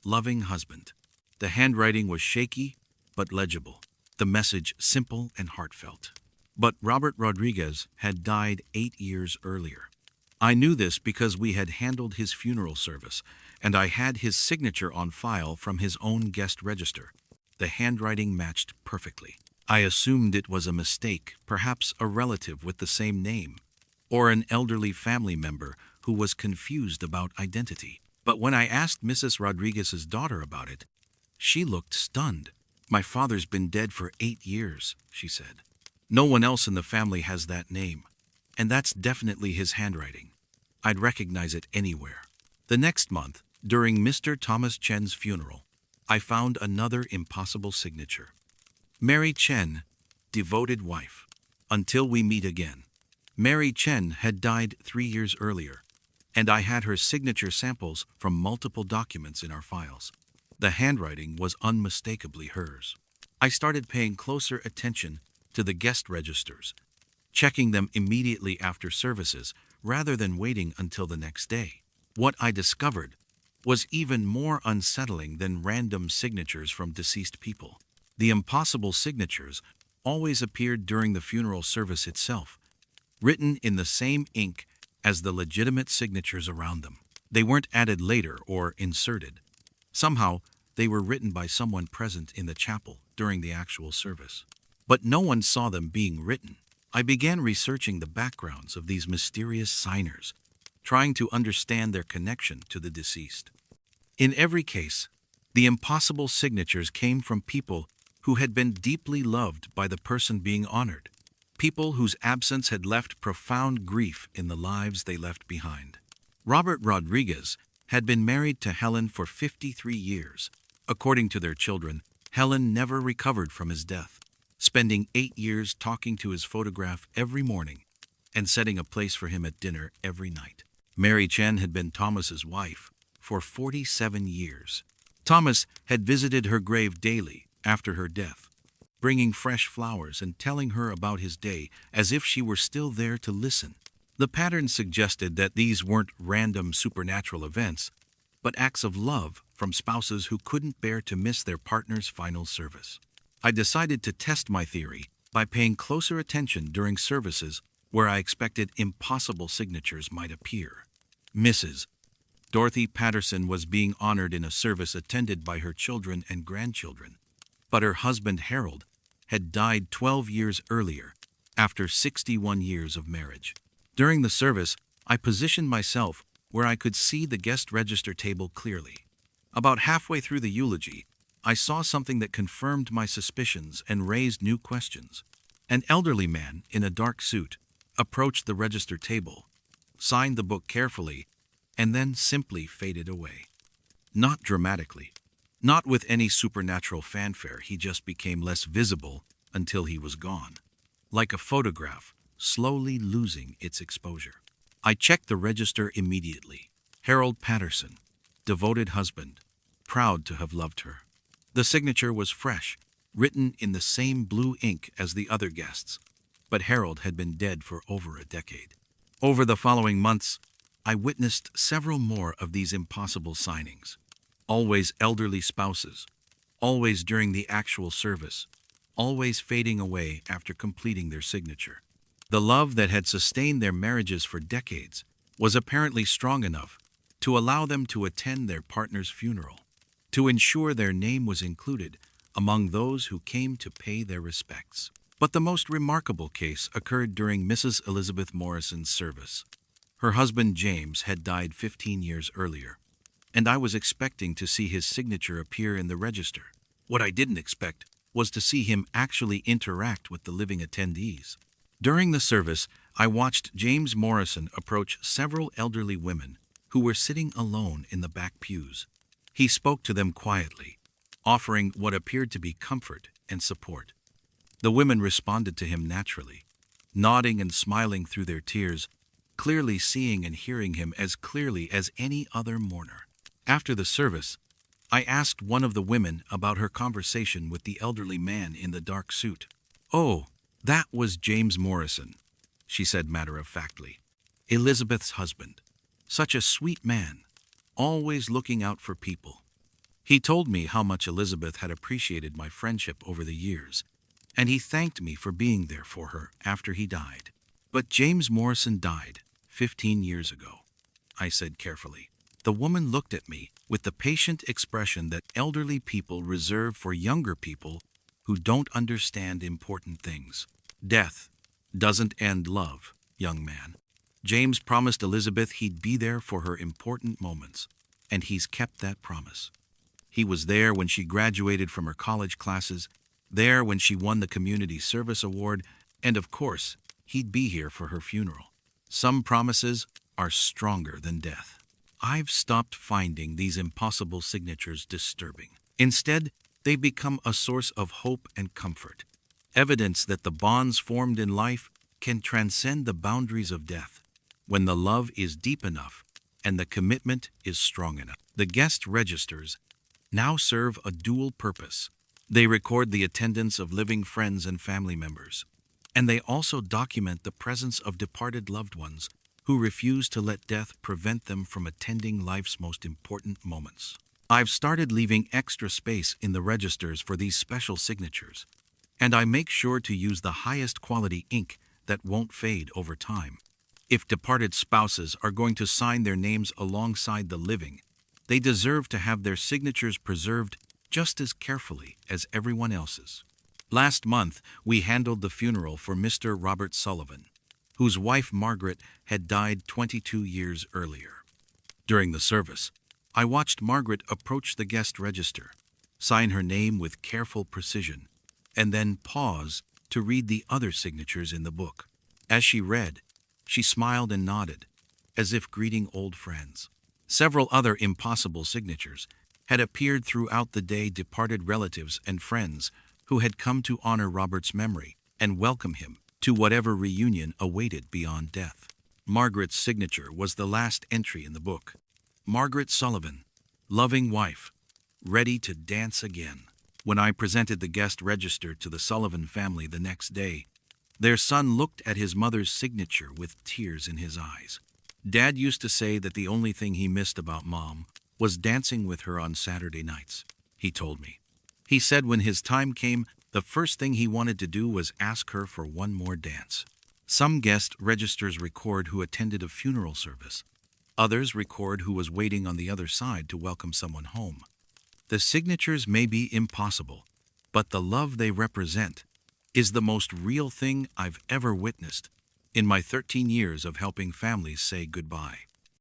loving husband. The handwriting was shaky but legible, the message simple and heartfelt. But Robert Rodriguez had died 8 years earlier. I knew this because we had handled his funeral service, and I had his signature on file from his own guest register. The handwriting matched perfectly. I assumed it was a mistake, perhaps a relative with the same name, or an elderly family member who was confused about identity. But when I asked Mrs. Rodriguez's daughter about it, she looked stunned. "My father's been dead for 8 years," she said. "No one else in the family has that name, and that's definitely his handwriting. I'd recognize it anywhere." The next month, during Mr. Thomas Chen's funeral, I found another impossible signature. Mary Chen, devoted wife. Until we meet again. Mary Chen had died 3 years earlier, and I had her signature samples from multiple documents in our files. The handwriting was unmistakably hers. I started paying closer attention to the guest registers, checking them immediately after services rather than waiting until the next day. What I discovered was even more unsettling than random signatures from deceased people. The impossible signatures always appeared during the funeral service itself, written in the same ink as the legitimate signatures around them. They weren't added later or inserted. Somehow, they were written by someone present in the chapel during the actual service. But no one saw them being written. I began researching the backgrounds of these mysterious signers, trying to understand their connection to the deceased. In every case, the impossible signatures came from people who had been deeply loved by the person being honored, people whose absence had left profound grief in the lives they left behind. Robert Rodriguez had been married to Helen for 53 years. According to their children, Helen never recovered from his death, spending 8 years talking to his photograph every morning and setting a place for him at dinner every night. Mary Chen had been Thomas's wife for 47 years. Thomas had visited her grave daily after her death, bringing fresh flowers and telling her about his day as if she were still there to listen. The pattern suggested that these weren't random supernatural events, but acts of love from spouses who couldn't bear to miss their partner's final service. I decided to test my theory by paying closer attention during services where I expected impossible signatures might appear. Mrs. Dorothy Patterson was being honored in a service attended by her children and grandchildren, but her husband Harold had died 12 years earlier, after 61 years of marriage. During the service, I positioned myself where I could see the guest register table clearly. About halfway through the eulogy, I saw something that confirmed my suspicions and raised new questions. An elderly man in a dark suit approached the register table, signed the book carefully, and then simply faded away. Not dramatically, not with any supernatural fanfare, he just became less visible until he was gone, like a photograph slowly losing its exposure. I checked the register immediately. Harold Patterson, devoted husband, proud to have loved her. The signature was fresh, written in the same blue ink as the other guests, but Harold had been dead for over a decade. Over the following months, I witnessed several more of these impossible signings. Always elderly spouses, always during the actual service, always fading away after completing their signature. The love that had sustained their marriages for decades was apparently strong enough to allow them to attend their partner's funeral, to ensure their name was included among those who came to pay their respects. But the most remarkable case occurred during Mrs. Elizabeth Morrison's service. Her husband James had died 15 years earlier, and I was expecting to see his signature appear in the register. What I didn't expect was to see him actually interact with the living attendees. During the service, I watched James Morrison approach several elderly women who were sitting alone in the back pews. He spoke to them quietly, offering what appeared to be comfort and support. The women responded to him naturally, nodding and smiling through their tears, clearly seeing and hearing him as clearly as any other mourner. After the service, I asked one of the women about her conversation with the elderly man in the dark suit. "Oh, that was James Morrison," she said matter-of-factly. "Elizabeth's husband. Such a sweet man, always looking out for people. He told me how much Elizabeth had appreciated my friendship over the years, and he thanked me for being there for her after he died. But James Morrison died 15 years ago," I said carefully. The woman looked at me with the patient expression that elderly people reserve for younger people who don't understand important things. "Death doesn't end love, young man. James promised Elizabeth he'd be there for her important moments, and he's kept that promise. He was there when she graduated from her college classes, there when she won the Community Service Award, and of course, he'd be here for her funeral. Some promises are stronger than death." I've stopped finding these impossible signatures disturbing. Instead, they've become a source of hope and comfort, evidence that the bonds formed in life can transcend the boundaries of death when the love is deep enough and the commitment is strong enough. The guest registers now serve a dual purpose. They record the attendance of living friends and family members, and they also document the presence of departed loved ones who refuse to let death prevent them from attending life's most important moments. I've started leaving extra space in the registers for these special signatures, and I make sure to use the highest quality ink that won't fade over time. If departed spouses are going to sign their names alongside the living, they deserve to have their signatures preserved just as carefully as everyone else's. Last month, we handled the funeral for Mr. Robert Sullivan, whose wife Margaret had died 22 years earlier. During the service, I watched Margaret approach the guest register, sign her name with careful precision, and then pause to read the other signatures in the book. As she read, she smiled and nodded, as if greeting old friends. Several other impossible signatures had appeared throughout the day, departed relatives and friends who had come to honor Robert's memory and welcome him to whatever reunion awaited beyond death. Margaret's signature was the last entry in the book. Margaret Sullivan, loving wife, ready to dance again. When I presented the guest register to the Sullivan family the next day, their son looked at his mother's signature with tears in his eyes. "Dad used to say that the only thing he missed about Mom was dancing with her on Saturday nights," he told me. He said when his time came, the first thing he wanted to do was ask her for one more dance. Some guest registers record who attended a funeral service. Others record who was waiting on the other side to welcome someone home. The signatures may be impossible, but the love they represent is the most real thing I've ever witnessed in my 13 years of helping families say goodbye.